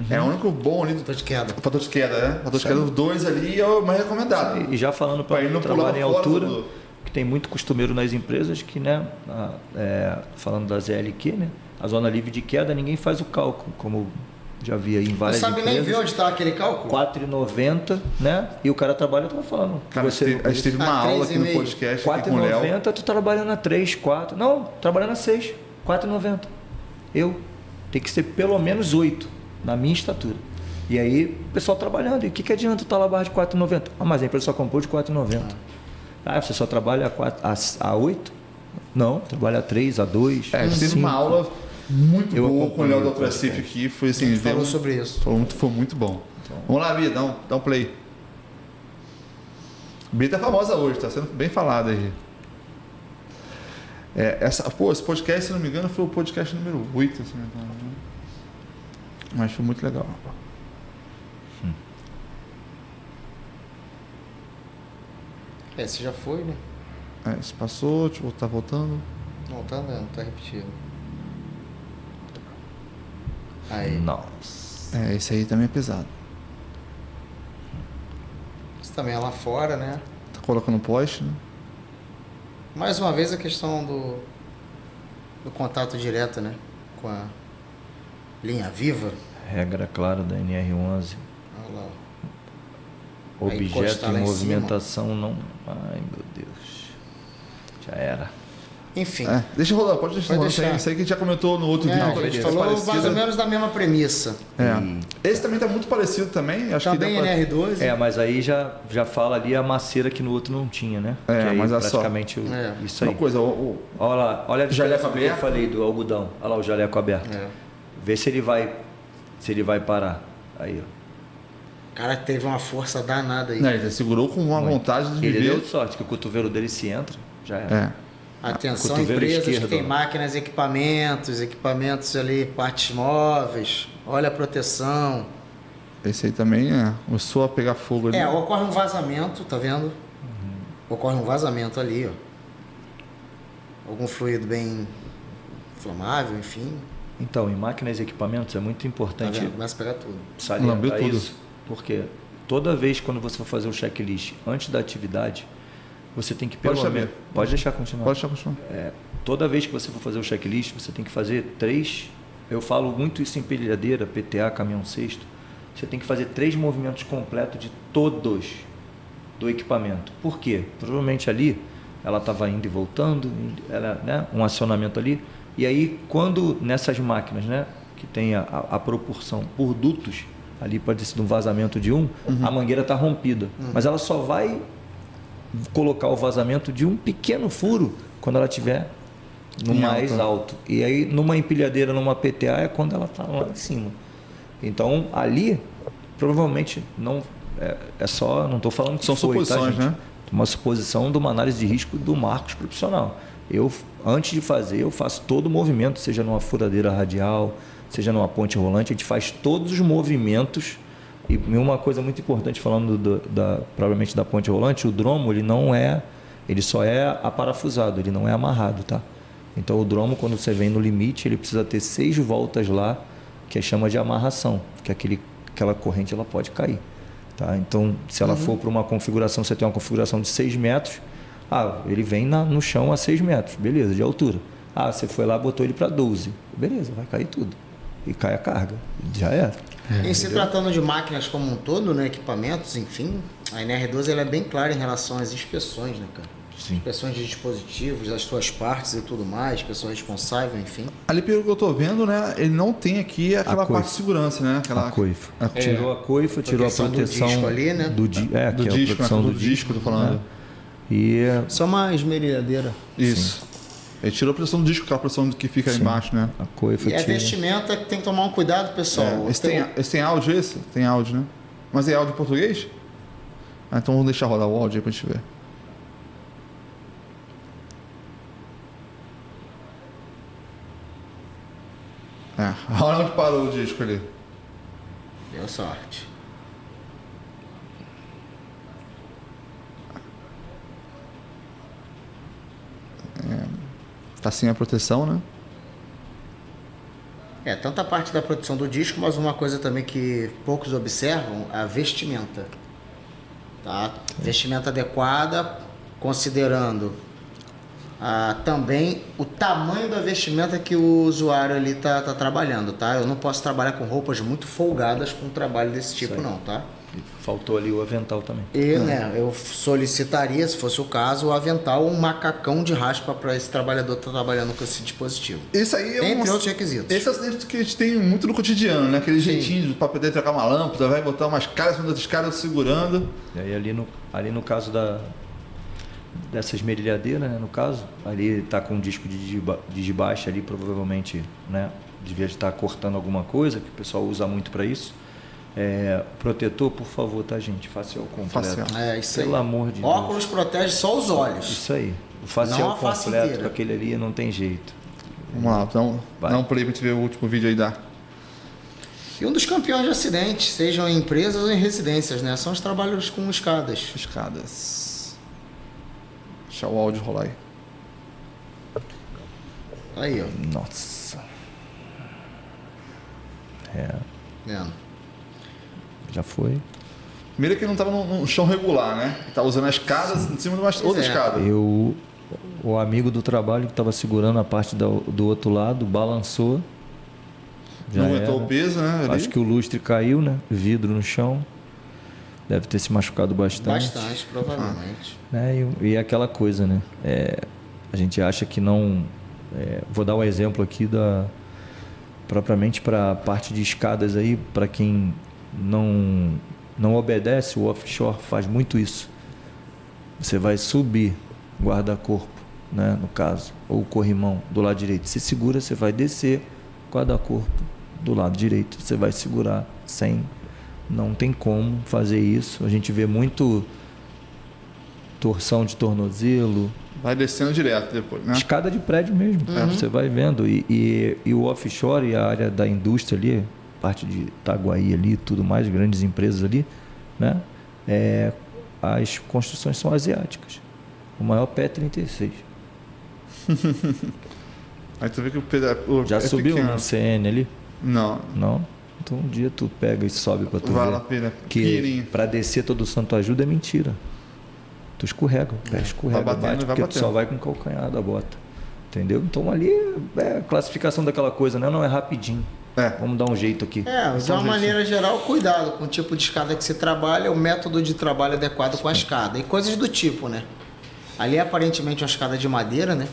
É o único bom ali do
Tô de queda.
o fator de queda, né? O fator de queda dos dois ali é o mais recomendado.
E já falando
Pra
para
ele não
o trabalho em
pular fora
altura,
do-
que tem muito costumeiro nas empresas que, né, falando da ZLQ, né, a zona livre de queda, ninguém faz o cálculo, como já vi aí em
Não
várias
sabe nem ver
empresas.
onde está aquele cálculo?
4,90, né? E o cara trabalha, eu tava falando. que
Cara,
você
a gente teve uma
Ah,
aula aqui no
3,5.
podcast aqui com o Léo.
4,90, tu trabalhando a 3, 4. Não, trabalhando a 6, 4,90. Eu. Tem que ser pelo menos 8, na minha estatura. E aí, o pessoal trabalhando. E o que adianta tu barra de 4,90? Ah, mas a empresa só comprou de 4,90. Ah, você só trabalha a 8? Não, trabalha a 3, a 2.
É, a gente teve uma aula muito
Eu
boa com o
acompanhei
Léo da
o
Ultracif
podcast.
aqui. Foi assim, deu
Falou
um-
sobre isso.
foi muito bom. Vamos lá, Bia, dá um play. Bia tá famosa hoje, tá sendo bem falada aí. Esse podcast, se não me engano, foi o podcast número 8, assim, então, né? Mas foi muito legal.
Esse já foi, né?
Esse passou, tipo, tá voltando.
Não, tá andando, tá repetindo. Aí.
Nossa.
Esse aí também é pesado.
Isso também é lá fora, né?
Tá colocando poste, né?
Mais uma vez a questão do contato direto, né? Com a linha viva.
Regra clara da NR11.
Olha lá.
Objeto
encostar
em
lá em
movimentação não. Ai, meu Deus. Já era.
Enfim.
Deixa rolar, pode deixar rolar. Isso aí que a gente já comentou no outro vídeo.
A gente falou mais ou menos da mesma premissa.
Esse também tá muito parecido também. Acho
também
que
NR12.
Mas aí já fala ali a maceira que no outro não tinha, né?
É,
que aí
mas é
praticamente isso aí.
uma coisa,
Olha lá, olha a
jaleco
diferença que eu falei do algodão. Olha lá o jaleco aberto. Vê se ele vai parar. Aí, ó.
O cara teve uma força danada aí.
Não, ele segurou com uma vontade de
Ele
viver.
deu sorte que o cotovelo dele se entra, já era.
Atenção,
cotovelo
empresas que
esquerdo,
tem
ó.
máquinas, equipamentos ali, partes móveis. Olha a proteção.
Esse aí também começou a pegar fogo ali.
Ocorre um vazamento, tá vendo? Ocorre um vazamento ali, ó. Algum fluido bem inflamável, enfim.
Então, em máquinas e equipamentos é muito
Tá
importante
vendo? Começa a pegar tudo.
Lambeu
salientar
tudo.
isso, porque toda vez quando você for fazer o checklist antes da atividade, você tem que
Pode saber.
Pode deixar continuar.
Pode deixar continuar.
Toda vez que você for fazer o checklist, você tem que fazer 3. Eu falo muito isso em empilhadeira, PTA, caminhão cesto. Você tem que fazer 3 movimentos completos de todos do equipamento. Por quê? Provavelmente ali ela estava indo e voltando, um acionamento ali. E aí, quando nessas máquinas, que tem a proporção por dutos, ali pode ter sido um vazamento de a mangueira está rompida. Mas ela só vai colocar o vazamento de um pequeno furo quando ela estiver no mais alto. E aí, numa empilhadeira, numa PTA, é quando ela está lá em cima. Então, ali, provavelmente, não só, não estou falando que
são
foi,
suposições,
tá, gente? Uma suposição de uma análise de risco do Marcos profissional. Eu, antes de fazer, eu faço todo o movimento, seja numa furadeira radial, seja numa ponte rolante, a gente faz todos os movimentos. E uma coisa muito importante, falando provavelmente da ponte rolante, o dromo, ele só é aparafusado, ele não é amarrado, tá? Então o dromo, quando você vem no limite, ele precisa ter 6 voltas lá, que chama de amarração, que aquela corrente ela pode cair. Tá? Então, se ela for para uma configuração, você tem uma configuração de 6 metros, ele vem no chão a 6 metros, beleza, de altura. Você foi lá, botou ele para 12, beleza, vai cair tudo. E cai a carga, já era.
Em se tratando de máquinas como um todo, equipamentos, enfim, a NR12 ela é bem clara em relação às inspeções, cara?
Sim.
Inspeções de dispositivos, das suas partes e tudo mais, pessoa responsável, enfim.
Ali, pelo que eu tô vendo, ele não tem aqui aquela
coifa.
parte de segurança,
A coifa. Tirou a coifa, tirou a proteção
do disco ali, né?
do disco, a proteção do disco, tô falando.
E
só uma esmerilhadeira.
Isso. Ele tirou a pressão do disco, aquela pressão que fica embaixo, né?
a coifa
E a vestimenta que tem que tomar um cuidado, pessoal.
Esse tem áudio, esse? Tem áudio, né? Mas é áudio em português? Então vamos deixar rodar o áudio aí pra gente ver. Olha onde parou o disco ali.
Deu sorte.
Tá sem a proteção, né?
Tanto a parte da proteção do disco, mas uma coisa também que poucos observam, a vestimenta. Tá? Vestimenta adequada, considerando também o tamanho da vestimenta que o usuário ali tá trabalhando, tá? Eu não posso trabalhar com roupas muito folgadas com um trabalho desse tipo, não, tá?
faltou ali o avental também.
E, eu solicitaria, se fosse o caso, o avental, um macacão de raspa para esse trabalhador que está trabalhando com esse dispositivo.
Isso aí é
Entre outros requisitos.
Esse é o acidente que a gente tem muito no cotidiano, né? Aquele jeitinho para poder trocar uma lâmpada, vai botar umas caras, outros caras segurando.
E aí ali no caso dessa esmerilhadeira, né, no caso, ali está com um disco de desbaixa ali, provavelmente, né, devia estar cortando alguma coisa, que o pessoal usa muito para isso. Protetor, por favor, tá, gente? Facial completo.
Facial. Isso aí.
Pelo amor de Deus.
Óculos protege só os olhos.
Isso aí. O facial completo com aquele ali não tem jeito.
Vamos lá, então dá um play pra gente ver o último vídeo aí da.
E um dos campeões de acidentes, sejam em empresas ou em residências, né? São os trabalhos com escadas.
Escadas. Deixa o áudio rolar aí.
Aí, ó.
Nossa.
Vendo?
Já foi.
Primeiro que ele não estava no chão regular, né? Ele estava usando as escadas em cima de uma outra escada.
O amigo do trabalho que estava segurando a parte do outro lado balançou.
Já não aguentou o peso, né? Ali.
Acho que o lustre caiu, né? Vidro no chão. Deve ter se machucado bastante.
Bastante, provavelmente.
E aquela coisa, né? A gente acha que não... vou dar um exemplo aqui propriamente para a parte de escadas aí, para quem não obedece, o offshore faz muito isso. Você vai subir guarda-corpo, né, no caso, ou corrimão do lado direito. Você segura, você vai descer guarda-corpo do lado direito. Você vai segurar não tem como fazer isso. A gente vê muito torção de tornozelo.
Vai descendo direto depois, né?
Escada de prédio mesmo, você vai vendo. E o offshore e a área da indústria ali, parte de Itaguaí ali, tudo mais, grandes empresas ali, né? As construções são asiáticas. O maior pé é 36.
Aí tu vê que o
Já subiu
pequeno.
um CN ali?
Não.
Não? Então um dia tu pega e sobe para tu
Vale
ver.
a pena.
Que para descer todo santo ajuda é mentira. Tu escorrega, o pé escorrega,
Vai batendo,
bate,
vai
porque tu só
batendo.
vai com o calcanhar da bota. Entendeu? Então ali é a classificação daquela coisa, né? Não é rapidinho. Vamos dar um jeito aqui.
De uma maneira geral, cuidado com o tipo de escada que você trabalha, o método de trabalho adequado com a escada e coisas do tipo, né? Ali é aparentemente uma escada de madeira, né?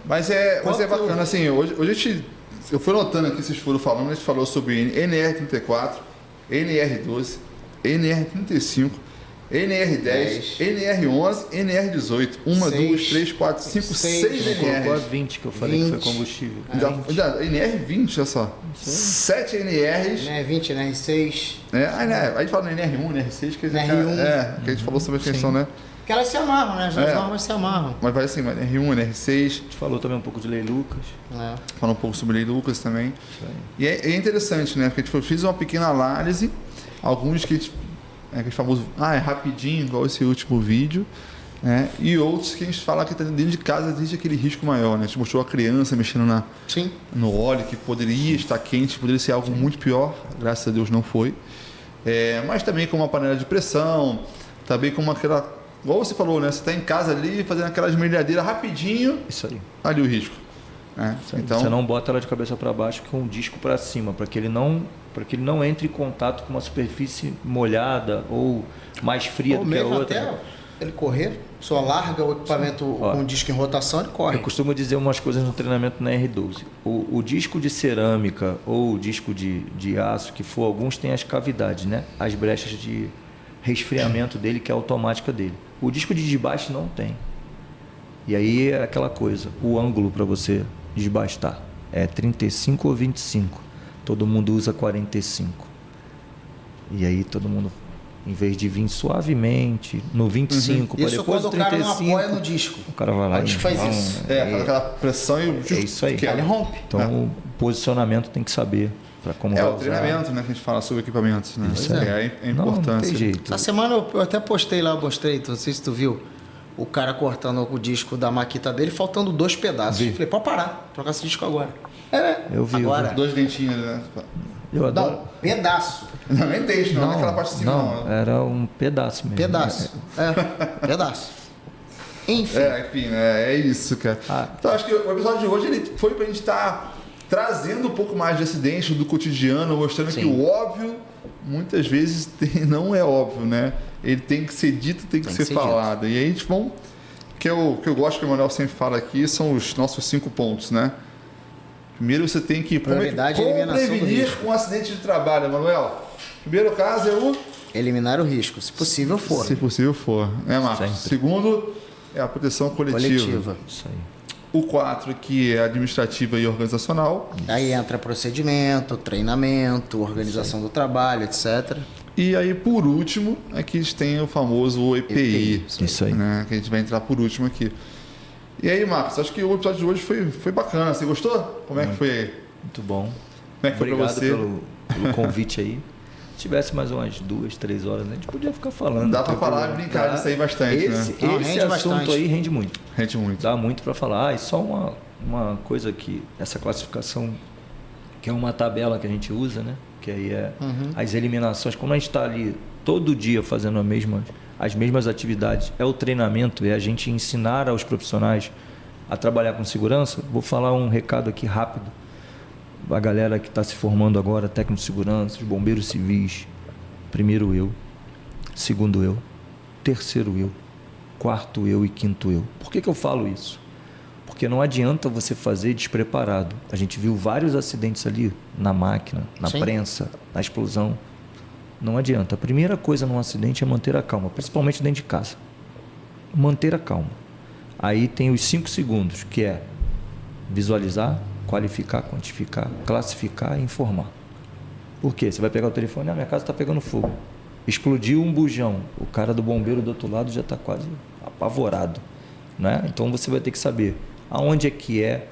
Mas é bacana, assim, hoje a gente... Eu fui notando aqui, vocês foram falando, a gente falou sobre NR34, NR12, NR35, NR10, NR11, NR18. 1, 2, 3, 4, 5, 6
Colocou a
NRs.
20 que eu falei que foi combustível.
NR20, olha só. 7 NRs.
NR20, NR6.
Aí a gente fala no NR1, NR6, que
NR1.
que a gente falou sobre a questão, né?
Que elas se amarram, né? As normas se amarram.
Mas vai assim, NR1, NR6.
A gente falou também um pouco de Lei Lucas.
Falou um pouco sobre Lei Lucas também. E é interessante, né? Porque a gente fez uma pequena análise, alguns que a gente, aquele famoso, é rapidinho, igual esse último vídeo, né? E outros que a gente fala que tá dentro de casa existe aquele risco maior, né? A gente mostrou a criança mexendo no óleo, que poderia estar quente, poderia ser algo muito pior, graças a Deus não foi. Mas também com uma panela de pressão, também com aquela... Igual você falou, né? Você está em casa ali, fazendo aquela esmerilhadeira rapidinho.
Isso aí.
Ali o risco. Então,
você não bota ela de cabeça para baixo com o disco para cima, para que ele não entre em contato com uma superfície molhada ou mais fria do que a outra.
Até ele correr, só larga o equipamento com o disco em rotação, ele corre.
Eu costumo dizer umas coisas no treinamento na R12. O disco de cerâmica ou o disco de aço, que for, alguns têm as cavidades, né? As brechas de resfriamento dele, que é automática dele. O disco de desbaste não tem. E aí é aquela coisa, o ângulo para você desbastar é 35 ou 25. Todo mundo usa 45. E aí todo mundo, em vez de vir suavemente, no 25, para
Isso
depois
quando
do
o cara
35...
não apoia no disco.
O cara vai lá
e faz isso.
faz aquela pressão e
é isso aí.
Ele rompe.
Então o posicionamento tem que saber para como vai
o
usar.
treinamento, né? Que a gente fala sobre equipamentos, né?
Isso aí.
É a
Não
importância.
tem jeito.
Essa semana eu até postei lá, mostrei, não sei se tu viu, o cara cortando o disco da maquita dele, faltando 2 pedaços.
Vi.
Falei, pode parar, trocar esse disco agora.
Eu vi.
Agora.
2 dentinhos, né?
Eu adoro.
Não, pedaço.
Não, nem dente, não é aquela parte de cima, não.
Era um pedaço mesmo.
Pedaço. Pedaço. Enfim.
Enfim, é isso, cara. Então, acho que o episódio de hoje ele foi pra gente estar trazendo um pouco mais de acidentes do cotidiano, mostrando que o óbvio, muitas vezes, não é óbvio, né? Ele tem que ser dito, tem que ser falado. E aí a gente vamos... que eu gosto que o Manuel sempre fala aqui, são os nossos 5 pontos, né? Primeiro você tem que... Como prevenir um acidente de trabalho, Manuel? Primeiro caso é o...
eliminar o risco, se possível for.
Se possível for, né, Marcos?
Sempre.
Segundo é a proteção coletiva.
Isso aí.
O 4, que é administrativa e organizacional.
Aí entra procedimento, treinamento, organização do trabalho, etc.
E aí, por último, aqui a gente tem o famoso EPI.
Isso aí.
Né, que a gente vai entrar por último aqui. E aí, Marcos, acho que o episódio de hoje foi bacana. Você gostou? Como é que foi?
Muito bom.
Como é que foi pra você?
Obrigado pelo convite aí. Se tivesse mais umas 2, 3 horas, né? A gente podia ficar falando.
Dá pra falar e brincar disso aí bastante,
esse,
né?
Não,
esse
rende
assunto
bastante.
aí rende muito.
Rende muito.
Dá muito para falar. E só uma coisa que essa classificação, que é uma tabela que a gente usa, né? Que aí é as eliminações. Como a gente está ali todo dia fazendo as mesmas atividades, é o treinamento, é a gente ensinar aos profissionais a trabalhar com segurança. Vou falar um recado aqui rápido. A galera que está se formando agora, técnico de segurança, os bombeiros civis. Primeiro eu, segundo eu, terceiro eu, quarto eu e quinto eu. Por que eu falo isso? Porque não adianta você fazer despreparado. A gente viu vários acidentes ali na máquina, na
Sim.
prensa, na explosão. Não adianta. A primeira coisa num acidente é manter a calma, principalmente dentro de casa. Manter a calma. Aí tem os 5 segundos, que é visualizar, qualificar, quantificar, classificar e informar. Por quê? Você vai pegar o telefone, minha casa está pegando fogo. Explodiu um bujão. O cara do bombeiro do outro lado já está quase apavorado, né? Então você vai ter que saber aonde é que é,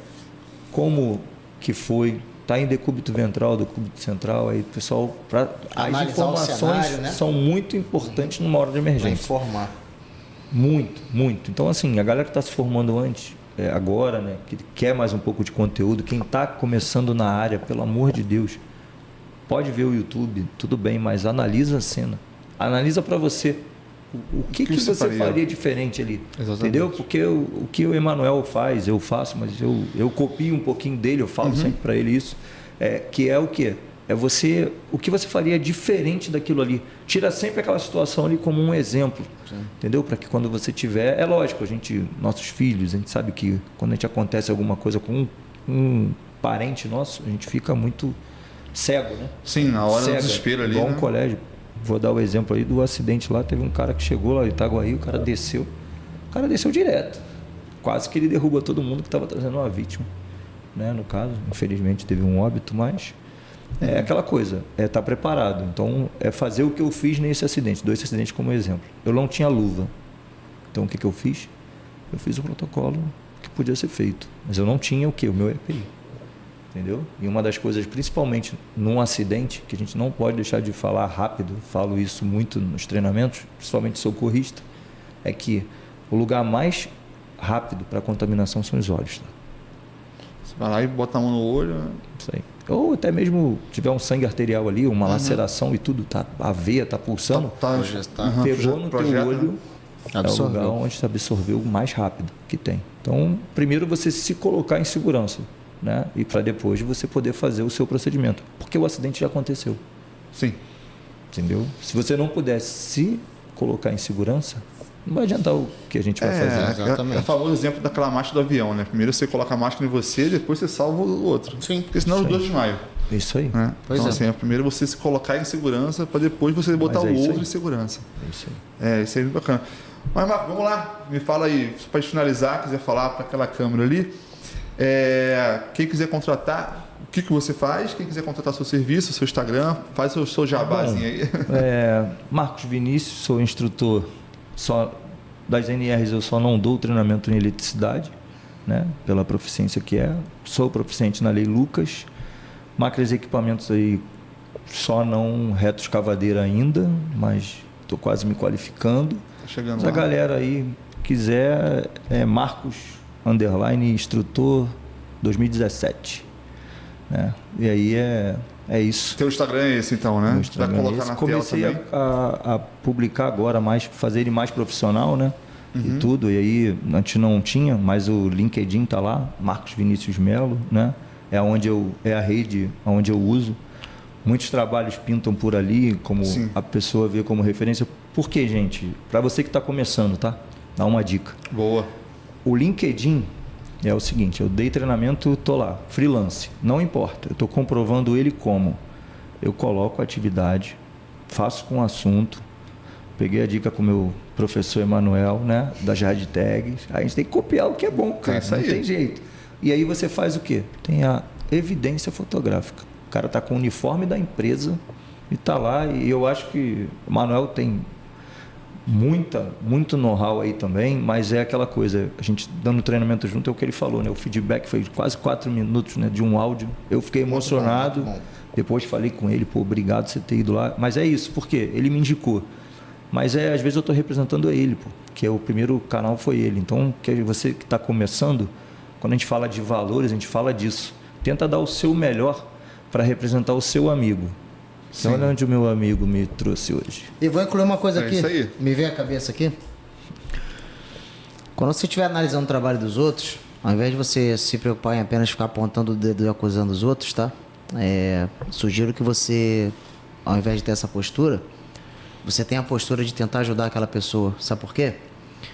como que foi, está em decúbito ventral, decúbito central, aí pessoal, as
Analisar o
informações
cenário, né?
são muito importantes numa hora de
Para
emergência.
informar.
Muito, muito. Então, assim, a galera que está se formando antes, agora, né, que quer mais um pouco de conteúdo, quem está começando na área, pelo amor de Deus, pode ver o YouTube, tudo bem, mas analisa a cena. Analisa para você. O que você faria diferente ali?
Exatamente.
Entendeu? Porque o que o Emanuel faz, eu faço, mas eu copio um pouquinho dele, eu falo sempre para ele isso, que é o quê? É você, o que você faria diferente daquilo ali. Tira sempre aquela situação ali como um exemplo, entendeu? Para que quando você tiver, é lógico, nossos filhos, a gente sabe que quando a gente acontece alguma coisa com um parente nosso, a gente fica muito cego, né?
Sim, na hora do
Cega,
desespero ali,
igual
né?
um colégio. Vou dar o exemplo aí do acidente lá, teve um cara que chegou lá em Itaguaí, o cara desceu direto. Quase que ele derruba todo mundo que estava trazendo uma vítima, né? No caso, infelizmente teve um óbito, mas é aquela coisa, é estar preparado. Então, é fazer o que eu fiz nesse acidente, 2 acidentes como exemplo. Eu não tinha luva. Então, o que eu fiz? Eu fiz o protocolo que podia ser feito. Mas eu não tinha o quê? O meu EPI. Entendeu? E uma das coisas, principalmente num acidente, que a gente não pode deixar de falar rápido, falo isso muito nos treinamentos, principalmente socorrista, é que o lugar mais rápido para a contaminação são os olhos. Tá?
Você vai lá e bota a mão no olho, né?
Isso aí. Ou até mesmo tiver um sangue arterial ali, uma laceração e tudo, tá, a veia está pulsando, pegou no teu olho, é o lugar onde se absorveu o mais rápido que tem. Então, primeiro você se colocar em segurança, né? E para depois você poder fazer o seu procedimento, porque o acidente já aconteceu.
Sim.
Entendeu? Se você não puder se colocar em segurança, não vai adiantar o que a gente vai fazer.
É o famoso exemplo daquela máscara do avião, né? Primeiro você coloca a máscara em você, depois você salva o outro.
Sim.
Porque senão os dois desmaiam.
Isso aí.
Né?
Pois
Então,
é.
assim, primeiro você se colocar em segurança, para depois você botar
Mas é
o
isso
outro
aí.
em segurança.
É isso aí.
Isso aí é muito bacana. Mas, Marco, vamos lá. Me fala aí, para finalizar, quiser falar para aquela câmera ali. Quem quiser contratar, o que você faz? Quem quiser contratar seu serviço, seu Instagram, faz o seu jabazinho aí.
Marcos Vinícius, sou instrutor só das NRs, eu só não dou treinamento em eletricidade, né? Pela proficiência que é. Sou proficiente na Lei Lucas. Máquinas e equipamentos aí, só não reto escavadeira ainda, mas estou quase me qualificando.
Tá chegando
Se a
lá.
galera aí quiser, Marcos _instrutor 2017. Né? E aí é isso.
Teu Instagram é esse então, né?
Meu
Vai
Instagram é
colocar
esse.
na
Comecei
tela também.
a publicar agora mais, fazer ele mais profissional, né? E tudo. E aí, antes não tinha, mas o LinkedIn tá lá, Marcos Vinícius Melo, né? É a rede onde eu uso. Muitos trabalhos pintam por ali, como
Sim.
a pessoa vê como referência. Por quê, gente? Para você que está começando, tá? Dá uma dica.
Boa.
O LinkedIn é o seguinte, eu dei treinamento, tô lá, freelance, não importa, eu estou comprovando ele como? Eu coloco a atividade, faço com o assunto, peguei a dica com o meu professor Emanuel, né, das hashtags, a gente tem que copiar o que é bom, cara,
isso
não
aí.
tem jeito. E aí você faz o quê? Tem a evidência fotográfica, o cara tá com o uniforme da empresa e tá lá, e eu acho que o Manuel tem muito know-how aí também, mas é aquela coisa, a gente dando treinamento junto, é o que ele falou, né? O feedback foi de quase 4 minutos, né, de um áudio. Eu fiquei emocionado,
muito bom.
depois falei com ele, obrigado por você ter ido lá. Mas é isso, porque ele me indicou. Mas às vezes eu estou representando ele, que é o primeiro canal foi ele. Então, você que está começando, quando a gente fala de valores, a gente fala disso. Tenta dar o seu melhor para representar o seu amigo. Então, olha onde o meu amigo me trouxe hoje.
E vou incluir uma coisa aqui.
Isso aí.
Me vem à cabeça aqui. Quando você estiver analisando o trabalho dos outros, ao invés de você se preocupar em apenas ficar apontando o dedo e acusando os outros, tá? Sugiro que você, ao invés de ter essa postura, você tenha a postura de tentar ajudar aquela pessoa. Sabe por quê?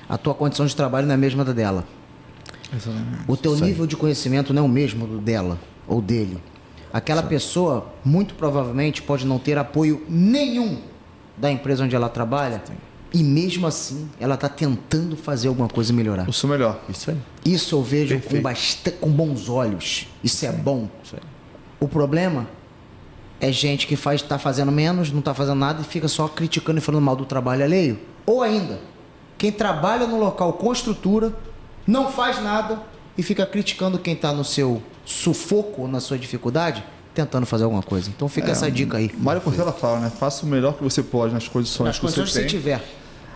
A tua condição de trabalho não é a mesma da dela. O teu nível de conhecimento não é o mesmo do dela ou dele. Aquela pessoa, muito provavelmente, pode não ter apoio nenhum da empresa onde ela trabalha. E mesmo assim, ela está tentando fazer alguma coisa e melhorar.
O seu melhor.
Isso aí.
Isso eu vejo
Perfeito.
com bons olhos. Isso é bom.
Isso aí.
O problema é gente que está fazendo menos, não está fazendo nada e fica só criticando e falando mal do trabalho alheio. Ou ainda, quem trabalha no local com estrutura, não faz nada e fica criticando quem está no seu sufoco, na sua dificuldade, tentando fazer alguma coisa. Então fica essa dica aí.
Mário Cortella fala, né? Faça o melhor que você pode nas condições
Nas condições que você tiver.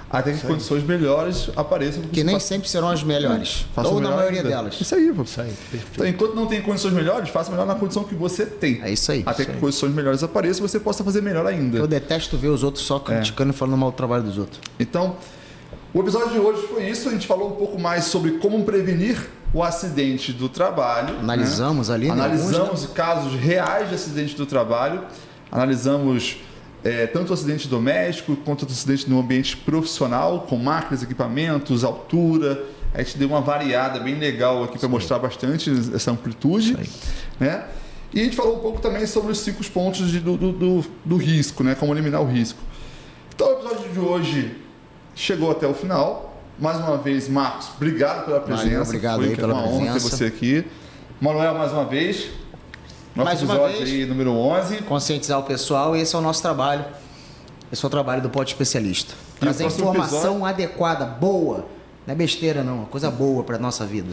Até que condições melhores apareçam.
Que nem sempre serão as melhores.
Faça o
Ou na
melhor
maioria
ainda.
delas.
Isso aí, pô.
Isso aí, perfeito.
Então, enquanto não tem condições melhores, faça melhor na condição que você tem.
É isso aí.
Até que condições melhores apareçam, você possa fazer melhor ainda.
Eu detesto ver os outros só criticando e falando mal do trabalho dos outros.
Então, o episódio de hoje foi isso. A gente falou um pouco mais sobre como prevenir o acidente do trabalho.
Analisamos ali, né?
Analisamos casos reais de acidente do trabalho. Analisamos tanto o acidente doméstico quanto o acidente no ambiente profissional, com máquinas, equipamentos, altura. A gente deu uma variada bem legal aqui para mostrar bastante essa amplitude. Né? E a gente falou um pouco também sobre os 5 pontos do risco, né? Como eliminar o risco. Então, o episódio de hoje chegou até o final. Mais uma vez, Marcos, obrigado pela presença.
Valeu, obrigado
Foi
aí pela
uma honra ter
presença.
você aqui. Manuel, mais uma vez. Nosso
Mais uma
episódio
vez.
aí, número 11.
Conscientizar o pessoal, e esse é o nosso trabalho. Esse é o trabalho do Pod Especialista. Trazer
próximo
informação adequada, boa. Não é besteira não, é coisa boa para nossa vida.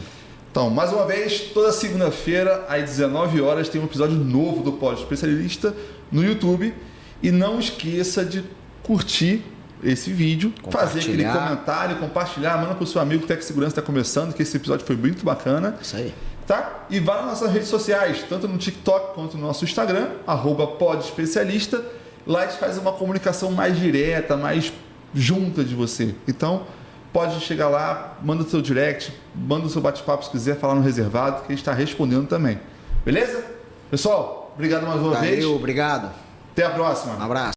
Então, mais uma vez, toda segunda-feira, às 19 horas, tem um episódio novo do Pod Especialista no YouTube. E não esqueça de curtir esse vídeo, fazer aquele comentário, compartilhar, manda para o seu amigo que Tec Segurança está começando, que esse episódio foi muito bacana.
Isso aí.
Tá? E vá nas nossas redes sociais, tanto no TikTok quanto no nosso Instagram, @podespecialista. Lá a gente faz uma comunicação mais direta, mais junta de você. Então, pode chegar lá, manda o seu direct, manda o seu bate-papo se quiser falar no reservado, que a gente está respondendo também. Beleza? Pessoal, obrigado mais uma vez.
Valeu, obrigado.
Até a próxima.
Um abraço.